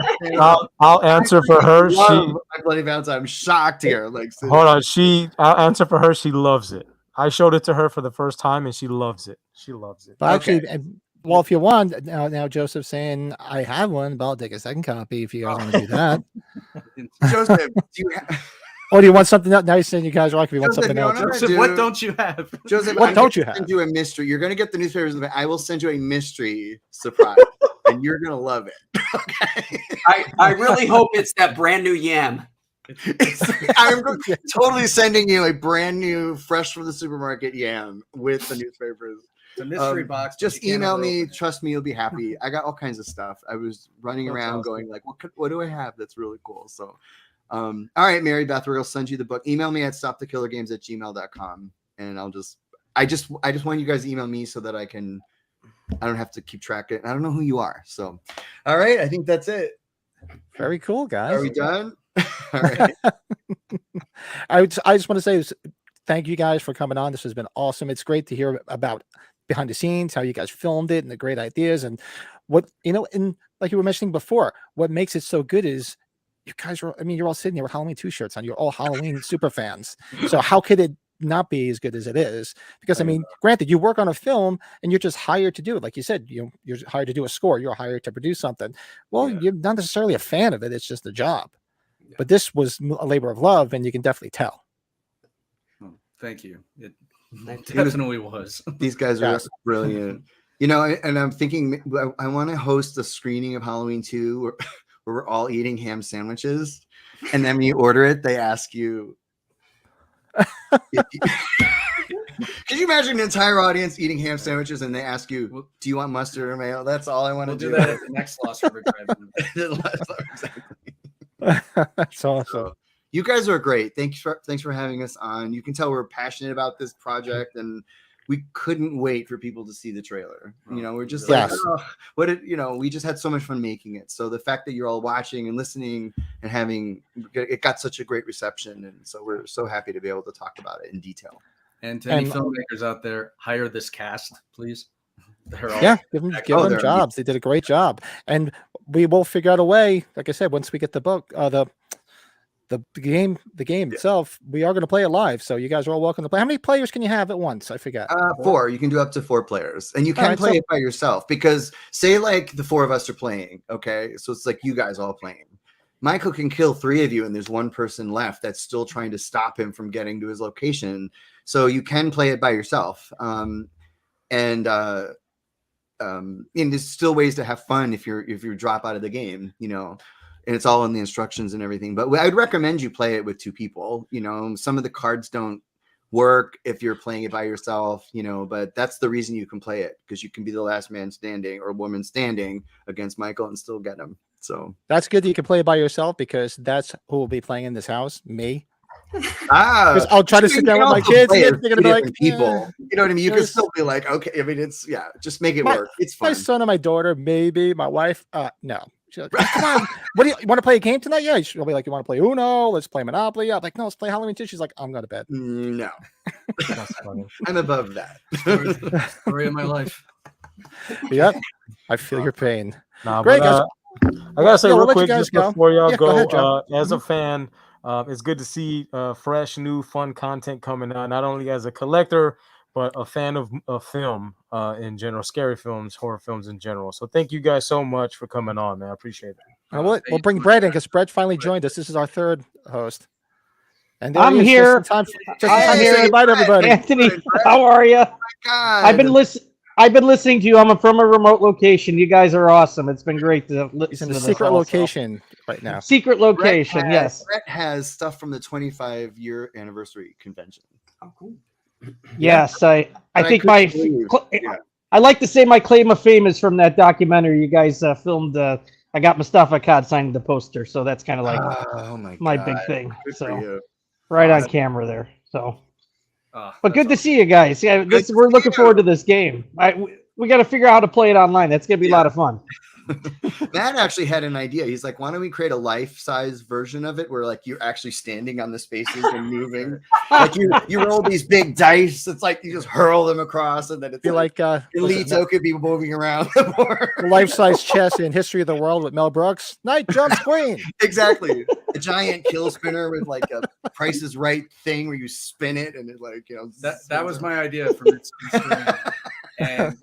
I'll answer for her. Love She My Bloody Valentine. I'm shocked here. Like, hold on. I'll answer for her. She loves it. I showed it to her for the first time, and she loves it. She loves it. But Okay. actually, well, if you want, now Joseph's saying I have one, but I'll take a second copy if you guys want to do that. Joseph, do you have? Or do you want something else? Now you're saying you guys like if you want Joseph, something you else. know Joseph, Dude. what don't you have? Joseph, What I'm don't gonna you send you a mystery. You're gonna get the newspapers. I will send you a mystery surprise, and you're gonna love it. Okay. I really hope it's that brand new yam. I'm totally sending you a brand new, fresh from the supermarket yam with the newspapers. It's a mystery box. but Just you can't email ever me. open it. Trust me, you'll be happy. I got all kinds of stuff. I was running That's around awesome. going like, what do I have that's really cool? So, all right, Mary Beth, we'll send you the book. Email me at stopthekillergames@gmail.com, and I just want you guys to email me so that I don't have to keep track of it. I don't know who you are. So, all right, I think that's it. Very cool, guys. Are we done? All right. I just want to say thank you guys for coming on. This has been awesome. It's great to hear about behind the scenes, how you guys filmed it, and the great ideas, and what and like you were mentioning before, what makes it so good is you guys are. I mean, you're all sitting here with Halloween 2 shirts on. You're all Halloween super fans. So how could it not be as good as it is? Because I mean, granted, you work on a film and you're just hired to do it. Like you said, you're hired to do a score. You're hired to produce something. Well, Yeah. you're not necessarily a fan of it. It's just a job. But this was a labor of love, and you can definitely tell. Oh, thank you. It Thank you. definitely was. These guys are Yes. brilliant. You know, and I'm thinking I want to host a screening of Halloween 2 where we're all eating ham sandwiches. And then when you order it, they ask you. Can you imagine an entire audience eating ham sandwiches and they ask you, do you want mustard or mayo? That's all I want We'll to do that at the next Lost River Drive. Exactly. That's awesome. So, you guys are great. Thanks for having us on. You can tell we're passionate about this project, and we couldn't wait for people to see the trailer. You know, we're just like, Yes. oh, we just had so much fun making it. So the fact that you're all watching and listening and it got such a great reception, and so we're so happy to be able to talk about it in detail. And to any And- filmmakers out there, hire this cast, please. They're all Yeah, give them they're jobs. They did a great job, and we will figure out a way. Like I said, once we get the book, the game itself, we are going to play it live. So you guys are all welcome to play. How many players can you have at once? I forget. 4. You can do up to 4 players, and you can Alright, play so- it by yourself, because say like the 4 of us are playing, okay, so it's like you guys all playing. Michael can kill 3 of you, and there's one person left that's still trying to stop him from getting to his location. So you can play it by yourself, and there's still ways to have fun if you drop out of the game, you know. And it's all in the instructions and everything. But I'd recommend you play it with 2 people. You know, some of the cards don't work if you're playing it by yourself, you know, but that's the reason you can play it, because you can be the last man standing or woman standing against Michael and still get him. So That's good that you can play it by yourself, because that's who will be playing in this house, me. Because I'll try to sit down with my kids, and they're going to be like, people. "Eh." You know what I mean? You can There's- still be like, okay. I mean, it's just make it My- work. It's My fun. son and my daughter, maybe. My wife, no. She's like, come on. What do you want to play a game tonight? Yeah. She'll be like, you want to play Uno? Let's play Monopoly. I'm like, no, let's play Halloween 2. She's like, I'm going to bed. No, That's funny. I'm above that. Story of my life. Yep. I feel your pain. Nah, Great, but, guys. I gotta say Yeah, we'll real let you quick guys just go. before y'all Yeah, go go, ahead, Joe. as a fan, it's good to see fresh, new, fun content coming out. Not only as a collector, but a fan of film in general, scary films, horror films in general. So thank you guys so much for coming on, man. I appreciate it. We'll bring Brett in, because Brett finally joined us. This is our 3rd host. And there I'm he is, here. Just in time to say here. goodbye to everybody. Anthony, how are you? God. I've been listening. I've been listening to you. I'm from a remote location. You guys are awesome. It's been great to listen He's in to a this secret also. location right now. Secret location, yes. Brett has stuff from the 25-year anniversary convention. Oh, cool. Yes, I But think couldn't my believe- yeah. I like to say my claim of fame is from that documentary you guys filmed. I got Mustafa Akkad signing the poster, so that's kind of like Oh my God. big thing. Good for So you. right on Awesome. camera there. So, but That's good to see you guys. Yeah, Good to we're see looking you. forward to this game. We got to figure out how to play it online. That's gonna be a lot of fun. Matt actually had an idea. He's like, why don't we create a life-size version of it where like you're actually standing on the spaces and moving? Like you roll these big dice. It's like you just hurl them across, and then it's Be like Lito could be moving around the board. the life-size chess in History of the World with Mel Brooks. Night jumps queen. Exactly. A giant kill spinner with like a Price is Right thing where you spin it and it like, you know. that was my idea for mid-screen. And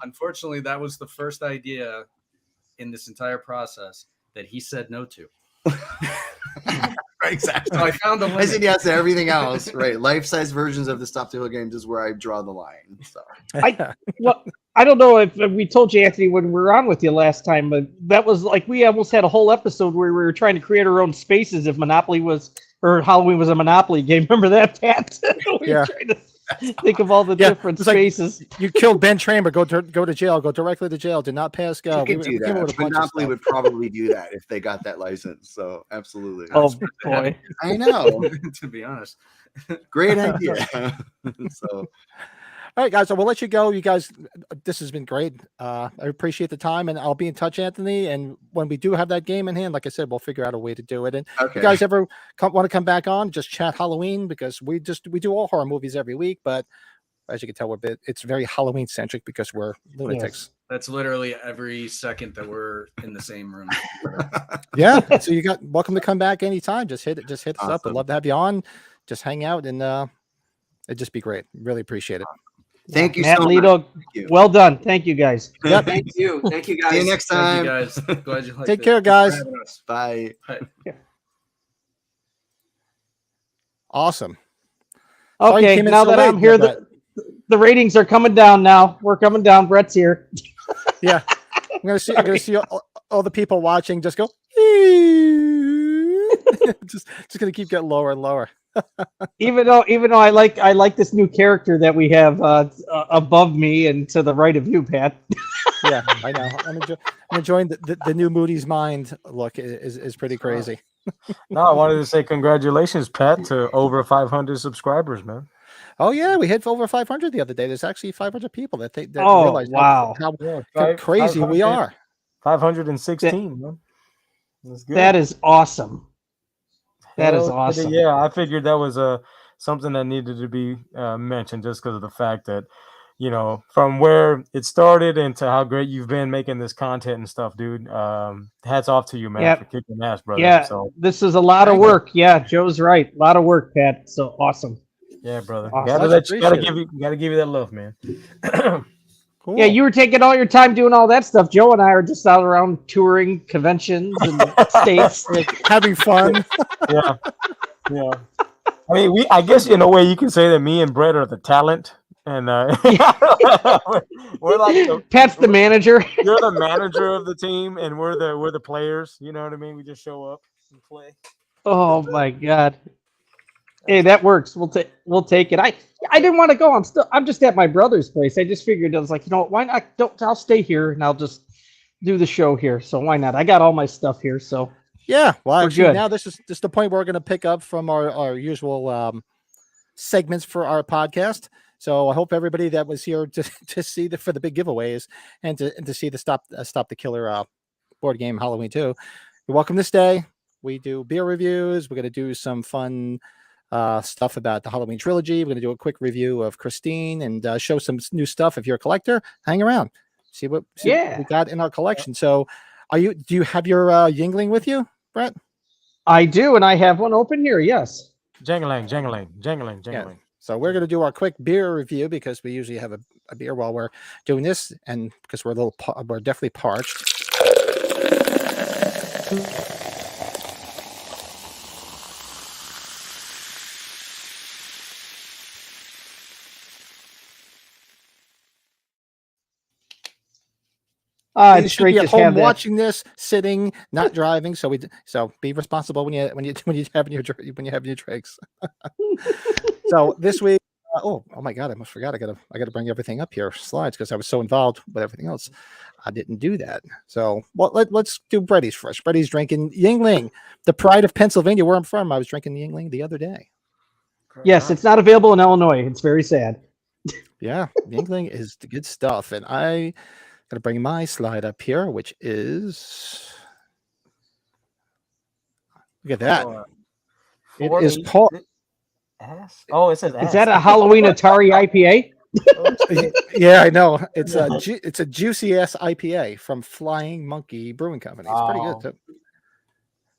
unfortunately, that was the first idea in this entire process that he said no to. Right, exactly. So I found the I limit. said yes to everything else. Right. Life-size versions of the Stop the Hill games is where I draw the line. So Well, I don't know if we told you, Anthony, when we were on with you last time, but that was like we almost had a whole episode where we were trying to create our own spaces if Monopoly was or Halloween was a Monopoly game. Remember that, Pat? We were trying to think of all the different it's like, spaces. you killed Ben Tramer. Go to jail. Go directly to jail. Do not pass go. you could do came up with that. a bunch of Monopoly stuff. would probably do that if they got that license. So absolutely. Oh boy! I know. To be honest. Great idea. So All right, guys. So we'll let you go. You guys, this has been great. I appreciate the time, and I'll be in touch, Anthony. And when we do have that game in hand, like I said, we'll figure out a way to do it. And okay. you guys ever want to come back on, just chat Halloween, because we do all horror movies every week. But as you can tell, it's very Halloween centric because we're lunatics. That's literally every second that we're in the same room. Yeah. So you got welcome to come back anytime. Just hit us up. Awesome. We'd love to have you on. Just hang out, and it'd just be great. Really appreciate it. Thank you Matt so Lito, much. Thank you. well done. Thank you, guys. Yep. Thank you. Thank you, guys. See you next Thank time. you guys. Glad you liked Take it. care, Thanks guys. for having us. Bye. Bye. Awesome. Sorry you Okay, came in now so that late, I'm here, Brett. the ratings are coming down now. We're coming down. Brett's here. Yeah, I'm gonna see all the people watching just go. just gonna keep getting lower and lower. Even though I like this new character that we have above me and to the right of you, Pat. Yeah, I know. I'm enjoying the new Moody's mind look is pretty crazy. No, I wanted to say congratulations, Pat, to over 500 subscribers, man. Oh yeah, we hit over 500 the other day. There's actually 500 people that Oh, realize wow. how crazy we are. 516, man. That's good. That is awesome. That is Hell, awesome. Yeah, I figured that was something that needed to be mentioned just because of the fact that, you know, from where it started into how great you've been making this content and stuff, dude. Hats off to you, man, Yep. for kicking ass, brother. Yeah, So, this is a lot of work. Yeah, Joe's right. A lot of work, Pat. So awesome. yeah, brother. Awesome. Much Gotta appreciated. give you that love, man. Cool. Yeah, you were taking all your time doing all that stuff. Joe and I are just out around touring conventions and states. having fun. Yeah. Yeah. I mean, I guess in a way you can say that me and Brett are the talent. And we're like Pat's the manager. you're the manager of the team, and we're the players. You know what I mean? We just show up and play. Oh my God. Hey, that works. We'll take it. I didn't want to go. I'm just at my brother's place. I just figured I was like, you know what, why not? I'll stay here and I'll just do the show here. So why not? I got all my stuff here. So Yeah, well, We're actually, good. now this is the point where we're going to pick up from our usual segments for our podcast. So I hope everybody that was here to see for the big giveaways and to see the Stop the Killer board game Halloween 2. You're welcome to stay. We do beer reviews. We're going to do some fun stuff about the Halloween trilogy. We're going to do a quick review of Christine and show some new stuff. If you're a collector, hang around, see what we got in our collection. So do you have your Yingling with you, Brett? I do, and I have one open here. Yes. Jangling, jangling, jangling, jangling. So we're going to do our quick beer review because we usually have a beer while we're doing this, and because we're definitely parched. You It's should great be to at home have that. watching this, sitting, not driving. So be responsible when you have your drinks. So this week, oh my God, I almost forgot. I gotta bring everything up here, slides, because I was so involved with everything else. I didn't do that. So let's do Brady's first. Brady's drinking Yingling, the pride of Pennsylvania, where I'm from. I was drinking Yingling the other day. Yes, it's not available in Illinois. It's very sad. Yeah, Yingling is the good stuff, and I gotta bring my slide up here, which is look at that. It is called. Oh, it says Is that a Halloween Atari IPA? Yeah, I know. It's a juicy ass IPA from Flying Monkey Brewing Company. It's pretty good too.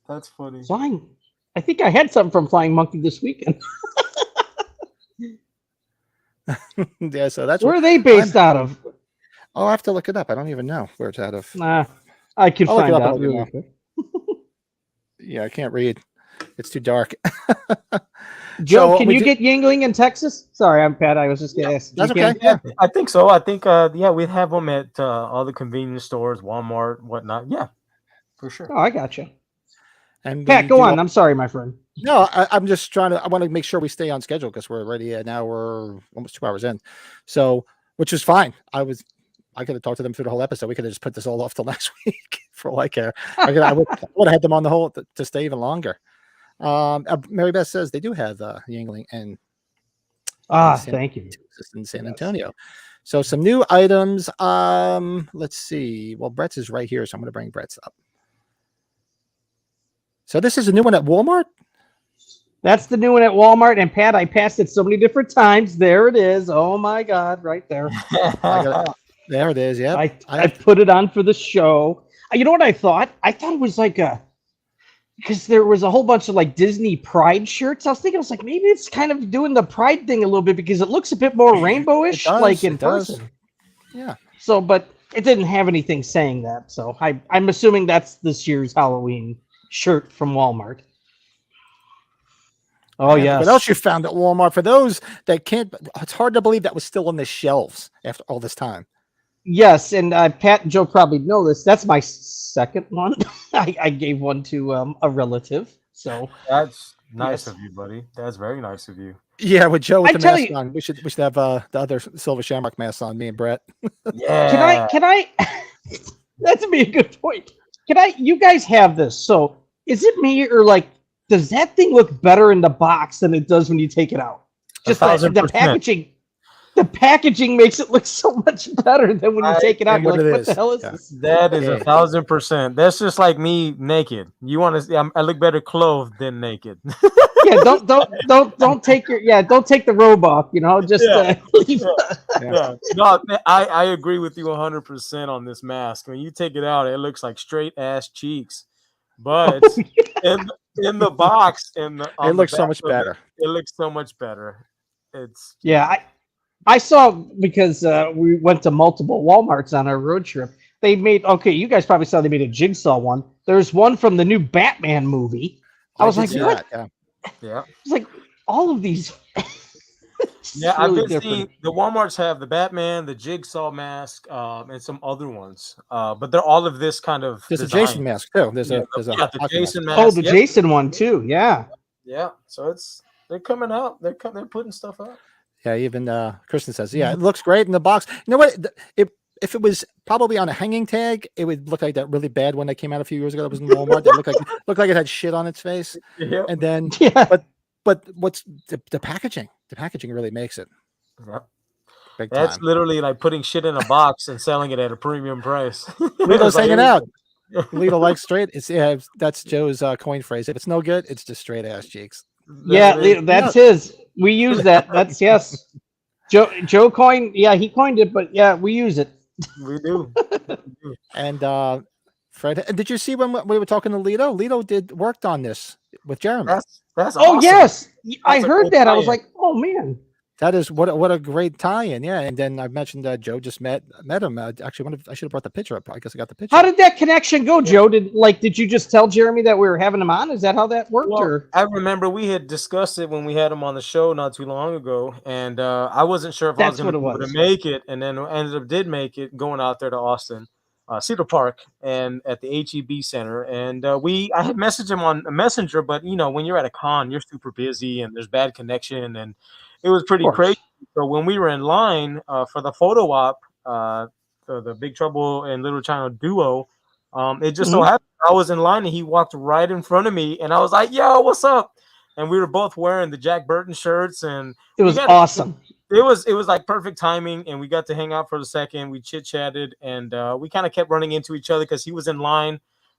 That's funny. Flying. I think I had something from Flying Monkey this weekend. Yeah, so that's Where are they based out of? I'll have to look it up. I don't even know where it's out of. Nah, I can I'll look it find up and out let you really know. quick. Yeah, I can't read. It's too dark. Joe, So can we you do- get Yingling in Texas? Sorry, I'm Pat. I was just gonna ask. That's You can? okay. Yeah. I think so. I think yeah, we have them at all the convenience stores, Walmart, whatnot. Yeah, for sure. Oh, I gotcha. And Pat, we go do on. I'm sorry, my friend. No, I'm just trying to. I want to make sure we stay on schedule because we're already an hour, almost 2 hours in. So, which is fine. I could have talked to them through the whole episode. We could have just put this all off till next week for all I care. I would have had them on the whole to stay even longer. Mary Beth says they do have Yingling and Thank you. in San Antonio. So some new items. Let's see. Well, Brett's is right here, so I'm going to bring Brett's up. So this is a new one at Walmart. That's the new one at Walmart. And Pat, I passed it so many different times. There it is. Oh my God, right there. There it is. Yeah, I put it on for the show. You know what I thought? I thought it was like because there was a whole bunch of like Disney Pride shirts. I was thinking, maybe it's kind of doing the Pride thing a little bit because it looks a bit more rainbowish, like in person. Yeah. So, but it didn't have anything saying that. So I'm assuming that's this year's Halloween shirt from Walmart. Oh, yeah. What else you found at Walmart? For those that can't, it's hard to believe that was still on the shelves after all this time. Yes, and Pat and Joe probably know this. That's my second one. I gave one to a relative. So that's nice of you, buddy. That's very nice of you. Yeah, with Joe with the tell mask you- on, we should have the other Silver Shamrock mask on. Me and Brett. Yeah. Can I? That's be a good point. You guys have this. So is it me or does that thing look better in the box than it does when you take it out? Just the 1000%. packaging. The packaging makes it look so much better than when you take it out. and You're what like, it what is. the hell is Yeah. this? That is 1,000%. That's just like me naked. You want to see? I look better clothed than naked. Yeah, don't take don't take the robe off. Just leave. Yeah. No, I agree with you 100% on this mask. When you take it out, it looks like straight ass cheeks. But in the box, it looks so much better. It looks so much better. It's I saw because we went to multiple Walmarts on our road trip. They made you guys probably saw they made a Jigsaw one. There's one from the new Batman movie. I was like, what? Yeah. It's like all of these. Yeah, really I've been different. seeing the Walmarts have the Batman, the Jigsaw mask, and some other ones. But they're all of this kind of. There's design. a Jason mask too. There's the a Jason mask. Oh, the yep. Jason one too. Yeah. Yeah, so they're coming out. They're putting stuff out. Yeah, even Kristen says, yeah, it looks great in the box. You know what? If it was probably on a hanging tag, it would look like that really bad one that came out a few years ago that was in Walmart. That looked like it had shit on its face. Yep. And then, Yeah. but what's the packaging? The packaging really makes it. Yep. Big That's time. literally like putting shit in a box and selling it at a premium price. Lito's It's like, hanging out. Lito likes straight. That's Joe's coin phrase. If it's no good, it's just straight ass cheeks. Yeah, that's his. We use that. That's yes. Joe coined. Yeah, he coined it, but yeah, we use it. We do. And Fred, did you see when we were talking to Lito? Lito worked on this with Jeremy. That's Oh awesome. yes, I That's a heard great that. I was tie-in. like, oh man. That is what a great tie-in, yeah. And then I mentioned Joe just met him. Actually, I should have brought the picture up. I guess I got the picture. How did that connection go, Joe? Did you just tell Jeremy that we were having him on? Is that how that worked? Well, Or I remember we had discussed it when we had him on the show not too long ago, and I wasn't sure if I was That's going to what be it able to was. make it, and then did make it going out there to Austin. Cedar Park and at the HEB Center. And I had messaged him on a messenger, but when you're at a con, you're super busy and there's bad connection, and it was pretty crazy. So when we were in line for the photo op, the Big Trouble and Little China duo, it just so happened I was in line and he walked right in front of me, and I was like, "Yo, what's up?" And we were both wearing the Jack Burton shirts, and it was awesome. It was like perfect timing, and we got to hang out for a second. We chit chatted, and we kind of kept running into each other because he was in line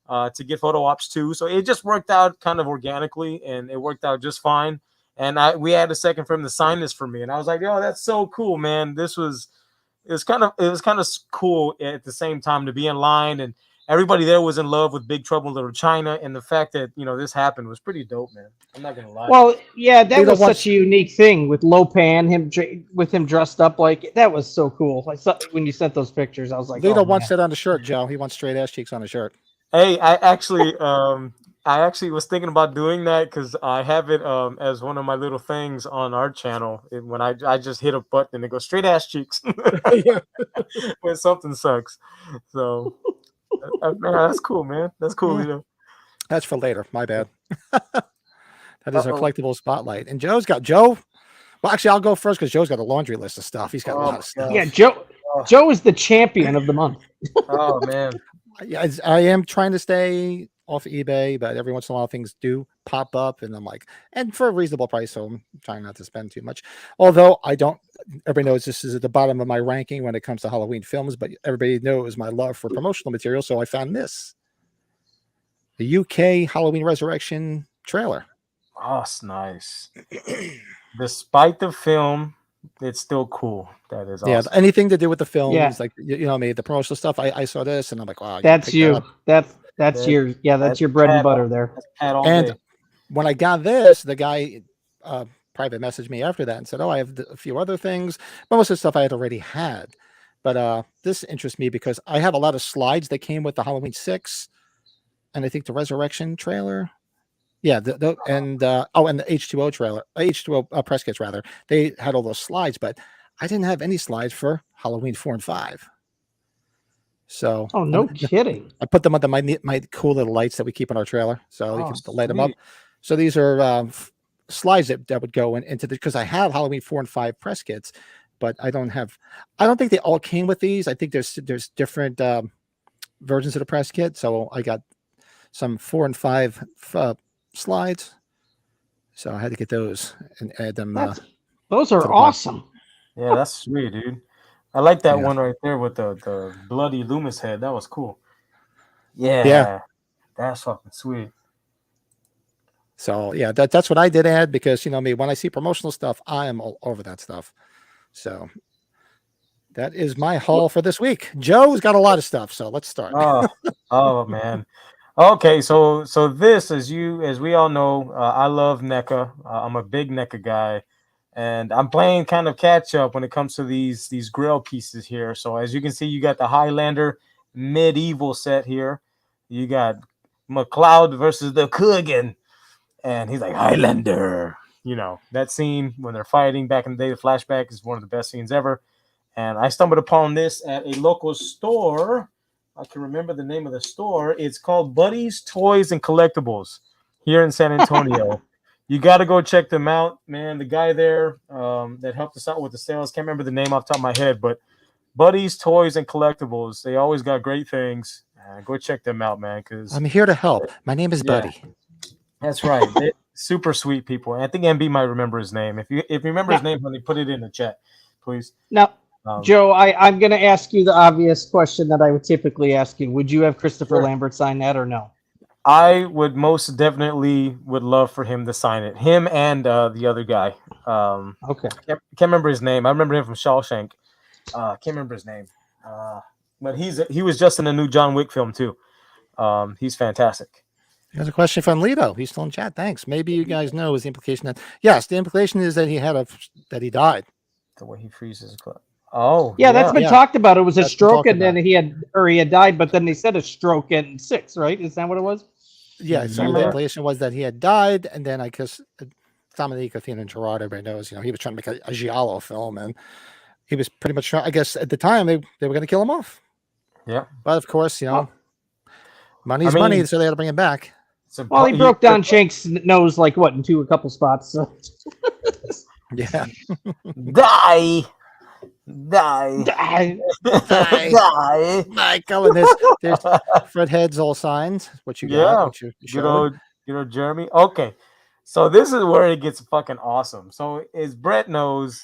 to get photo ops too. So it just worked out kind of organically, and it worked out just fine. And we had a second for him to sign this for me, and I was like, "Oh, that's so cool, man!" It was kind of cool at the same time to be in line, and everybody there was in love with Big Trouble in Little China, and the fact that this happened was pretty dope, man. I'm not gonna lie. Well, yeah, that was such a unique thing with Lopan, with him dressed up like that was so cool. Like when you sent those pictures, I was like, Lito wants it on the shirt, Joe. He wants straight ass cheeks on the shirt. Hey, I actually was thinking about doing that because I have it as one of my little things on our channel. When I just hit a button and it goes straight ass cheeks when something sucks. So. Man, that's cool, man. That's cool, Lito. That's for later. My bad. That is a collectible spotlight. And Joe. Well, actually, I'll go first because Joe's got a laundry list of stuff. He's got a lot of stuff. Yeah, Joe is the champion of the month. Oh man. Yeah, I am trying to stay off eBay, but every once in a while things do pop up, and I'm like, and for a reasonable price, so I'm trying not to spend too much. Although everybody knows this is at the bottom of my ranking when it comes to Halloween films, but everybody knows my love for promotional material, so I found this. The UK Halloween Resurrection trailer. Oh, it's nice. Despite the film, it's still cool. That is awesome. Yeah, anything to do with the films, like me, the promotional stuff. I saw this and I'm like, wow, that's you. That's your bread and butter there. And when I got this, the guy private messaged me after that and said, "Oh, I have a few other things." But most of the stuff I had already had. But this interests me because I have a lot of slides that came with the Halloween 6, and I think the Resurrection trailer. Yeah, and the H2O trailer, H2O press kits rather. They had all those slides, but I didn't have any slides for Halloween 4 and 5. So, oh no kidding! I put them under my cool little lights that we keep in our trailer, so you can light them up. So these are slides that would go into the, because I have Halloween 4 and 5 press kits, but I don't think they all came with these. I think there's different versions of the press kit. So I got some 4 and 5 slides, so I had to get those and add them. Those are awesome. Yeah, that's sweet, dude. I like that one right there with the bloody Loomis head. That was cool. Yeah, that's fucking sweet. So yeah, that's what I did add because me, when I see promotional stuff, I am all over that stuff. So that is my haul for this week. Joe's got a lot of stuff, so let's start. Oh man. Okay, so this, as we all know, I love NECA. I'm a big NECA guy, and I'm playing kind of catch up when it comes to these grail pieces here. So as you can see, you got the Highlander medieval set here. You got McLeod versus the Coogan, and he's like, Highlander. That scene when they're fighting back in the day, the flashback is one of the best scenes ever. And I stumbled upon this at a local store. I can remember the name of the store. It's called Buddy's Toys and Collectibles here in San Antonio. You got to go check them out, man. The guy there that helped us out with the sales, can't remember the name off the top of my head, but Buddy's Toys and Collectibles. They always got great things. Go check them out, man. Because I'm here to help. My name is Buddy. That's right. Super sweet people. And I think MB might remember his name. If you remember his name, honey, put it in the chat, please. Now, Joe, I'm going to ask you the obvious question that I would typically ask you. Would you have Christopher Lambert sign that or no? I would most definitely would love for him to sign it. Him and the other guy. Okay. Can't remember his name. I remember him from Shawshank. Can't remember his name. But he was just in a new John Wick film too. He's fantastic. There's a question from Lito. He's still in chat. Thanks. Maybe you guys know is the implication that the implication is that he died. The way he freezes. Oh, yeah, that's been talked about. It was a stroke, and then he had died. But then they said a stroke in 6, right? Is that what it was? Yeah. So the implication was that he had died, and then I guess Dominique, Athena, and Gerard, everybody knows. He was trying to make a giallo film, and he was pretty much. I guess at the time they were going to kill him off. Yeah. But of course, money's I mean, money, so they had to bring it back. Well, he broke down Shank's nose like what into a couple spots. So. Yeah. Die. Die. Die. Die. Michael, and there's Fred Head's all signed. What you got? What you showed. Good old Jeremy. Okay. So this is where it gets fucking awesome. So as Brett knows,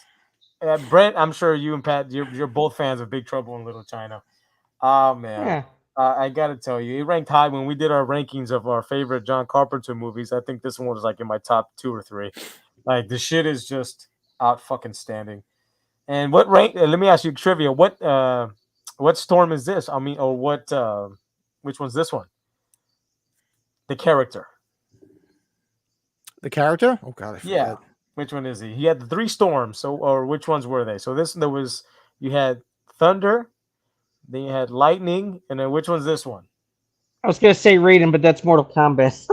Brett, I'm sure you and Pat, you're both fans of Big Trouble in Little China. Oh man. Yeah. I gotta tell you, it ranked high when we did our rankings of our favorite John Carpenter movies. I think this one was like in my top 2 or 3. Like the shit is just out fucking standing. And what rank? Let me ask you trivia. What storm is this? I mean, or what? Which one's this one? The character. The character? Oh god, I forget. Yeah. Which one is he? He had the 3 storms. So, or which ones were they? So you had thunder. Then you had lightning, and then which one's this one? I was gonna say Raiden, but that's Mortal Kombat.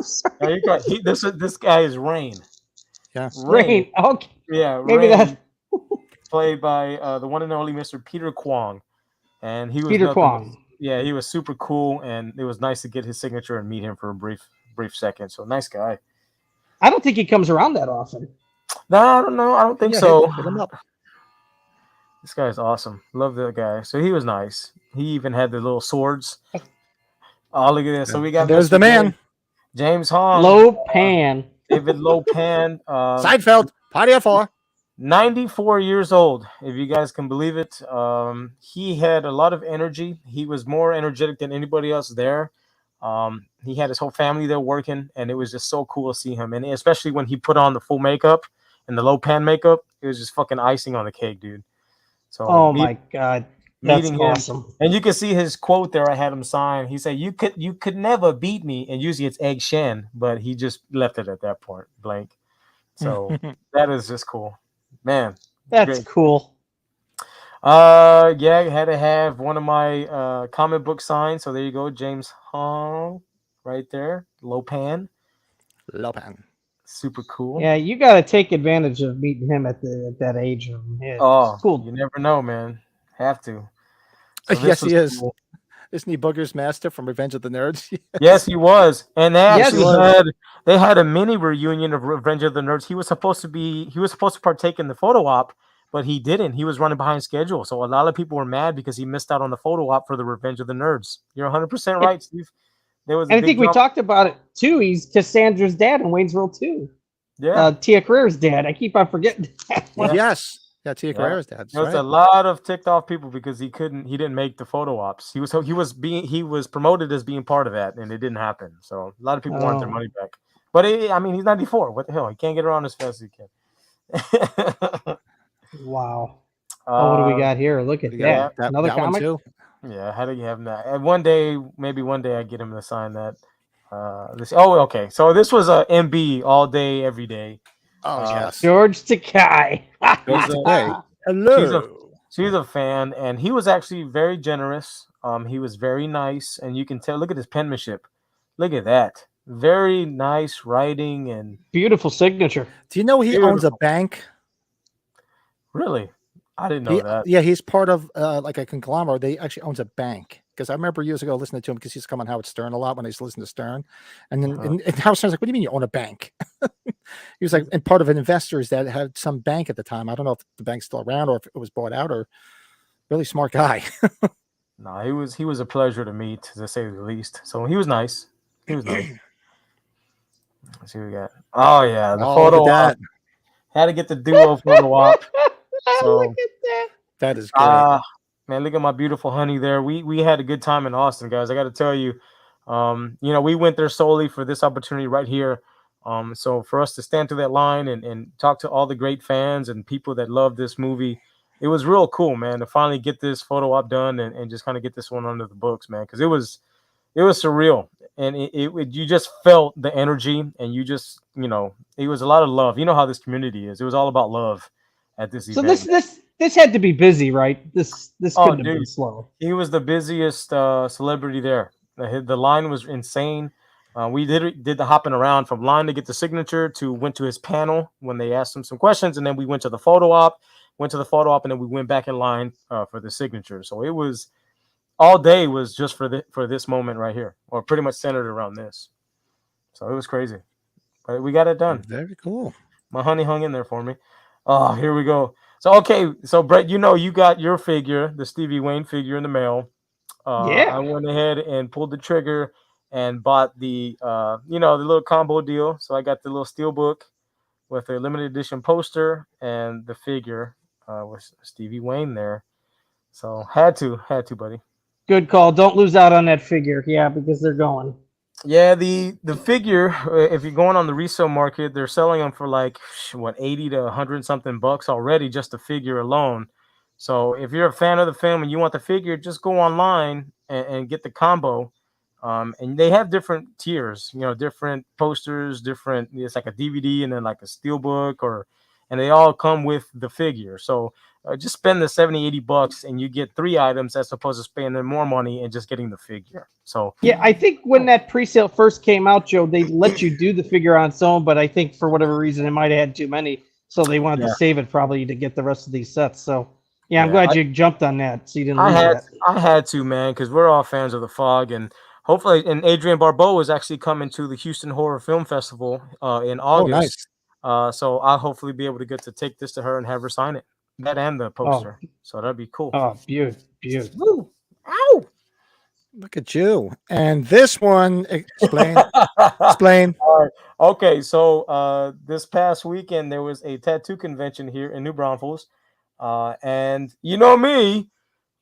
This guy is Rain. Yeah, Rain. Okay. Yeah, maybe Rain, that's played by the one and only Mr. Peter Kwong, and he was Peter Kwong. Yeah, he was super cool, and it was nice to get his signature and meet him for a brief second. So nice guy. I don't think he comes around that often. No, I don't know. I don't think so. Hit him up. This guy's awesome. Love that guy. So he was nice. He even had the little swords. Oh, look at this. So we got There's Mr. the man. James Hong. Lopan. David Lopan. Seinfeld. Party of 4. 94 years old, if you guys can believe it. He had a lot of energy. He was more energetic than anybody else there. He had his whole family there working, and it was just so cool to see him. And especially when he put on the full makeup and the Lopan makeup, it was just fucking icing on the cake, dude. So my god, that's meeting awesome. him, and you can see his quote there. I had him sign. He said, "You could never beat me," and usually it's Egg Shen, but he just left it at that point blank. So that is just cool, man. That's great. Cool. Yeah, I had to have one of my comic book signs. So there you go, James Hong, right there, Lopan. Super cool. Yeah, you got to take advantage of meeting him at that age. Yeah, cool. You never know, man. Have to. So yes, he is. Cool. Isn't he Booger's master from Revenge of the Nerds? Yes, he was. And they actually had a mini reunion of Revenge of the Nerds. He was supposed to partake in the photo op, but he didn't. He was running behind schedule. So a lot of people were mad because he missed out on the photo op for the Revenge of the Nerds. You're 100% right, Steve. I think we talked about it too. He's Cassandra's dad in Wayne's World 2. Yeah. Tia Carrere's dad. I keep on forgetting that. Yes. Yeah, Tia Carrere's dad. There was a lot of ticked off people because he didn't make the photo ops. He was promoted as being part of that, and it didn't happen. So a lot of people want their money back. But he's 94. What the hell? He can't get around as fast as he can. Wow. What do we got here? Look at that. Another comic? Too. Yeah, how do you have that? And maybe one day I get him to sign that. Okay. So this was a MB all day, every day. Oh yes, George Takei. Hello. She's a fan, and he was actually very generous. He was very nice, and you can tell. Look at his penmanship. Look at that. Very nice writing and beautiful signature. Do you know he owns a bank? Really? I didn't know that. Yeah, he's part of like a conglomerate. They actually owns a bank. Because I remember years ago listening to him because he used to come on Howard Stern a lot when I used to listen to Stern. And then and Howard Stern's like, what do you mean you own a bank? He was like, and part of an investors that had some bank at the time. I don't know if the bank's still around or if it was bought out, or really smart guy. No, he was a pleasure to meet, to say the least. So he was nice. He was nice. Let's see what we got. Oh yeah, the photo op. Had to get the duo photo op. So look at that. That is great. Man, look at my beautiful honey there. We had a good time in Austin, guys. I got to tell you, we went there solely for this opportunity right here. So for us to stand to that line and talk to all the great fans and people that love this movie, it was real cool, man, to finally get this photo op done and just kind of get this one under the books, man, because it was surreal. And you just felt the energy, and you just, it was a lot of love. You know how this community is. It was all about love at this event. So this had to be busy, right? This couldn't have been slow. He was the busiest celebrity there. The line was insane. We did the hopping around from line to get the signature went to his panel when they asked him some questions, and then we went to the photo op, and then we went back in line for the signature. So it was all day was just for this moment right here, or pretty much centered around this. So it was crazy, but we got it done. Very cool. My honey hung in there for me. Oh, here we go. So okay, so Brett, you got your figure, the Stevie Wayne figure, in the mail. Yeah. I went ahead and pulled the trigger and bought the the little combo deal. So I got the little steel book with a limited edition poster and the figure with Stevie Wayne there. So had to, buddy. Good call. Don't lose out on that figure. Yeah, because they're going. Yeah, the figure, if you're going on the resale market, they're selling them for like what, 80 to 100 something bucks already, just the figure alone. So if you're a fan of the film and you want the figure, just go online and get the combo. And they have different tiers, different posters, different. It's like a DVD and then like a steelbook, and they all come with the figure. So just spend the 70, 80 bucks and you get 3 items as opposed to spending more money and just getting the figure. So Yeah, I think when that pre-sale first came out, Joe, they let you do the figure on its own, but I think for whatever reason it might have had too many, so they wanted to save it probably to get the rest of these sets. So yeah, I'm glad you jumped on that, so you didn't lose that. I had to, man, because we're all fans of the Fog, and hopefully, and Adrian Barbeau is actually coming to the Houston Horror Film Festival in August. Oh, nice. So I'll hopefully be able to get to take this to her and have her sign it. That and the poster. So that'd be cool. Oh, beautiful. Woo. Ow! Look at you. And this one, explain. Explain. All right. Okay, so this past weekend there was a tattoo convention here in New Braunfels. And you know me,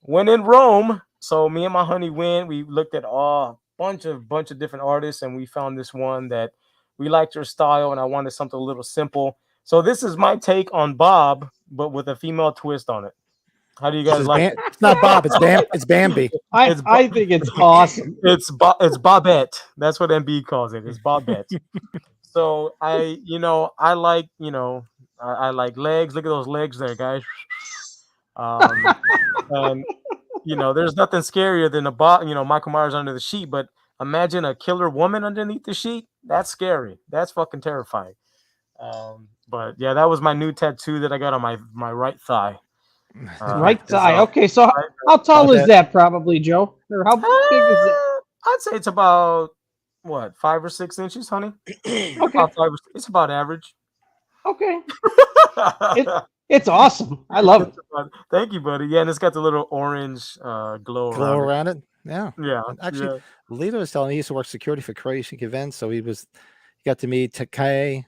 when in Rome, so me and my honey went. We looked at a bunch of different artists, and we found this one that we liked her style, and I wanted something a little simple. So this is my take on Bob, but with a female twist on it. How do you guys like it? It's not Bob, it's Bambi. I think it's awesome. It's Bobette. That's what MB calls it. It's Bobette. So I like, I like legs. Look at those legs there, guys. And there's nothing scarier than Michael Myers under the sheet, but imagine a killer woman underneath the sheet. That's scary. That's fucking terrifying. But yeah, that was my new tattoo that I got on my right thigh. Right thigh. Okay, so how tall is that probably, Joe? Or how big is it? I'd say it's about 5 or 6 inches, honey. Okay. It's about average. Okay. It's awesome. I love it. Thank you, buddy. Yeah, and it's got the little orange glow around it. Yeah. Yeah. Actually, Lito was telling me he used to work security for Croatian events, so he got to meet Takei,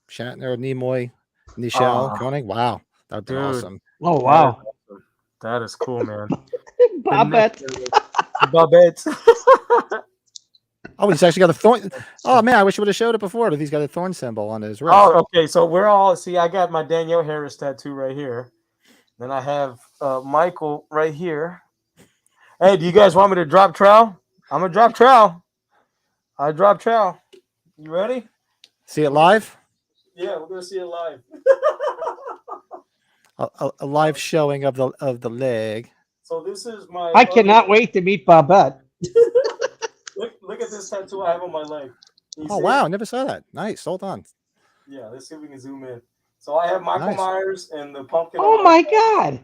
Shatner, Nimoy, Nichelle, Koenig. Wow, that'd be awesome. Oh wow, that is cool, man. Bobette. Oh, he's actually got a thorn. Oh man, I wish you would have showed it before. But he's got a thorn symbol on his wrist. Oh, okay. So we're all I got my Danielle Harris tattoo right here. Then I have Michael right here. Hey, do you guys want me to drop trowel? I'm gonna drop trowel. I drop trowel. You ready? See it live? Yeah, we're gonna see it live. a live showing of the leg. So this is my. I cannot wait to meet Bobette. Look at this tattoo I have on my leg. Oh wow, never saw that. Nice. Hold on. Yeah, let's see if we can zoom in. So I have Michael Myers and the pumpkin. Oh my god!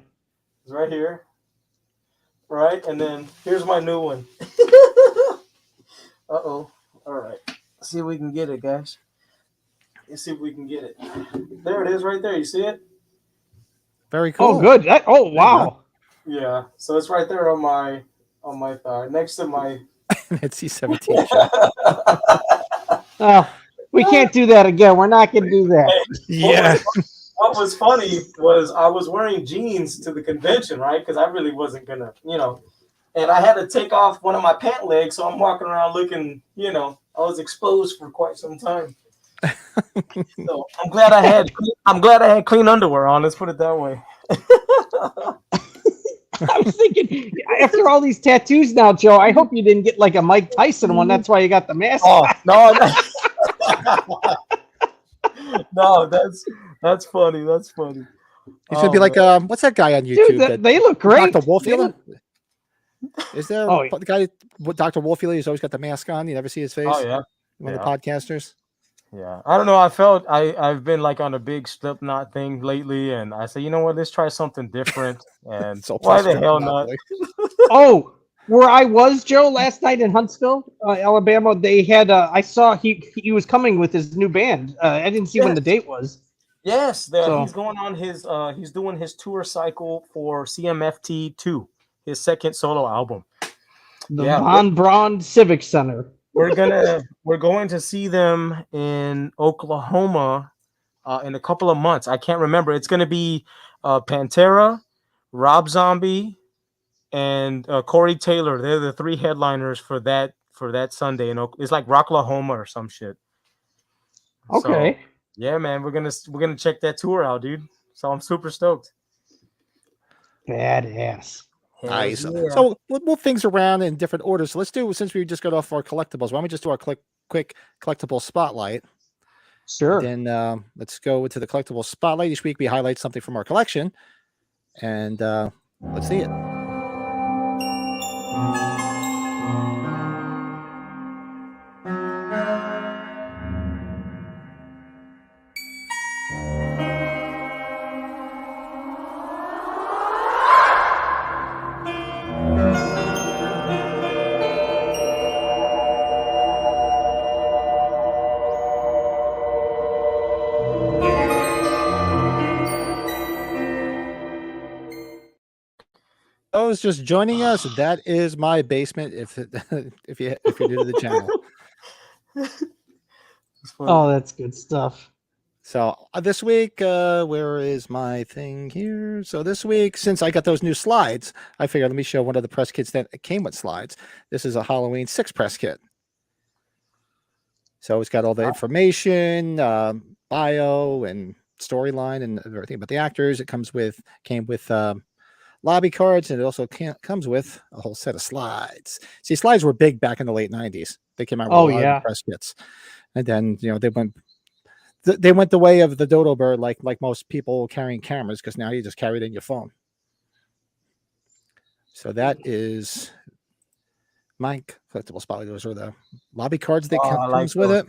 It's right here. Right, and then here's my new one. Uh-oh. All right. Let's see if we can get it, guys. Let's see if we can get it. There it is right there. You see it? Very cool. Oh, good. Oh, wow. Yeah. So it's right there on my thigh, next to my. It's C-17. We can't do that again. We're not going to do that. Yeah. What was funny was I was wearing jeans to the convention, right? Because I really wasn't gonna, and I had to take off one of my pant legs, so I'm walking around looking, I was exposed for quite some time. So I'm glad I had clean underwear on. Let's put it that way. I was thinking, after all these tattoos now, Joe, I hope you didn't get like a Mike Tyson one. That's why you got the mask. Oh no. No, that's funny. That's funny. It should be like what's that guy on YouTube? Dude, they look great. Dr. Wolffield? Is there the guy, Dr. Wolffield? He's always got the mask on. You never see his face. Oh yeah, one of the podcasters. Yeah, I don't know. I felt I've been like on a big Slipknot thing lately, and I said, you know what? Let's try something different. And So why the hell not? where I was, Joe, last night in Huntsville, Alabama, they had. I saw he was coming with his new band. I didn't see when the date was. Yes, So- he's going on his he's doing his tour cycle for CMFT 2, his second solo album. The Von Braun Civic Center. We're going to see them in Oklahoma in a couple of months. I can't remember. It's going to be Pantera, Rob Zombie, and Corey Taylor. They're the 3 headliners for that Sunday. It's like Rocklahoma or some shit. Okay. So, yeah, man, we're gonna check that tour out, dude. So I'm super stoked. Badass. Nice. Yeah. So we'll move things around in different orders. So let's do, since we just got off our collectibles, why don't we just do our quick collectible spotlight? Sure. Then let's go to the collectible spotlight. Each week we highlight something from our collection, and let's see it. Those just joining us, that is my basement. If you're new to the channel. Oh, that's good stuff. So this week, where is my thing here? So this week, since I got those new slides, I figured let me show one of the press kits that came with slides. This is a Halloween 6 press kit. So it's got all the information, bio and storyline and everything about the actors. It came with lobby cards, and it also comes with a whole set of slides. See, slides were big back in the late 90s. They came out with a lot of press kits. And then, they went the way of the dodo bird, like most people carrying cameras, because now you just carry it in your phone. So that is my collectible spotlight. Those are the lobby cards that comes with it.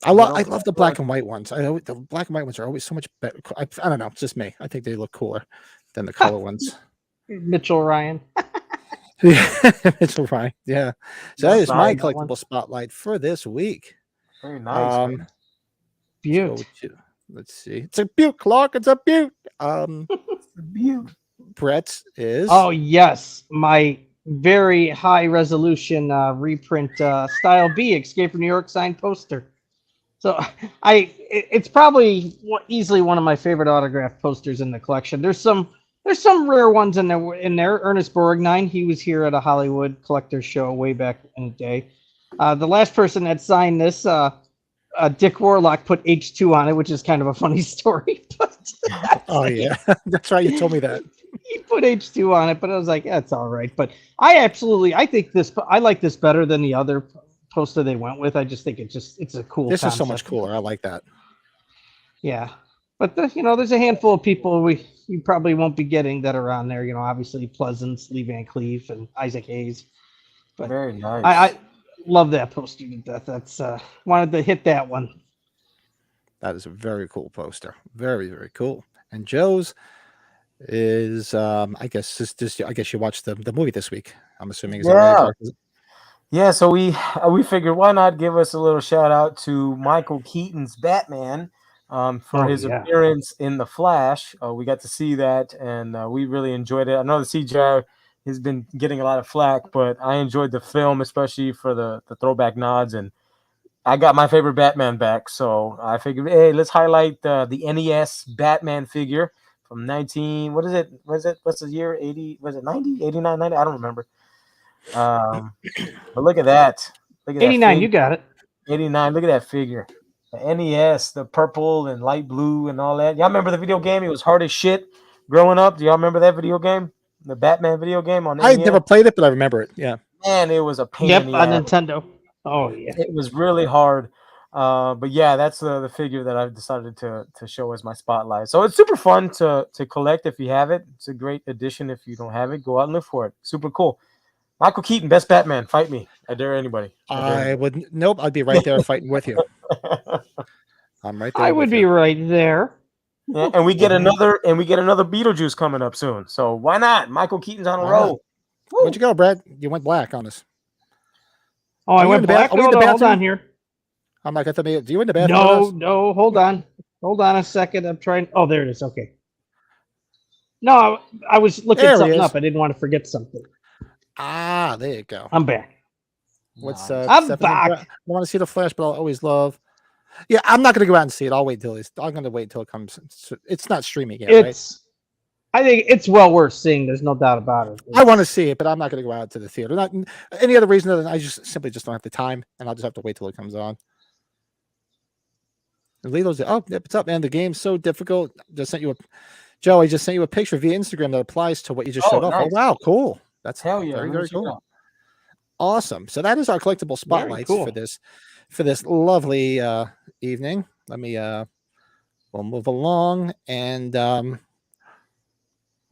I love the black and white ones. The black and white ones are always so much better. I don't know. It's just me. I think they look cooler than the color ones. Mitchell Ryan. Mitchell Ryan. Yeah. So that is my collectible spotlight for this week. Very nice. Let's see. It's a beaut, Clark. It's a beaut. Beaut. Brett's is. Oh yes, my very high resolution reprint Style B Escape from New York signed poster. So it's probably easily one of my favorite autographed posters in the collection. There's some rare ones in there. Ernest Borgnine, he was here at a Hollywood collector show way back in the day. The last person that signed this, Dick Warlock, put H2 on it, which is kind of a funny story. But yeah, that's right. You told me that. He put H2 on it, but I was like, that's all right. But I like this better than the other poster they went with. I just think it's a cool. This concept. is so much cooler. I like that. Yeah, but there's a handful of people you probably won't be getting that are on there. Obviously Pleasance, Lee Van Cleef, and Isaac Hayes. But very nice. I love that poster to death. That's wanted to hit that one. That is a very cool poster. Very, very cool. And Joe's is I guess you watched the movie this week. I'm assuming. Is that right? Yeah, so we figured why not give us a little shout out to Michael Keaton's Batman for his appearance in The Flash. We got to see that, and we really enjoyed it. I know the CGI has been getting a lot of flack, but I enjoyed the film, especially for the throwback nods, and I got my favorite Batman back. So I figured, hey, let's highlight the NES Batman figure from what's the year? 80, was it 90, 89, 90? I don't remember. But look at that. Look at 89, that, you got it. 89, look at that figure. The NES, the purple and light blue and all that. Y'all remember the video game? It was hard as shit growing up. Do y'all remember that video game? The Batman video game on NES? I never played it, but I remember it. Yeah. Man, it was a pain in the on ass. Nintendo. Oh yeah. It was really hard. But yeah, that's the figure that I've decided to show as my spotlight. So it's super fun to collect if you have it. It's a great addition. If you don't have it, go out and look for it. Super cool. Michael Keaton, best Batman. Fight me. I dare anybody. Nope. I'd be right there fighting with you. I'm right there. I would be right there. Yeah, and we get another Beetlejuice coming up soon. So why not? Michael Keaton's on a roll. Where'd you go, Brad? You went black on us. Oh, I you went in the black. are we in the Hold bathroom? on here. I'm like, I thought maybe, do you in the bathroom? with No, us? no, hold on. Hold on a second. I'm trying. Oh, there it is. Okay. No, I was looking There he something is. up. I didn't want to forget something. Ah, there you go. I'm back. What's I'm Stephanie? back. I want to see the Flash, but I'll always love. Yeah, I'm not gonna go out and see it. I'll wait till I'm gonna wait till it comes. It's not streaming yet, right? I think it's well worth seeing. There's no doubt about it. I want to see it, but I'm not gonna go out to the theater. Not any other reason other than I simply just don't have the time, and I'll just have to wait till it comes on. And Lito's what's up, man? The game's so difficult. Just sent you Joe. I just sent you a picture via Instagram that applies to what you just showed off. Nice. Oh wow, cool. That's Hell yeah. very let me very see cool. that. Awesome. So that is our collectible spotlights cool. for this lovely evening. Let me we'll move along, and we're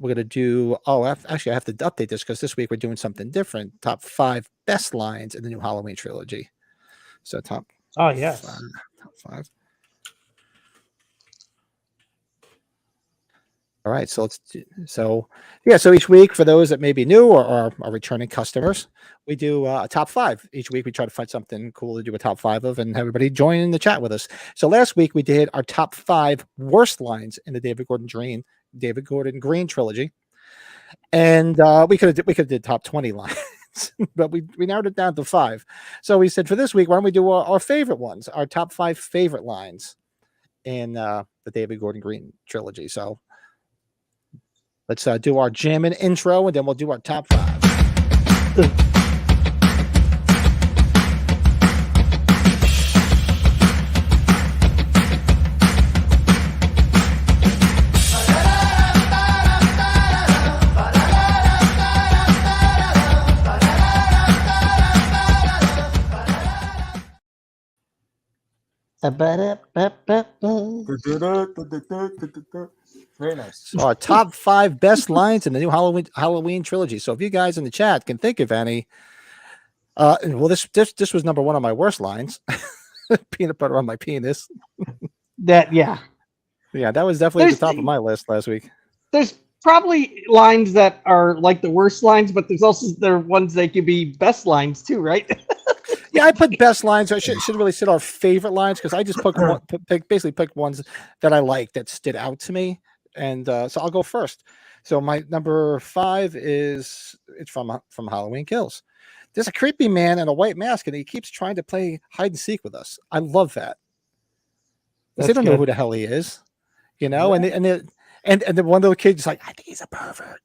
gonna do. Actually, I have to update this because this week we're doing something different. Top 5 best lines in the new Halloween trilogy. So top. Oh yes. Top 5. All right, so so each week, for those that may be new or are returning customers, we do a top 5. Each week we try to find something cool to do a top 5 of, and everybody join in the chat with us. So last week we did our top 5 worst lines in the David Gordon Green trilogy, and we could have did top 20 lines, but we narrowed it down to 5. So we said for this week, why don't we do our favorite ones, our top 5 favorite lines in the David Gordon Green trilogy. So let's do our jamming intro, and then we'll do our top 5. Very nice. So our top 5 best lines in the new Halloween trilogy. So if you guys in the chat can think of any, well, this was number 1 on my worst lines. Peanut butter on my penis. Yeah. Yeah, that was definitely at the top of my list last week. There's probably lines that are like the worst lines, but there's also ones that could be best lines too, right? Yeah, I put best lines. I should really say our favorite lines because I just basically picked ones that I like that stood out to me. And so I'll go first. So my number 5 it's from Halloween Kills. There's a creepy man in a white mask, and he keeps trying to play hide and seek with us. I love that. They don't know who the hell he is, you know. Yeah. And then one little kid's like, I think he's a pervert.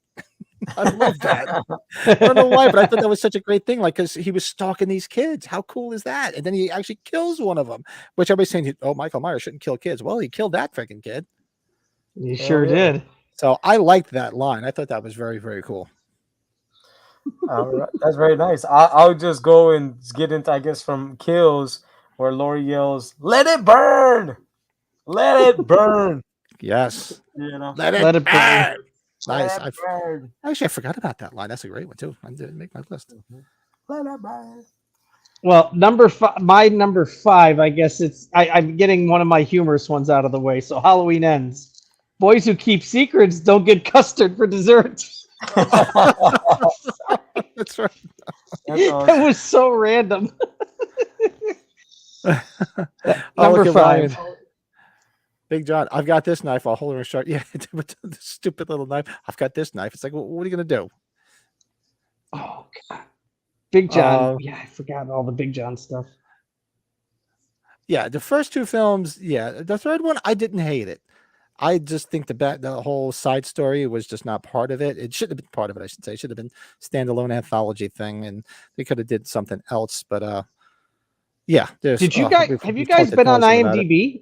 I love that. I don't know why, but I thought that was such a great thing. Like, because he was stalking these kids. How cool is that? And then he actually kills one of them, which everybody's saying, oh, Michael Myers shouldn't kill kids. Well, he killed that freaking kid. You sure did. So I liked that line. I thought that was very, very cool. All right. That's very nice. I'll just go and get into, I guess, from Kills, where Laurie yells, "Let it burn! Let it burn!" Yes. You know, let it burn. Nice. Actually, I forgot about that line. That's a great one too. I didn't make my list. Let it burn. Well, my number 5, I guess I'm getting one of my humorous ones out of the way. So Halloween Ends. Boys who keep secrets don't get custard for dessert. That's right. That was so random. Number 5. Big John, I've got this knife. I'll hold her short. Yeah, the stupid little knife. I've got this knife. It's like, well, what are you gonna do? Oh God, Big John. Yeah, I forgot all the Big John stuff. Yeah, the first 2 films. Yeah, the third one, I didn't hate it. I just think the whole side story was just not part of it. It shouldn't have been part of it. I should say, it should have been standalone anthology thing, and they could have did something else. But yeah. Did you guys have you guys been on IMDb?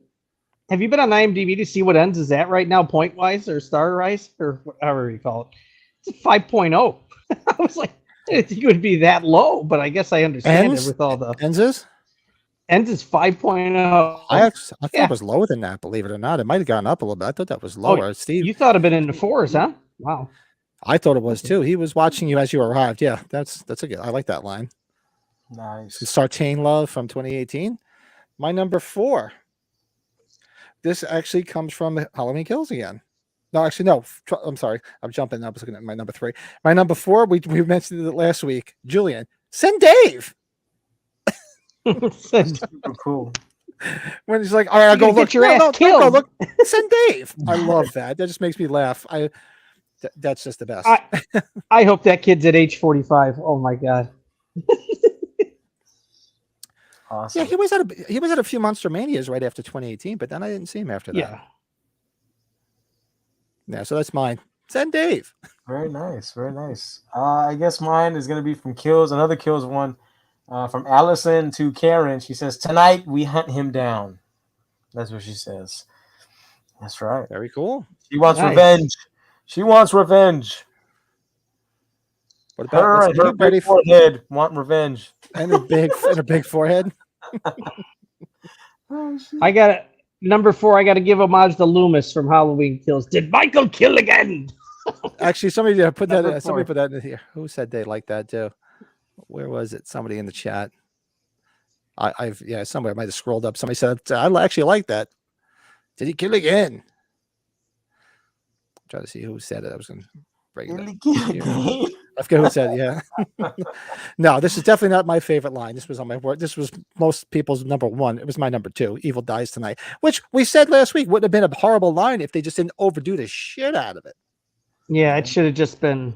Have you been on IMDb to see what Ends is at right now, point wise or star wise or whatever you call it? It's a 5.0. I was like, I didn't think it would be that low, but I guess I understand it with all the Ends is 5.0. I thought it was lower than that, believe it or not. It might have gone up a little bit. I thought that was lower. Steve, you thought it'd been in the 4s, huh? Wow. I thought it was too. He was watching you as you arrived. Yeah, that's a good. I like that line. Nice. Sartain Love from 2018. My number 4. This actually comes from Halloween Kills again. No, actually, no. I'm sorry. I'm jumping. I was looking at my number 3. My number 4, we mentioned it last week. Julian, send Dave. Super cool. When he's like, all right, I'll You're go gonna look. get your ass Don't go killed. look. Send Dave. I love that. That just makes me laugh. That's just the best. I hope that kid's at age 45. Oh my god. Awesome. Yeah, he was at a few Monster Manias right after 2018, but then I didn't see him after that. Yeah. Yeah, so that's mine. Send Dave. Very nice. Very nice. I guess mine is going to be from Kills. Another Kills one from Allison to Karen. She says, tonight we hunt him down. That's what she says. That's right. Very cool. She wants Nice. revenge. She wants revenge. What about Her and her big forehead want revenge. and a big forehead? I got it. Number 4, I got to give homage to Loomis from Halloween Kills. Did Michael kill again? Actually, somebody put Number that. Somebody 4. put that in here. Who said they like that too? Where was it? Somebody in the chat. Somebody might have scrolled up. Somebody said I actually like that. Did he kill again? Try to see who said it. I was going to bring it up. I forget who said it. Yeah. No, this is definitely not my favorite line. This was on my board. This was most people's number 1. It was my number 2. Evil dies tonight, which we said last week wouldn't have been a horrible line if they just didn't overdo the shit out of it. Yeah, it should have just been.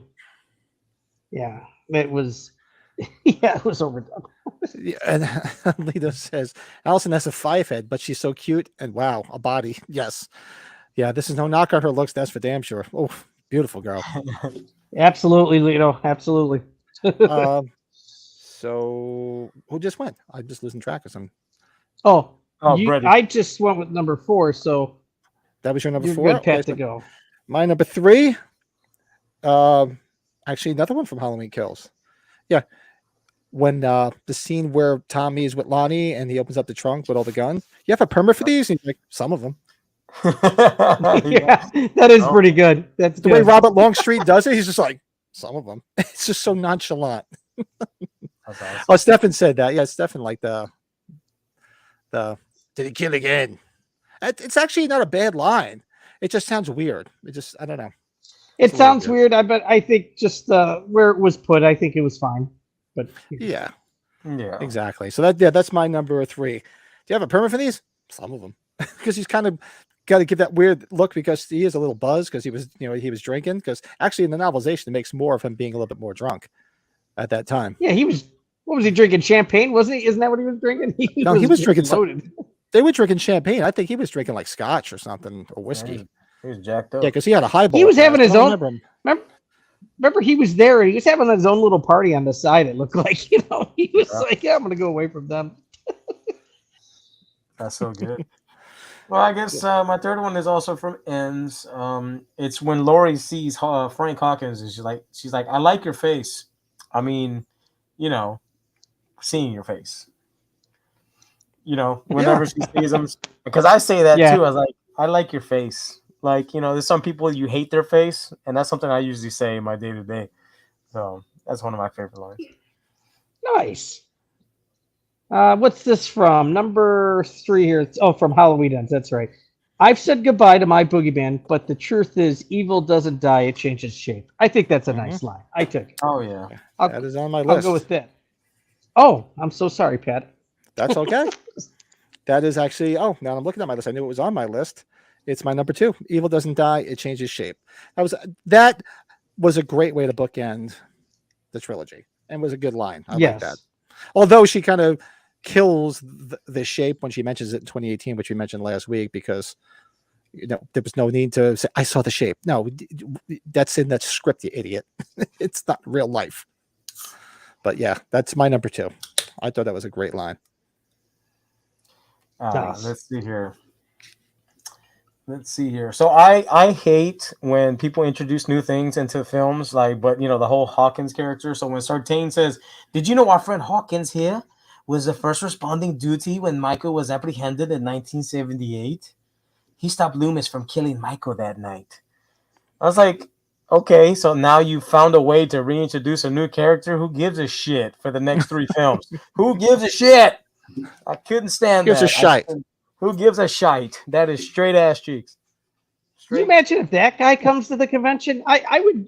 Yeah, it was. Yeah, it was overdone. Yeah, and Lito says Allison has a 5 head, but she's so cute and wow, a body. Yes. Yeah, this is no knock on her looks. That's for damn sure. Oh, beautiful girl. Absolutely, Lito. Absolutely. So who just went? I'm just losing track of some. Oh, Brady. I just went with number 4, so That was your number you're 4. good, Pat, to go. My number 3. Actually, another one from Halloween Kills. Yeah, when the scene where Tommy is with Lonnie and he opens up the trunk with all the guns. You have a permit for these? And he's like, some of them. Yeah, that is pretty good. That's The way good. Robert Longstreet does it, he's just like, some of them. It's just so nonchalant. That's awesome. Oh, Stefan said that. Yeah, Stefan like the did he kill again? It's actually not a bad line. It just sounds weird. I don't know. It It's a little sounds weird. weird, but I think just where it was put, I think it was fine. But Yeah, Yeah. exactly. So that's my number 3. Do you have a permit for these? Some of them, because he's kind of got to give that weird look because he is a little buzzed because he was drinking. Because actually in the novelization, it makes more of him being a little bit more drunk at that time. yeah, he was. What was he drinking? Champagne, wasn't he? Isn't that what he was drinking? He was drinking loaded. They were drinking champagne. I think he was drinking like scotch or something or whiskey. He was jacked up. Yeah, because he had a highball. He was at having that. his I don't own- remember him. Remember, he was there and he was having his own little party on the side. It looked like, he was like, "Yeah, I'm gonna go away from them." That's so good. Well, I guess my third one is also from Ends. It's when Lori sees Frank Hawkins, and she's like, I like your face. I mean, seeing your face. Whenever she sees him, because I say that Yeah. too. I was like, I like your face. Like, there's some people you hate their face, and that's something I usually say in my day to day. So that's one of my favorite lines. Nice. What's this from? Number 3 here. From Halloween Ends. That's right. I've said goodbye to my boogeyman, but the truth is, evil doesn't die; it changes shape. I think that's a nice line. I took it. Oh yeah. That is on my I'll list. go with that. Oh, I'm so sorry, Pat. That's okay. That is actually. Oh, now I'm looking at my list. I knew it was on my list. It's my number 2. Evil doesn't die; it changes shape. That was a great way to bookend the trilogy, and was a good line. I like that. Although she kind of kills the shape when she mentions it in 2018, which we mentioned last week, because there was no need to say I saw the shape. No, that's in that script, you idiot. It's not real life. But yeah, that's my number 2. I thought that was a great line. Nice. Let's see here. So I hate when people introduce new things into films, but the whole Hawkins character. So when Sartain says, "Did you know our friend Hawkins here was the first responding duty when Michael was apprehended in 1978? He stopped Loomis from killing Michael that night." I was like, okay, so now you found a way to reintroduce a new character. Who gives a shit for the next 3 films? Who gives a shit? I couldn't stand Gives that. a shite. Who gives a shite? That is straight ass cheeks. Can you imagine if that guy comes to the convention? I would.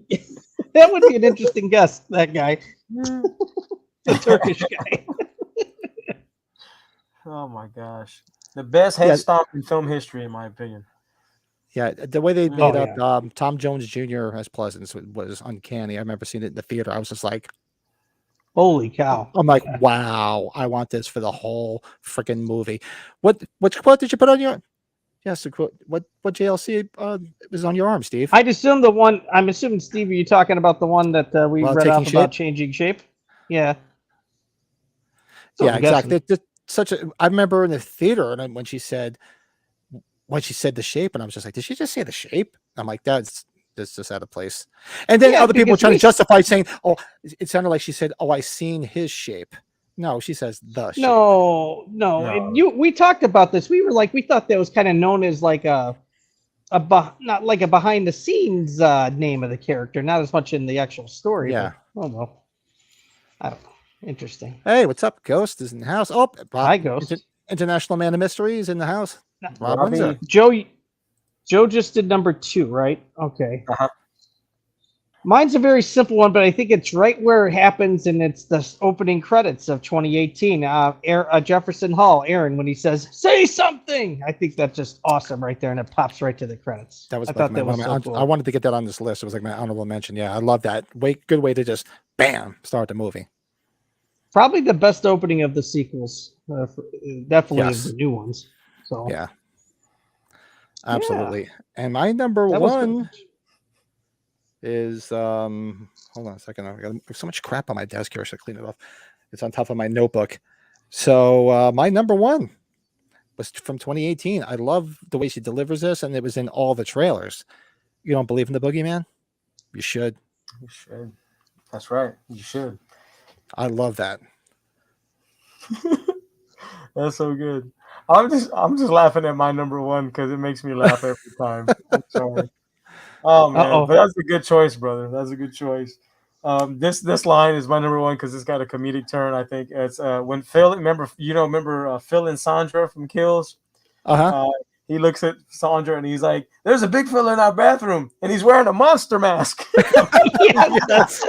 That would be an interesting guest. That guy, the Turkish guy. Oh my gosh, the best head stomp in film history, in my opinion. Yeah, the way they made up Tom Jones Jr. as Pleasance was uncanny. I remember seeing it in the theater. I was just like, "Holy cow!" I'm like, "Wow, I want this for the whole freaking movie." Which quote did you put on your? Yes, the quote. What JLC was on your arm, Steve? I'd assume the one. I'm assuming, Steve, are you talking about the one that we read off about changing shape? Yeah. So yeah, exactly. I remember in the theater, and when she said the shape, and I was just like, did she just say the shape? I'm like, that's just out of place. And then other people were trying to justify saying, oh, it sounded like she said, oh, I seen his shape. No, she says the shape. No. And we talked about this. We thought that was kind of known as like not like a behind the scenes name of the character, not as much in the actual story. Yeah. But, well, I don't know. Interesting. Hey, what's up? Ghost is in the house. Oh, hi, Ghost. International Man of Mystery is in the house. Robbie. Joe just did number 2, right? Okay. Uh-huh. Mine's a very simple one, but I think it's right where it happens, and it's the opening credits of 2018. Jefferson Hall, Aaron, when he says, "Say something," I think that's just awesome right there, and it pops right to the credits. I wanted to get that on this list. It was like my honorable mention. Yeah, I love that. Good way to just bam start the movie. Probably the best opening of the sequels. Definitely of the new ones. So yeah, absolutely. Yeah. And my number one is hold on a second. I got so much crap on my desk here. I should clean it off. It's on top of my notebook. So my number one was from 2018. I love the way she delivers this, and it was in all the trailers. You don't believe in the boogeyman? You should. You should. That's right. You should. I love that. That's so good. I'm just laughing at my number one because it makes me laugh every time. I'm sorry. Oh man, but that's a good choice, brother. That's a good choice. This line is my number one because it's got a comedic turn. I think it's when Phil. Remember Phil and Sandra from Kills. He looks at Sandra and he's like, "There's a big fella in our bathroom, and he's wearing a monster mask." Yes.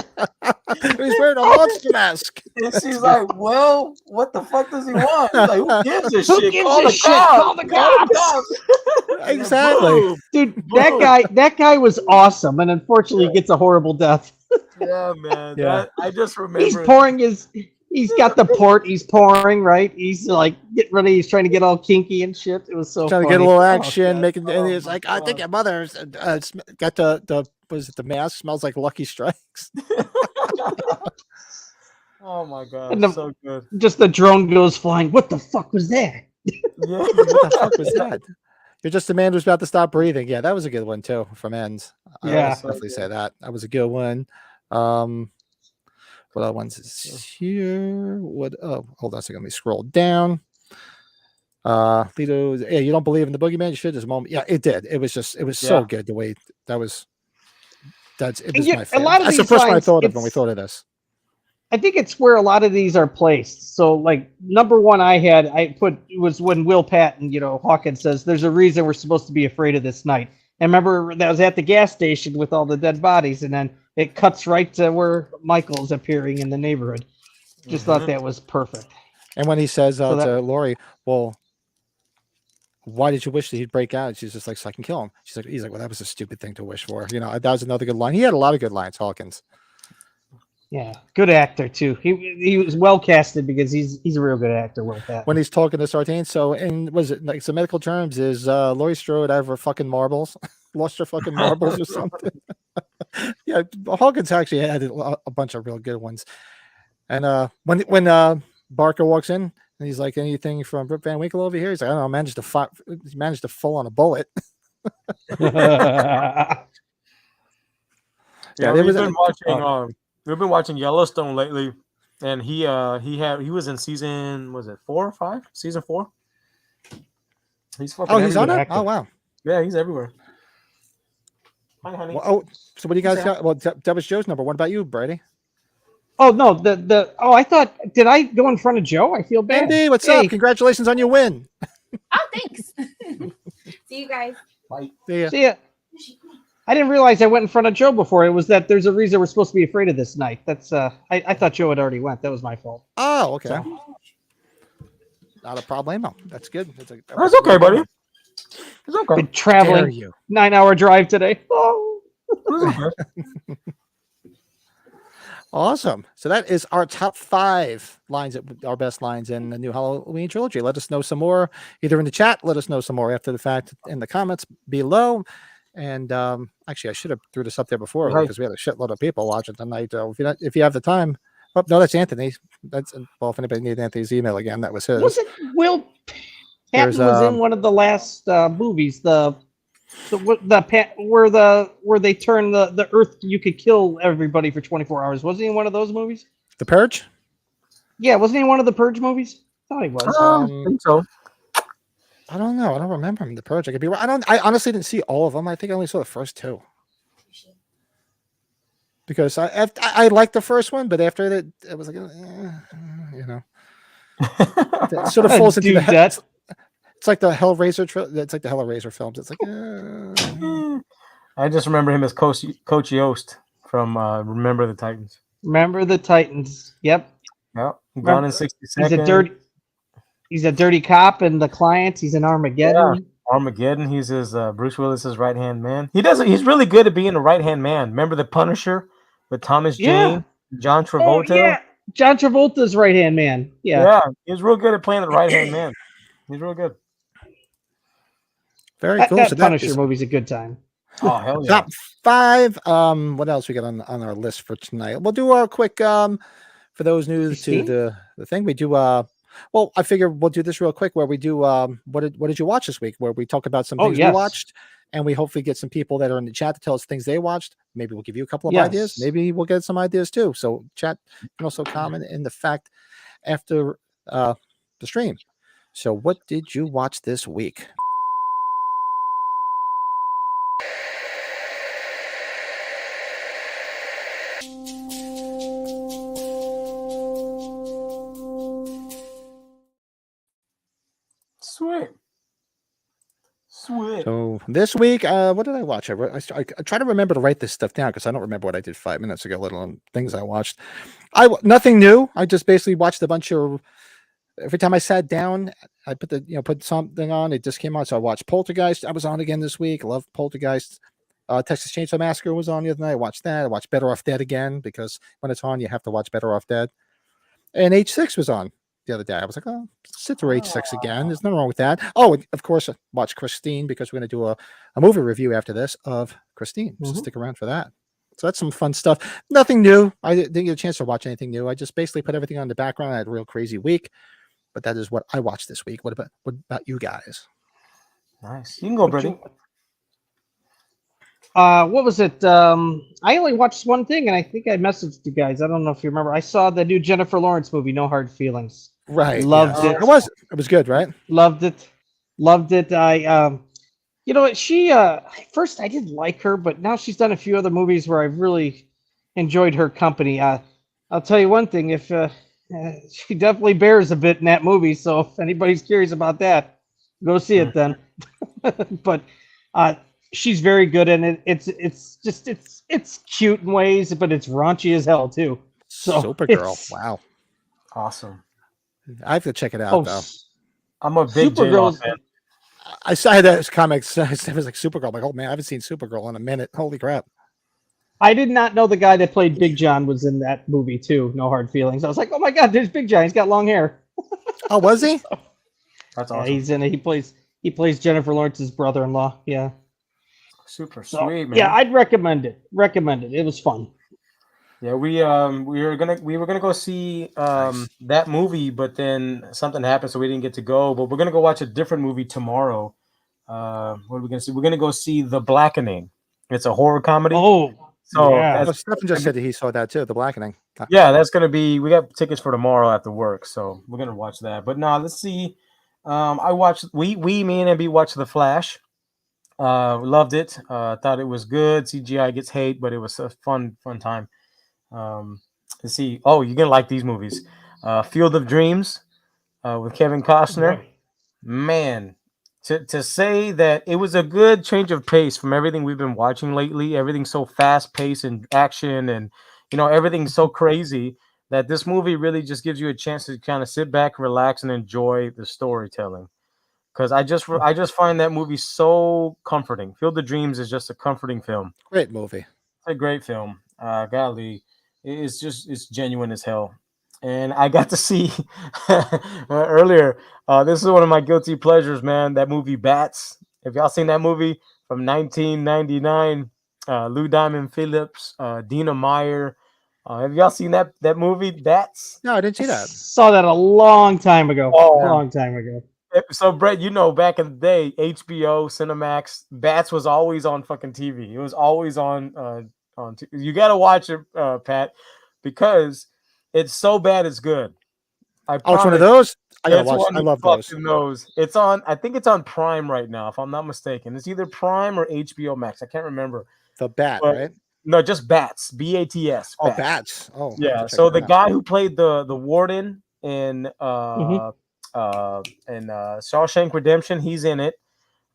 He's wearing a monster mask. And she's like, "Well, what the fuck does he want?" He's like, "Who gives a shit? Call the cops." Exactly, dude. That guy was awesome, and unfortunately, he gets a horrible death. Yeah, man. Yeah. I just remember he's pouring his. He's got the port. He's pouring, right? He's like getting ready. He's trying to get all kinky and shit. It was so trying funny. to get a little action, and he's like, "I think your mother's got the mask smells like Lucky Strikes." Oh my god, so good. Just the drone goes flying. What the fuck was that? Yeah, what the fuck was that? You're just a man who's about to stop breathing. Yeah, that was a good one too from Ends. Yeah, definitely say that. That was a good one. What other ones is here? Hold on a second. Let me scroll down. Lito, yeah, you don't believe in the boogeyman? You should. There's a moment. Yeah, it did. It was so good the way it was my favorite. That's the first one I thought of when we thought of this. I think it's where a lot of these are placed. So, like number one, I put was when Will Patton, Hawkins says, "There's a reason we're supposed to be afraid of this night." And remember that was at the gas station with all the dead bodies, and then it cuts right to where Michael's appearing in the neighborhood. Just thought that was perfect. And when he says to Lori, "Well, why did you wish that he'd break out?" And she's just like, "So I can kill him." He's like, "Well, that was a stupid thing to wish for." That was another good line. He had a lot of good lines, Hawkins. Yeah, good actor too. He was well casted because he's a real good actor. With that, when he's talking to Sartain, so medical terms is Laurie Strode out of her fucking marbles, lost her fucking marbles or something. Yeah, Hawkins actually had a bunch of real good ones. And when Barker walks in and he's like, "Anything from Rip Van Winkle over here?" He's like, "I don't know, he managed to fall on a bullet." We've been watching Yellowstone lately, and he was in season, was it 4 or 5? Season 4. He's fucking. He's on it. Oh wow. Yeah, he's everywhere. Hi, honey. Well, so what do you guys got? Well, that was Joe's number. What about you, Brady? Oh no, I thought, did I go in front of Joe? I feel bad. Andy, what's up? Congratulations on your win. Oh, thanks. See you guys. Bye. See ya. See ya. I didn't realize I went in front of Joe before. It was that there's a reason we're supposed to be afraid of this night. That's I thought Joe had already went. That was my fault. Oh, okay. So. Not a problemo. That's good. That's okay, buddy. It's okay. Been traveling Dare you. 9-hour drive today. Oh. It's okay. Awesome. So that is our top 5 lines, our best lines in the new Halloween trilogy. Let us know some more, either in the chat. Let us know some more after the fact in the comments below. And actually, I should have threw this up there before because we had a shitload of people watching tonight. If you have the time, oh no, that's Anthony. That's well, if anybody needs Anthony's email again, that was his. Was it Will Patton was in one of the last movies? Where they turn the Earth, you could kill everybody for 24 hours. Wasn't he in one of those movies? The Purge? Yeah, wasn't he in one of the Purge movies? I thought he was. I think so. I don't know. I don't remember him in The Purge. I could be wrong. I honestly didn't see all of them. I think I only saw the first 2. Because I liked the first one, but after that, it was like, it sort of falls into the. It's like the Hellraiser. It's like the Hellraiser films. It's like. I just remember him as Coach Yost from Remember the Titans. Remember the Titans. Yep. Yep. Gone in 60 seconds. He's a dirty cop in The Client. He's in Armageddon. Yeah. Armageddon. He's his Bruce Willis's right hand man. He's really good at being a right hand man. Remember The Punisher with Thomas Jane, John Travolta. Oh, yeah. John Travolta's right hand man. Yeah. He was real good at playing the right hand man. He's real good. Very cool. That Punisher movie's a good time. Oh hell yeah! Top 5. What else we got on our list for tonight? We'll do our quick. For those new to the thing, we do. Well, I figure we'll do this real quick, where we do. What did you watch this week? Where we talk about some things we watched, and we hopefully get some people that are in the chat to tell us things they watched. Maybe we'll give you a couple of ideas. Maybe we'll get some ideas too. So chat can also comment in the fact after the stream. So what did you watch this week? Sweet. So this week, what did I watch? I try to remember to write this stuff down because I don't remember what I did 5 minutes ago, let alone things I watched. Nothing new. I just basically watched a bunch of. Every time I sat down, I put something on. It just came on, so I watched Poltergeist. I was on again this week. I love Poltergeist. Texas Chainsaw Massacre was on the other night. I watched that. I watched Better Off Dead again because when it's on, you have to watch Better Off Dead. And H6 was on the other day. I was like, oh, sit through H6 again. There's nothing wrong with that. Oh, of course, I watched Christine because we're going to do a movie review after this of Christine. So stick around for that. So that's some fun stuff. Nothing new. I didn't get a chance to watch anything new. I just basically put everything on the background. I had a real crazy week, but that is what I watched this week. What about you guys? Nice. You can go, Brittany. What was it? I only watched one thing, and I think I messaged you guys. I don't know if you remember. I saw the new Jennifer Lawrence movie, No Hard Feelings. Right. Loved it. It was good, right? Loved it. I she first I didn't like her, but now she's done a few other movies where I've really enjoyed her company. I'll tell you one thing, if she definitely bears a bit in that movie, so if anybody's curious about that, go see it then. But she's very good in it. It's cute in ways, but it's raunchy as hell too. So Supergirl. Wow. Awesome. I have to check it out though. I'm a big Supergirl fan. I saw that comics. It was like Supergirl. I'm like, oh man, I haven't seen Supergirl in a minute. Holy crap! I did not know the guy that played Big John was in that movie too. No Hard Feelings. I was like, oh my god, there's Big John. He's got long hair. Oh, was he? That's awesome. Yeah, he's in it. He plays Jennifer Lawrence's brother-in-law. Yeah. Super So, sweet, man. yeah, I'd recommend it. It was fun. Yeah, we were gonna go see that movie, but then something happened, so we didn't get to go. But we're gonna go watch a different movie tomorrow. What are we gonna see? We're gonna go see The Blackening. It's a horror comedy. Oh, so yeah. Stephen just said that he saw that too. The Blackening. Yeah, that's gonna be. We got tickets for tomorrow after work, so we're gonna watch that. But no, let's see. I watched. Me and MB watched The Flash. Loved it. Thought it was good. CGI gets hate, but it was a fun time. Let's see. Oh, you're gonna like these movies. Field of Dreams with Kevin Costner. Man, to say that it was a good change of pace from everything we've been watching lately. Everything's so fast paced and action, and everything's so crazy that this movie really just gives you a chance to kind of sit back, relax, and enjoy the storytelling. Because I just find that movie so comforting. Field of Dreams is just a comforting film. Great movie. It's a great film. Golly, it's genuine as hell. And I got to see earlier. This is one of my guilty pleasures, man. That movie Bats. Have y'all seen that movie from 1999? Lou Diamond Phillips, Dina Meyer. Have y'all seen that movie Bats? No, I didn't see that. Saw that a long time ago. Oh, a long time ago. So, Brett, back in the day, HBO, Cinemax, Bats was always on fucking TV. It was always on. You got to watch it, Pat, because it's so bad it's good. It's one of those. I gotta watch. I love those. It's on. I think it's on Prime right now, if I'm not mistaken. It's either Prime or HBO Max. I can't remember. The Bat, right? No, just Bats. BATS. Oh, Bats. Oh, yeah. So the guy who played the warden in Shawshank Redemption, he's in it.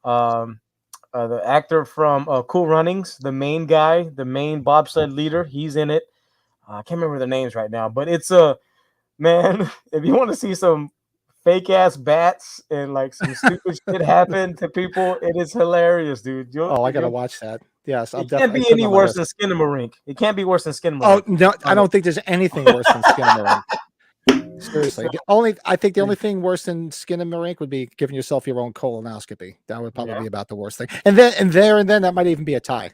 The actor from Cool Runnings, the main guy, the main bobsled leader, he's in it. I can't remember the names right now, but it's man, if you want to see some fake ass bats and like some stupid shit happen to people, it is hilarious, dude. I gotta watch that. Yes, it can't be any worse than Skinamarink. It can't be worse than Skinamarink. Oh no, I don't think there's anything worse than Skinamarink. Seriously, I think the only thing worse than Skinamarink would be giving yourself your own colonoscopy. That would probably be about the worst thing. And then that might even be a tie.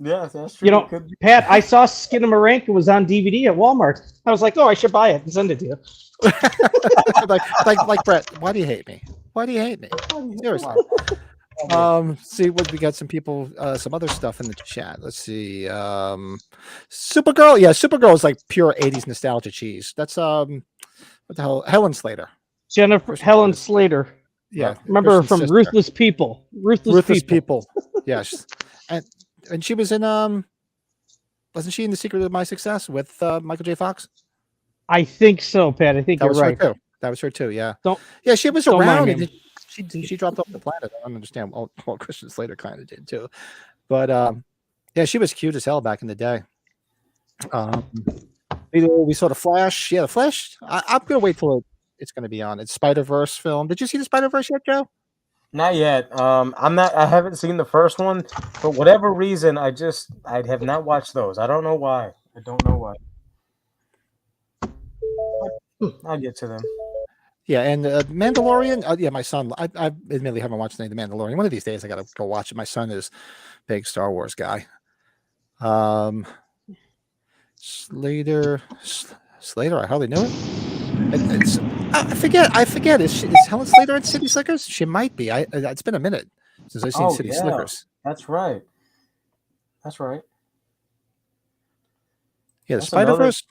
Yeah, that's true. Pat, I saw Skinamarink. It was on DVD at Walmart. I was like, I should buy it and send it to you. like Brett, why do you hate me? Why do you hate me? Seriously. See what we got. Some people, some other stuff in the chat. Let's see. Supergirl. Yeah, Supergirl is like pure '80s nostalgia cheese. That's what the hell? Helen Slater. Helen Slater. Yeah, remember her from Ruthless People. Ruthless People. Yes, and she was in wasn't she in The Secret of My Success with Michael J. Fox? I think so, Pat. I think you're right. That was her too. Yeah. Yeah, she was around. And she dropped off the planet. I don't understand. Well, Christian Slater kind of did too, but yeah, she was cute as hell back in the day. We saw the Flash. Yeah, the Flash. I'm gonna wait till it's gonna be on. It's Spider-Verse film. Did you see the Spider-Verse yet, Joe? Not yet. I haven't seen the first one for whatever reason. I have not watched those. I don't know why. I'll get to them. Yeah, and Mandalorian. Yeah, my son. I admittedly haven't watched any of the Mandalorian. One of these days, I gotta go watch it. My son is a big Star Wars guy. Slater. I hardly knew it. I forget. Is Helen Slater in City Slickers? She might be. It's been a minute since I've seen City Slickers. That's right. Yeah, the Spider-Verse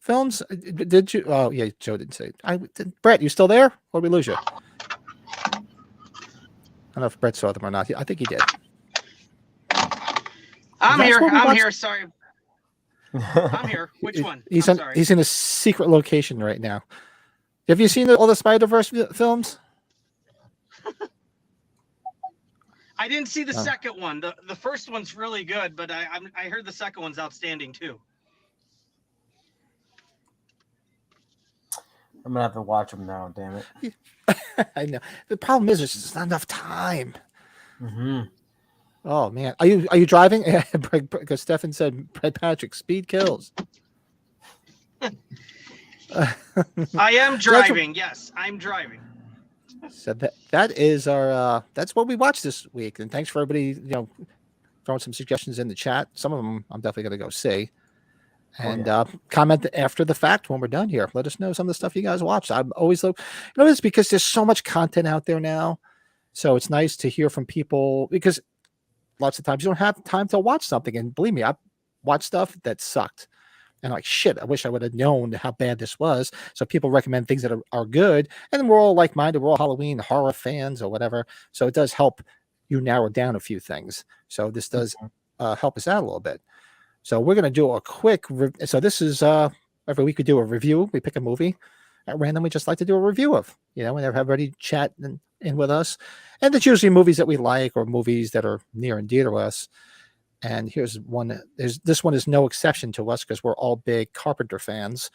films. Did you? Oh, yeah. Joe didn't say it. Brett, you still there? Or did we lose you? I don't know if Brett saw them or not. I think he did. I'm here. Sorry. I'm here. Which one? He's in a secret location right now. Have you seen all the Spider-Verse films? I didn't see the second one. The first one's really good, but I heard the second one's outstanding too. I'm gonna have to watch them now. Damn it! I know. The problem is there's just not enough time. Mm-hmm. Oh man, are you driving? Because Stefan said, Patrick, speed kills. I am driving. Yes, I'm driving. So that is our that's what we watched this week. And thanks for everybody, throwing some suggestions in the chat. Some of them I'm definitely gonna go see. And comment after the fact when we're done here. Let us know some of the stuff you guys watched. I'm always it's because there's so much content out there now. So it's nice to hear from people because lots of times you don't have time to watch something. And believe me, I've watched stuff that sucked. And like, shit, I wish I would have known how bad this was. So people recommend things that are good. And then we're all like-minded. We're all Halloween horror fans or whatever. So it does help you narrow down a few things. So this does help us out a little bit. So we're going to do a quick. So this is every week we do a review. We pick a movie at random we just like to do a review of. Whenever everybody chat in with us, and it's usually movies that we like or movies that are near and dear to us. And here's one. This one is no exception to us because we're all big Carpenter fans.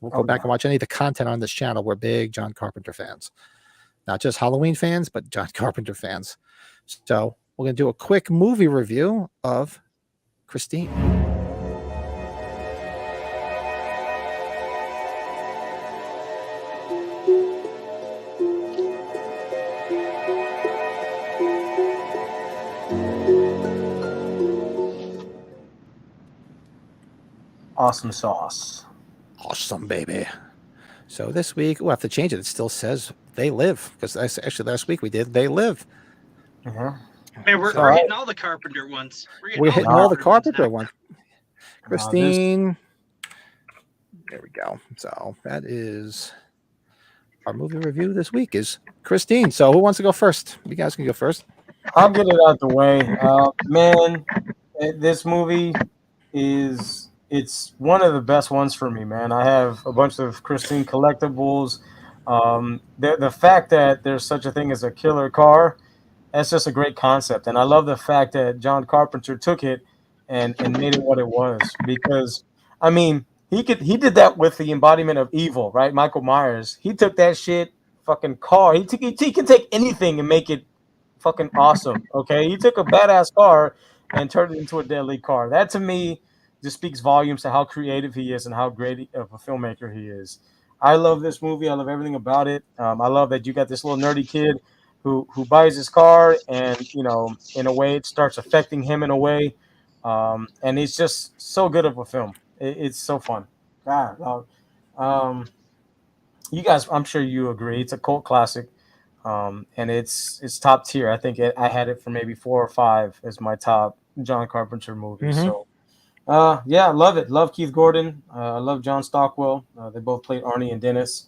We'll go back and watch any of the content on this channel. We're big John Carpenter fans, not just Halloween fans, but John Carpenter fans. So we're going to do a quick movie review of Christine. Awesome sauce. Awesome, baby. So this week, we'll have to change it. It still says They Live, because actually last week we did They Live. Man, we're hitting all the Carpenter ones. We're hitting all the Carpenter ones. Christine. There we go. So that is our movie review this week is Christine. So who wants to go first? You guys can go first. I'll get it out the way. Man, this movie it's one of the best ones for me, man. I have a bunch of Christine collectibles. The fact that there's such a thing as a killer car, that's just a great concept. And I love the fact that John Carpenter took it and made it what it was. Because, I mean, he did that with the embodiment of evil, right? Michael Myers. He took that shit fucking car. He can take anything and make it fucking awesome, okay? He took a badass car and turned it into a deadly car. That, to me, just speaks volumes to how creative he is and how great of a filmmaker he is. I love this movie. I love everything about it. I love that you got this little nerdy kid who buys his car, and in a way, it starts affecting him in a way, and it's just so good of a film. It's so fun. God, you guys, I'm sure you agree. It's a cult classic, and it's top tier. I think I had it for maybe 4 or 5 as my top John Carpenter movie. Mm-hmm. So. Yeah, I love it. Love Keith Gordon. I love John Stockwell. They both played Arnie and Dennis.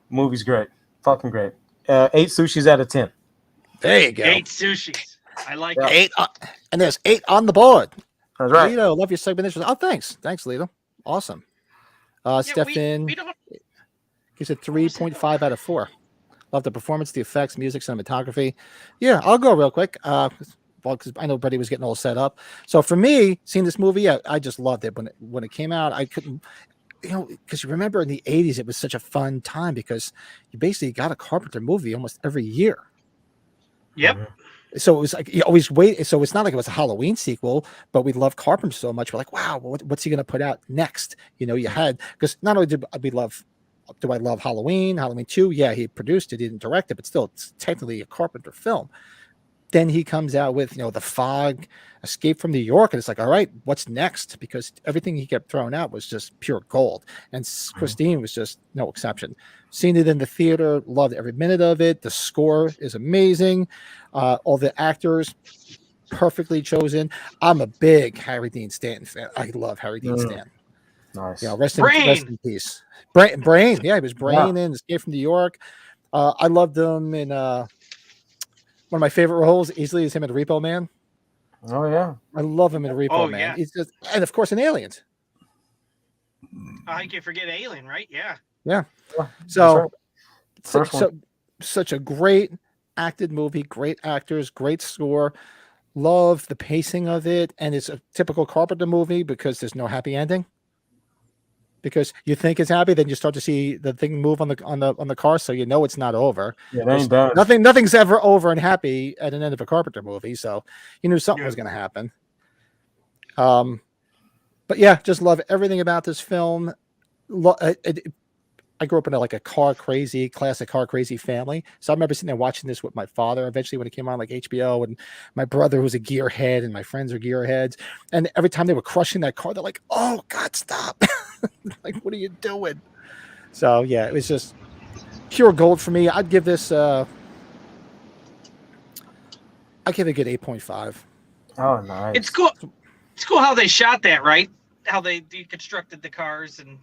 Movie's great. Fucking great. 8 sushis out of 10. There you go. 8 sushis. I like it. 8, and there's 8 on the board. That's right. Lito, love your segment. Oh, thanks. Thanks, Lito. Awesome. Stefan gives it 3.5 out of 4. Love the performance, the effects, music, cinematography. Yeah, I'll go real quick. Because I know Buddy was getting all set up. So for me, seeing this movie, I just loved it. When it came out, I couldn't, because you remember in the 80s, it was such a fun time because you basically got a Carpenter movie almost every year. Yep. So it was like you always wait. So it's not like it was a Halloween sequel, but we love Carpenter so much. We're like, wow, what's he going to put out next? You had, because not only do I love Halloween 2? Yeah, he produced it, he didn't direct it, but still, it's technically a Carpenter film. Then he comes out with, The Fog, Escape from New York. And it's like, all right, what's next? Because everything he kept throwing out was just pure gold. And Christine was just no exception. Seeing it in the theater, loved every minute of it. The score is amazing. All the actors, perfectly chosen. I'm a big Harry Dean Stanton fan. I love Harry Dean Stanton. Nice. Rest in peace. Brain. Yeah, he was Brain in Escape from New York. I loved him in... one of my favorite roles easily is him in Repo Man. Oh yeah, I love him in Repo Man. Yeah. He's just, and of course in Aliens. I can forget Alien, right? Yeah. Yeah. So, right. Such a great acted movie, great actors, great score. Love the pacing of it, and it's a typical Carpenter movie because there's no happy ending. Because you think it's happy, then you start to see the thing move on the car, so it's not over. Yeah, it ain't done. Nothing's ever over and happy at an end of a Carpenter movie, so you knew something was going to happen. But yeah, just love everything about this film. I grew up in a classic car crazy family, so I remember sitting there watching this with my father. Eventually, when it came on like HBO, and my brother was a gearhead, and my friends are gearheads, and every time they were crushing that car, they're like, "Oh God, stop!" Like, what are you doing? So yeah, it was just pure gold for me. I'd give this I give it a good 8.5. Oh, nice. It's cool. It's cool how they shot that, right? How they deconstructed the cars and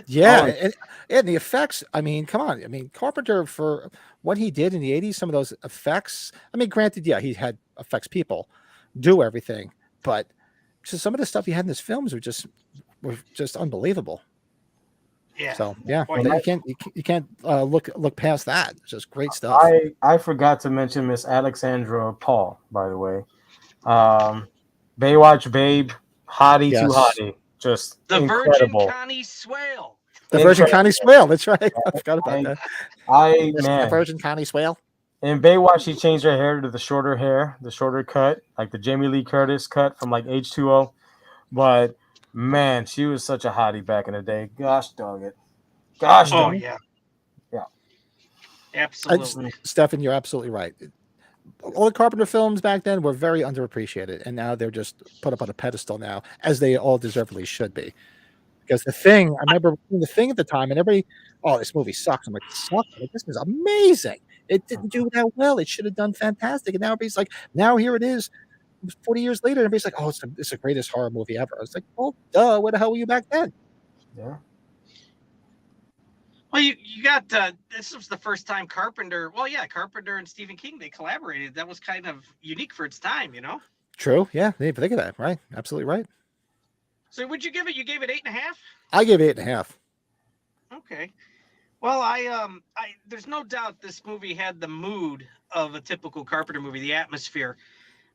yeah, and the effects. I mean, come on. I mean, Carpenter, for what he did in the 80s, some of those effects. I mean, granted, yeah, he had effects people do everything, but just some of the stuff he had in his films were just unbelievable. Yeah. So yeah, Quite you can't look past that. It's just great stuff. I forgot to mention Miss Alexandra Paul, by the way. Baywatch Babe, hottie Yes. too hottie, just the Virgin incredible. Connie Swale. The Virgin Incredible. Connie Swale. That's right. I forgot about that. The The Virgin Connie Swale. in Baywatch, she changed her hair to the shorter hair, the shorter cut, like the Jamie Lee Curtis cut from like H2O. But man, she was such a hottie back in the day. Gosh dog it. Gosh Oh dog it. yeah. Yeah. Absolutely. Stefan, you're absolutely right. All the Carpenter films back then were very underappreciated, and now they're just put up on a pedestal now, as they all deservedly should be. Because The Thing, I remember The Thing at the time, and everybody, oh, this movie sucks. I'm like, it sucks? I'm like, this is amazing. It didn't do that well. It should have done fantastic. And now everybody's like, now here it is, 40 years later, and everybody's like, oh, it's the greatest horror movie ever. I was like, well, duh, where the hell were you back then? Yeah. Well, you got this was the first time Carpenter. Well, yeah, Carpenter and Stephen King, they collaborated. That was kind of unique for its time, you know. True. Yeah, they think of that. Right. Absolutely right. So, would you give it? You gave it 8.5. I gave it 8.5. Okay. Well, I there's no doubt this movie had the mood of a typical Carpenter movie, the atmosphere.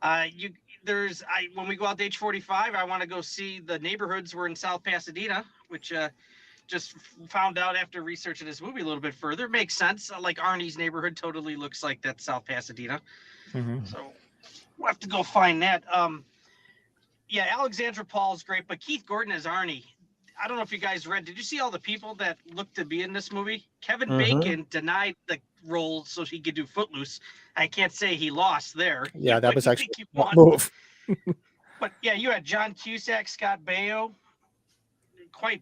When we go out to H45, I want to go see the neighborhoods were in South Pasadena, which just found out after researching this movie a little bit further. Makes sense. Like Arnie's neighborhood totally looks like that's South Pasadena. Mm-hmm. So we'll have to go find that. Yeah, Alexandra Paul's great, but Keith Gordon as Arnie. I don't know if you guys read. Did you see all the people that looked to be in this movie? Kevin Bacon denied the role so he could do Footloose. I can't say he lost there. Yeah, that was I actually think he a won. move. But yeah, you had John Cusack, Scott Baio, quite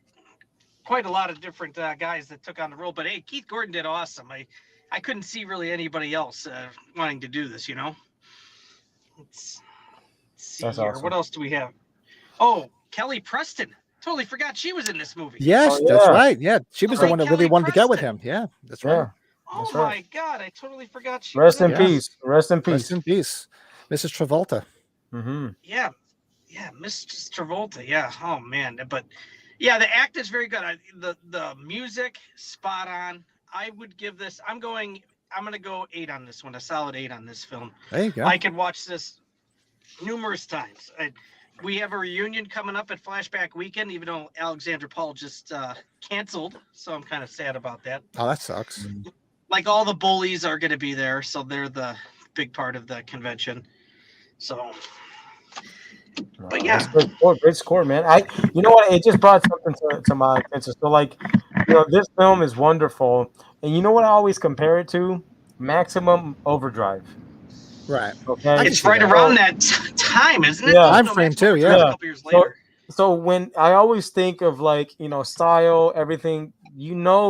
a lot of different guys that took on the role. But hey, Keith Gordon did awesome. I couldn't see really anybody else wanting to do this, you know. Let's see That's here. awesome. What else do we have? Oh, Kelly Preston. Totally forgot she was in this movie. Yes, Oh, that's yeah. right. Yeah, she was the Right, one that really Kelly wanted to get with Preston. him. Yeah, that's Yeah. right. Oh That's my right. God, I totally forgot she Rest was in in Yeah. peace. Rest in peace. Rest in peace, Mrs. Travolta. Mm-hmm. Yeah, Mrs. Travolta. Yeah. Oh man, but yeah, the act is very good. The music spot on. I would give this. I'm gonna go 8 on this one. A solid 8 on this film. There you go. I could watch this numerous times. We have a reunion coming up at Flashback Weekend, even though Alexandra Paul just canceled. So I'm kind of sad about that. Oh, that sucks. Like all the bullies are going to be there, so they're the big part of the convention. So, but yeah, Great score, man. You know what? It just brought something to my attention. So, like, this film is wonderful, and you know what I always compare it to? Maximum Overdrive. Right. Okay, I can it's see right that. around that time, isn't it? Yeah. Time No, frame Maximum too, Overdrive's yeah. A couple years later. So when I always think of like style, everything,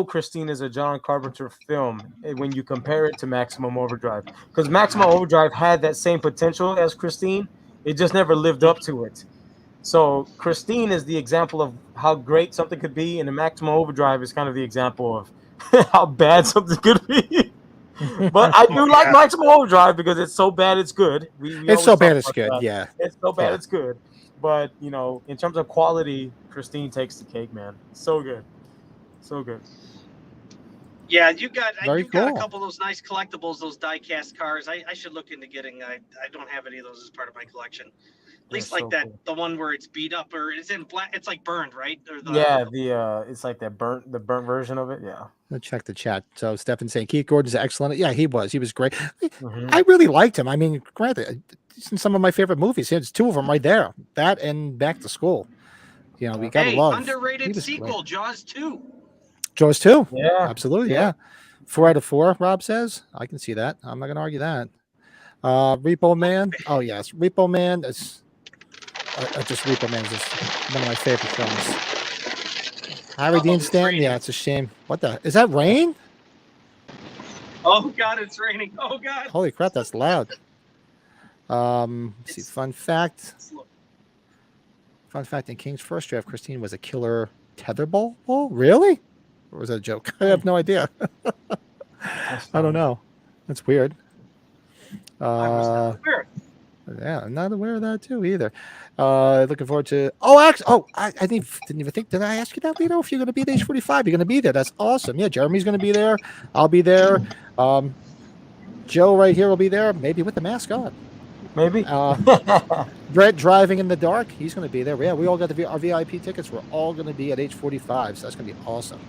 Christine is a John Carpenter film when you compare it to Maximum Overdrive, because Maximum Overdrive had that same potential as Christine, it just never lived up to it. So Christine is the example of how great something could be, and the Maximum Overdrive is kind of the example of how bad something could be. But I do like Maximum Overdrive because it's so bad it's good. We It's always so talk bad it's about good. that. Yeah. It's so bad Yeah. it's good. But in terms of quality, Christine takes the cake, man. So good. So good. Yeah, you got Very you've got a cool. couple of those nice collectibles, those die-cast cars. I should look into getting. I don't have any of those as part of my collection. At least They're like so that, cool. the one where it's beat up or it's in black. It's like burned, right? Or It's like the burnt version of it. Yeah. Let's check the chat. So Stefan saying Keith Gordon's excellent. Yeah, he was. He was great. Mhm. I really liked him. I mean, granted, it's in some of my favorite movies. There's 2 of them right there. That and Back to School. We gotta Hey, love. He underrated was sequel, great. Jaws 2. Jaws 2. Yeah. Absolutely. Yeah. Yeah. 4 out of 4. Rob says. I can see that. I'm not gonna argue that. Repo Man. Oh yes, Repo Man is. Just Repo Man is just one of my favorite films. Harry Dean it's Stanton. raining. Yeah, it's a shame. What the? Is that rain? Oh God, it's raining. Oh God. Holy crap, that's loud. Let's see. Fun fact. Fun fact: in King's first draft, Christine was a killer tetherball. Oh, really? Or was that a joke? I have no idea. I don't know. That's weird. I was not aware. Yeah, I'm not aware of that too either. Looking forward to. Oh, actually, I didn't even think. Did I ask you that, Lito? If you're going to be at age 45, you're going to be there. That's awesome. Yeah, Jeremy's going to be there. I'll be there. Joe right here will be there, maybe with the mask on. Maybe. Brett driving in the dark. He's going to be there. Yeah, we all got our VIP tickets. We're all going to be at age 45, so that's going to be awesome.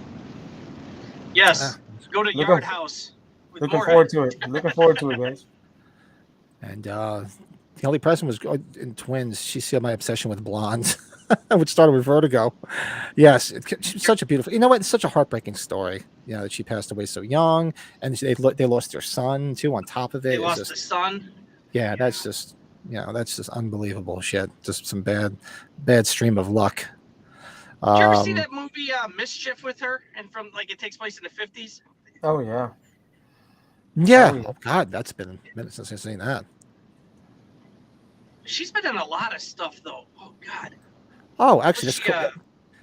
Yes. Go to Yard House. Looking forward to it. Looking forward to it, guys. And the only person was in Twins. She saw my obsession with blondes, which started with Vertigo. Yes, she's such a beautiful. You know what? It's such a heartbreaking story. You know that she passed away so young, and they lost their son too. On top of it, they lost the son. Yeah, that's just that's just unbelievable shit. Just some bad stream of luck. Did you ever see that movie Mischief with her? And from it takes place in the 50s. Oh yeah. Yeah. Oh God, that's been a minute since I've seen that. She's been in a lot of stuff though. Oh God. Oh, actually, that's cool.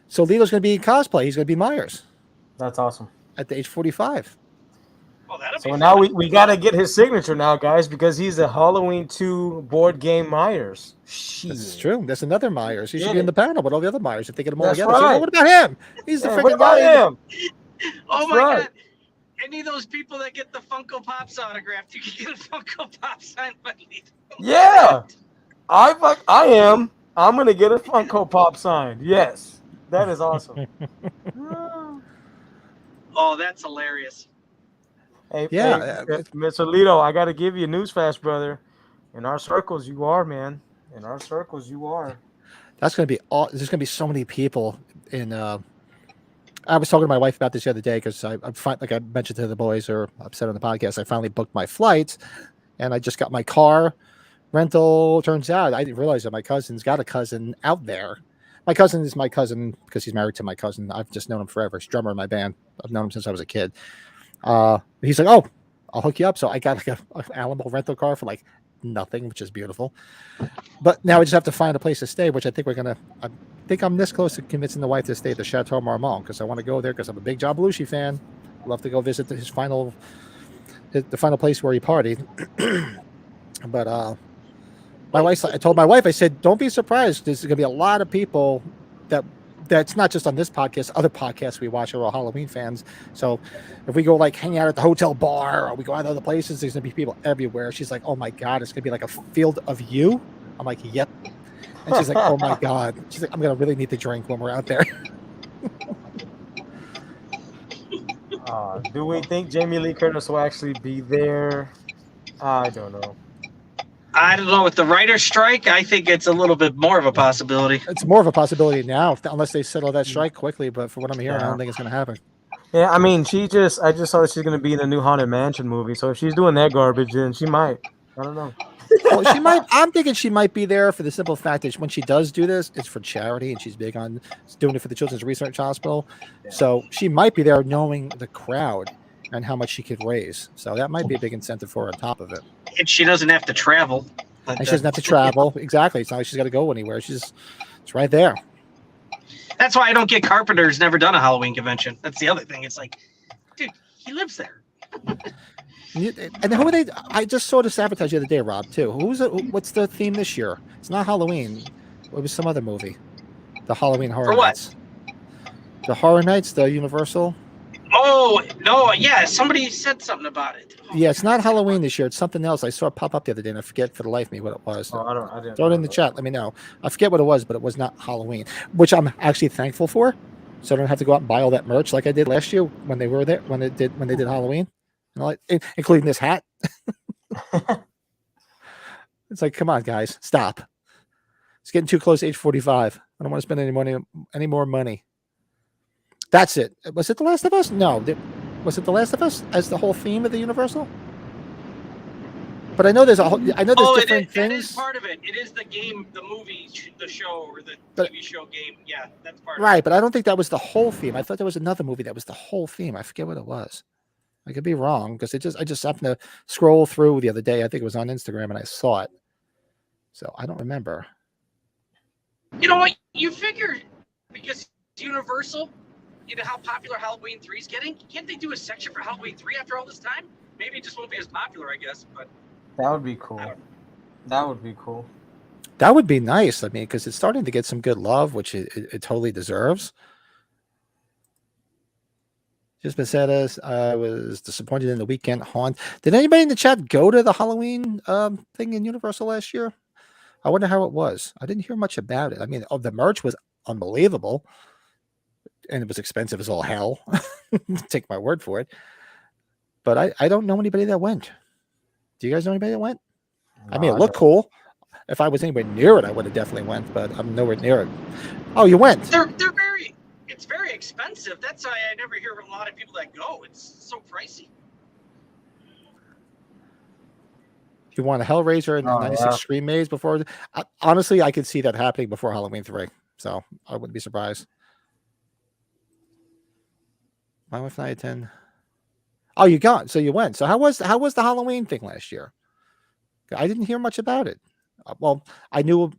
So Lito's going to be cosplay. He's going to be Myers. That's awesome. At the age 45. Oh, that'll be so fun. now we got to get his signature now, guys, because he's a Halloween 2 board game Myers. That's true. There's another Myers. He should be in the panel with all the other Myers if they get them all That's together. right. So, what about him? He's the freaking guy. Oh my God. Any of those people that get the Funko Pops autographed, you can get a Funko Pop signed by Lito. Yeah. I am. I'm going to get a Funko Pop signed. Yes. That is awesome. Oh, that's hilarious. Hey, Mr. Lito, I got to give you a newsflash, brother. In our circles, you are, man. In our circles, you are. That's going to be all. There's going to be so many people in. I was talking to my wife about this the other day because like I mentioned to the boys or I've said on the podcast, I finally booked my flights, and I just got my car rental. Turns out I didn't realize that my cousin's got a cousin out there. My cousin is my cousin because he's married to my cousin. I've just known him forever. He's drummer in my band. I've known him since I was a kid. He's like, "Oh, I'll hook you up." So I got an Alamo rental car for nothing, which is beautiful. But now we just have to find a place to stay, which I think I think I'm this close to convincing the wife to stay at the Chateau Marmont because I want to go there because I'm a big John Belushi fan. Love to go visit the final place where he partied. But I told my wife, I said, don't be surprised. There's going to be a lot of people that's not just on this podcast. Other podcasts we watch are all Halloween fans. So if we go hang out at the hotel bar or we go out to other places, there's going to be people everywhere. She's like, oh my God, it's going to be like a field of you. I'm like, yep. And she's like, oh my God. She's like, I'm going to really need to drink when we're out there. Do we think Jamie Lee Curtis will actually be there? I don't know. I don't know. With the writer's strike, I think it's a little bit more of a possibility. It's more of a possibility now, unless they settle that strike quickly. But for what I'm hearing, I don't think it's going to happen. Yeah, I mean, I just saw that she's going to be in the new Haunted Mansion movie. So if she's doing that garbage, then she might. I don't know. Well, she might. I'm thinking she might be there for the simple fact that when she does do this, it's for charity, and she's big on doing it for the Children's Research Hospital. Yeah. So she might be there knowing the crowd and how much she could raise. So that might be a big incentive for her on top of it. And she doesn't have to travel. And she doesn't have to travel. Exactly. It's not like she's got to go anywhere. It's right there. That's why I don't get Carpenter's never done a Halloween convention. That's the other thing. It's like, dude, he lives there. And who are they? I just saw this advertised the other day, Rob, too. What's the theme this year? It's not Halloween. It was some other movie. The Halloween Horror Nights. The Horror Nights, the Universal. Oh, no, yeah, somebody said something about it. Oh, yeah, it's not Halloween this year. It's something else. I saw it pop up the other day, and I forget for the life of me what it was. Oh, I didn't throw it in the chat. Let me know. I forget what it was, but it was not Halloween, which I'm actually thankful for. So I don't have to go out and buy all that merch like I did last year when they were there, when they did Halloween, and all that, including this hat. It's like, come on, guys, stop. It's getting too close to age 45. I don't want to spend any more money. That's it. Was it The Last of Us? No. Was it The Last of Us as the whole theme of the Universal? But I know there's different things. That is part of it. It is the game, the movie, the show, or the TV show game. Yeah, that's part of it. Right, but I don't think that was the whole theme. I thought there was another movie that was the whole theme. I forget what it was. I could be wrong because I just happened to scroll through the other day. I think it was on Instagram and I saw it. So I don't remember. You know what? You figure because it's Universal, you know how popular Halloween 3 is getting? Can't they do a section for Halloween 3 after all this time? Maybe it just won't be as popular, I guess. But that would be cool. That would be cool. That would be nice. I mean, because it's starting to get some good love, which it totally deserves. Just been said as I was disappointed in the weekend haunt. Did anybody in the chat go to the Halloween thing in Universal last year? I wonder how it was. I didn't hear much about it. I mean, the merch was unbelievable, and it was expensive as all hell. Take my word for it. But I don't know anybody that went. Do you guys know anybody that went? I mean, it looked cool. If I was anywhere near it, I would have definitely went, but I'm nowhere near it. Oh, you went? It's very expensive. That's why I never hear a lot of people that go. It's so pricey. You want a Hellraiser and 96 Scream Maze before? Honestly, I could see that happening before Halloween 3, so I wouldn't be surprised. My wife and I attend. Oh, you got, so you went. So how was the Halloween thing last year? I didn't hear much about it. Well, I don't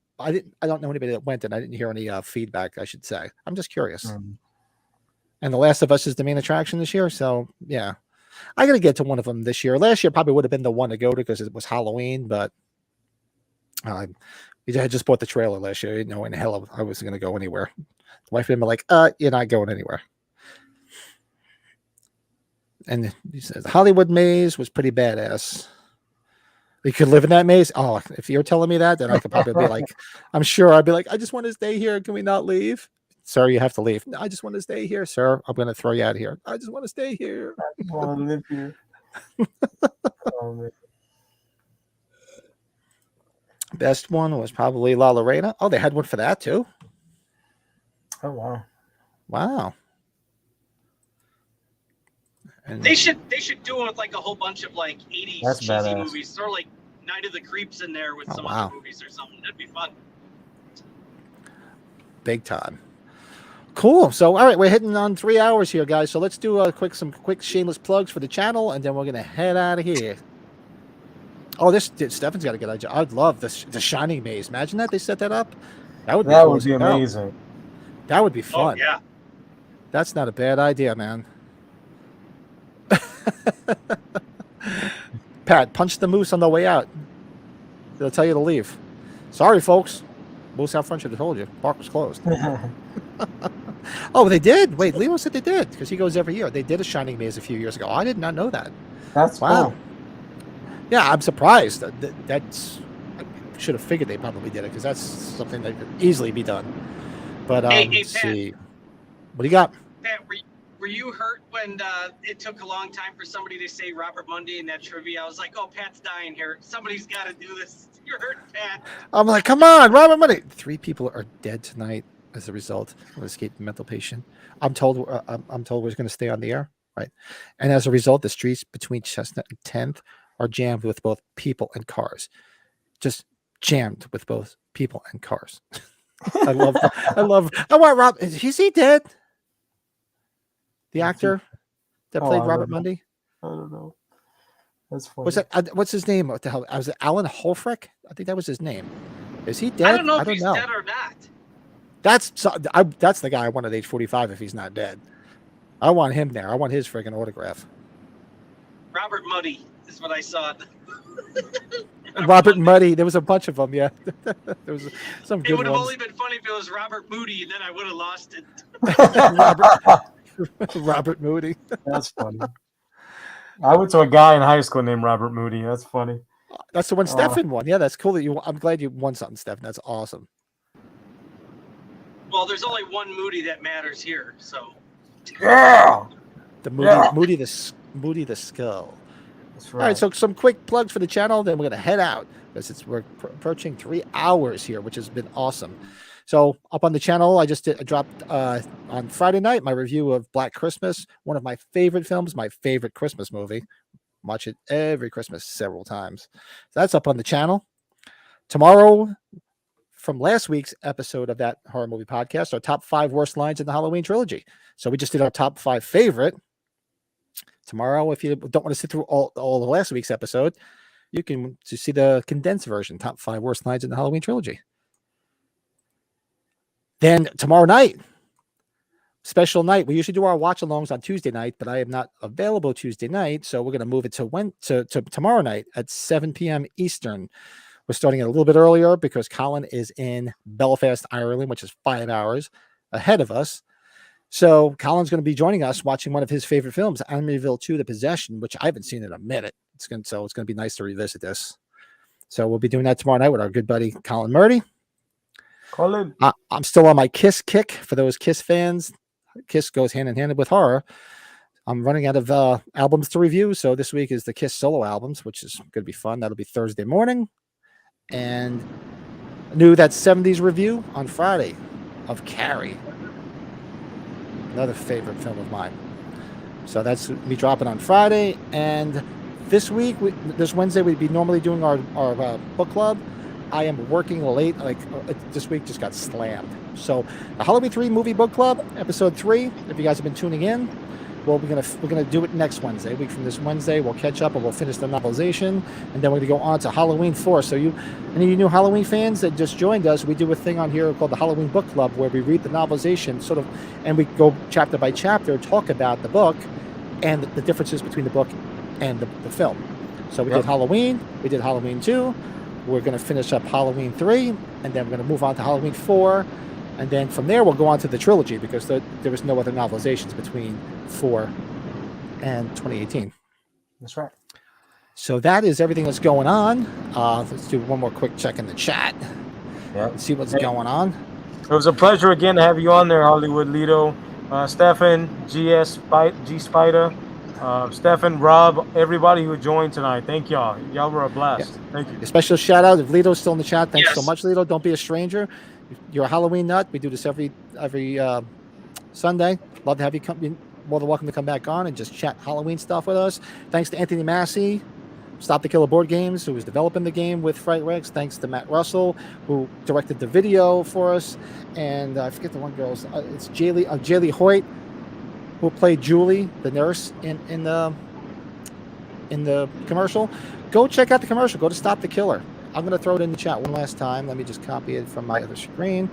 know anybody that went, and I didn't hear any feedback, I should say. I'm just curious. And The Last of Us is the main attraction this year, so yeah. I got to get to one of them this year. Last year probably would have been the one to go to because it was Halloween, but we had just bought the trailer last year. I didn't know in the hell I was going to go anywhere. The wife and him were like, you're not going anywhere. And he says, Hollywood Maze was pretty badass. We could live in that maze. Oh, if you're telling me that, then I could probably be like, I'm sure I'd be like, I just want to stay here. Can we not leave? Sir, you have to leave. No, I just want to stay here, sir. I'm going to throw you out of here. I just want to stay here. I want to live here. Best one was probably La Lorena. Oh, they had one for that too. Oh, wow. Wow. And they should do it with like a whole bunch of like 80s cheesy movies. Throw like Night of the Creeps in there with some other movies or something. That'd be fun. Big time. Cool. So, all right, we're hitting on 3 hours here, guys. So let's do some quick shameless plugs for the channel, and then we're gonna head out of here. Oh, Stefan's got a good idea. I'd love the Shining Maze. Imagine that they set that up. That would be amazing. That would be fun. Oh, yeah. That's not a bad idea, man. Pat, punch the moose on the way out. They'll tell you to leave. Sorry, folks. Moose out front should have told you. Park was closed. Oh, they did? Wait, Leo said they did because he goes every year. They did a Shining Maze a few years ago. I did not know that. That's wow. Cool. Yeah, I'm surprised. That's I should have figured they probably did it because that's something that could easily be done. But hey, let's see. What do you got? Pat, were you hurt when it took a long time for somebody to say Robert Mundy in that trivia? I was like, oh, Pat's dying here. Somebody's got to do this. You're hurting, Pat. I'm like, come on, Robert Mundy. 3 people are dead tonight as a result of escaped mental patient. I'm told we're going to stay on the air, right? And as a result, the streets between Chestnut and 10th are jammed with both people and cars. Just jammed with both people and cars. I want Rob. Is he dead? The actor that played Robert Mundy? I don't know. That's funny. What's his name? What the hell? Was it Alan Holfrick? I think that was his name. Is he dead? I don't know if he's dead or not. That's the guy I want at age 45 if he's not dead. I want him there. I want his friggin' autograph. Robert Muddy is what I saw. Robert Muddy. There was a bunch of them, yeah. There was some good ones. It would have only been funny if it was Robert Moody, and then I would have lost it. Robert Moody. That's funny. I went to a guy in high school named Robert Moody. That's funny. That's the one Stefan won. Yeah, that's cool that you. I'm glad you won something, Stefan. That's awesome. Well, there's only one Moody that matters here, so. Yeah. The Moody the Skull. That's right. All right, so some quick plugs for the channel. Then we're gonna head out because we're approaching 3 hours here, which has been awesome. So up on the channel, I just dropped on Friday night my review of Black Christmas, one of my favorite films, my favorite Christmas movie. Watch it every Christmas several times. So that's up on the channel. Tomorrow, from last week's episode of that horror movie podcast, our top 5 worst lines in the Halloween trilogy. So we just did our top 5 favorite. Tomorrow, if you don't want to sit through all of last week's episode, you can just see the condensed version, top 5 worst lines in the Halloween trilogy. Then tomorrow night, special night. We usually do our watch-alongs on Tuesday night, but I am not available Tuesday night, so we're going to move it to tomorrow night at 7 p.m. Eastern. We're starting it a little bit earlier because Colin is in Belfast, Ireland, which is 5 hours ahead of us. So Colin's going to be joining us watching one of his favorite films, Amityville 2: The Possession, which I haven't seen in a minute. It's going to be nice to revisit this. So we'll be doing that tomorrow night with our good buddy Colin Moody. Colin. I'm still on my Kiss kick. For those Kiss fans, Kiss goes hand in hand with horror. I'm running out of albums to review, so this week is the Kiss solo albums, which is going to be fun. That'll be Thursday morning. And knew that 70s review on Friday of Carrie. Another favorite film of mine. So that's me dropping on Friday. And this week, this Wednesday, we'd be normally doing our book club. I am working late. Like this week just got slammed. So the Halloween 3 movie book club, episode 3. If you guys have been tuning in, well, we're gonna do it next Wednesday. A week from this Wednesday, we'll catch up and we'll finish the novelization, and then we're gonna go on to Halloween 4. So any of you new Halloween fans that just joined us, we do a thing on here called the Halloween Book Club, where we read the novelization sort of, and we go chapter by chapter, talk about the book and the differences between the book and the film. So we did Halloween, we did Halloween 2. We're gonna finish up Halloween 3, and then we're gonna move on to Halloween 4. And then from there, we'll go on to the trilogy because there was no other novelizations between 4 and 2018. That's right. So that is everything that's going on. Let's do one more quick check in the chat. Yeah. Let's see what's going on. It was a pleasure again to have you on there, Hollywood Lito, Stefan, G Spider, Stefan, Rob, everybody who joined tonight. Thank y'all. Y'all were a blast. Thank you. A special shout out if Lito's still in the chat. Thanks so much, Lito. Don't be a stranger. You're a Halloween nut. We do this every Sunday. Love to have you come. You're more than welcome to come back on and just chat Halloween stuff with us. Thanks to Anthony Masi, Stop the Killer Board Games, who was developing the game with Fright Rex. Thanks to Matt Russell, who directed the video for us. And I forget the one girl's. It's Jaylee Hoyt, who played Julie, the nurse in the commercial. Go check out the commercial. Go to Stop the Killer. I'm going to throw it in the chat one last time. Let me just copy it from my other screen.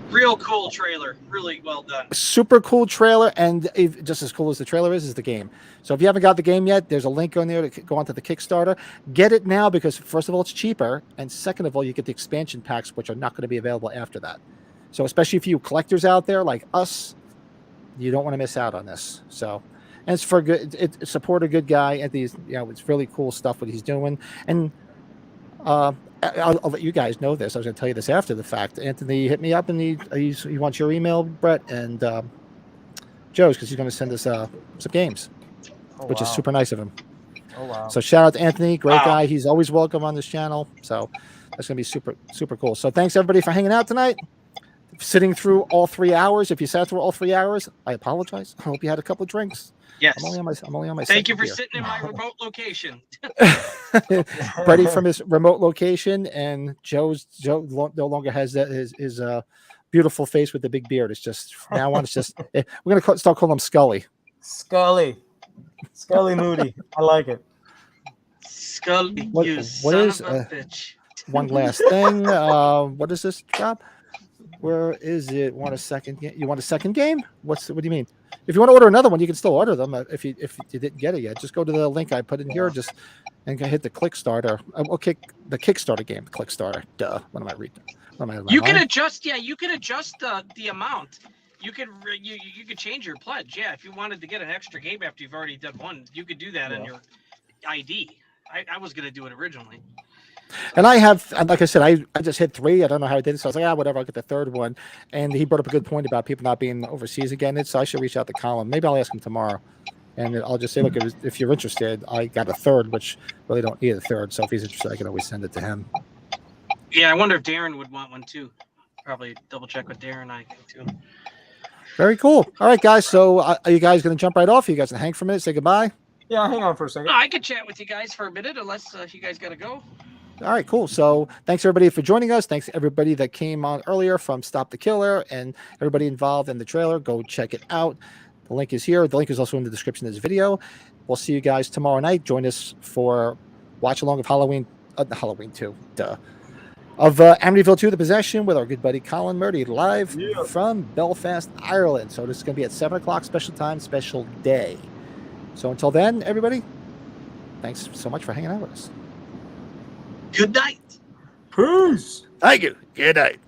Real cool trailer. Really well done. Super cool trailer. And just as cool as the trailer is the game. So if you haven't got the game yet, there's a link on there to go onto the Kickstarter. Get it now because, first of all, it's cheaper. And second of all, you get the expansion packs, which are not going to be available after that. So especially for you collectors out there like us, you don't want to miss out on this. So, and it's for good. Support a good guy. And these, it's really cool stuff what he's doing. And I'll let you guys know this. I was going to tell you this after the fact. Anthony hit me up and he wants your email, Brett, and Joe's, because he's going to send us some games, which is super nice of him. Oh, wow. So shout out to Anthony, great guy. He's always welcome on this channel. So that's going to be super, super cool. So thanks everybody for hanging out tonight. Sitting through all 3 hours. If you sat through all 3 hours, I apologize. I hope you had a couple of drinks. Yes. I'm only on my Thank you for second sitting in my remote location. Brady from his remote location, and Joe no longer has his beautiful face with the big beard. It's just now on. It's just we're gonna start calling him Scully. Scully Moody. I like it. Scully, What you is son of a bitch. one last thing? What is this job? Where is it? Want a second? You want a second game? What do you mean? If you want to order another one, you can still order them. If you didn't get it yet, just go to the link I put in here. And hit the Kickstarter. Okay, the Kickstarter game. Kickstarter. Duh. What am I reading? You can adjust. Yeah, you can adjust the amount. You could change your pledge. Yeah, if you wanted to get an extra game after you've already done one, you could do that in your ID. I was gonna do it originally. And I have, like I said, I just hit 3. I don't know how I did it. So I was like, whatever, I'll get the third one. And he brought up a good point about people not being overseas again. So I should reach out to Colin. Maybe I'll ask him tomorrow. And I'll just say, look, if you're interested, I got a third, which really don't need a third. So if he's interested, I can always send it to him. Yeah, I wonder if Darren would want one too. Probably double check with Darren, I think, too. Very cool. All right, guys. So are you guys going to jump right off? You guys can hang for a minute, say goodbye? Yeah, hang on for a second. I could chat with you guys for a minute, unless you guys got to go. All right, cool. So thanks everybody for joining us. Thanks everybody that came on earlier from Stop the Killer and everybody involved in the trailer. Go check it out. The link is here. The link is also in the description of this video. We'll see you guys tomorrow night. Join us for watch along of Halloween 2. Of Amityville 2: The Possession with our good buddy Colin Moody live from Belfast, Ireland. So this is going to be at 7 o'clock special time, special day. So until then, everybody, thanks so much for hanging out with us. Good night. Peace. Thank you. Good night.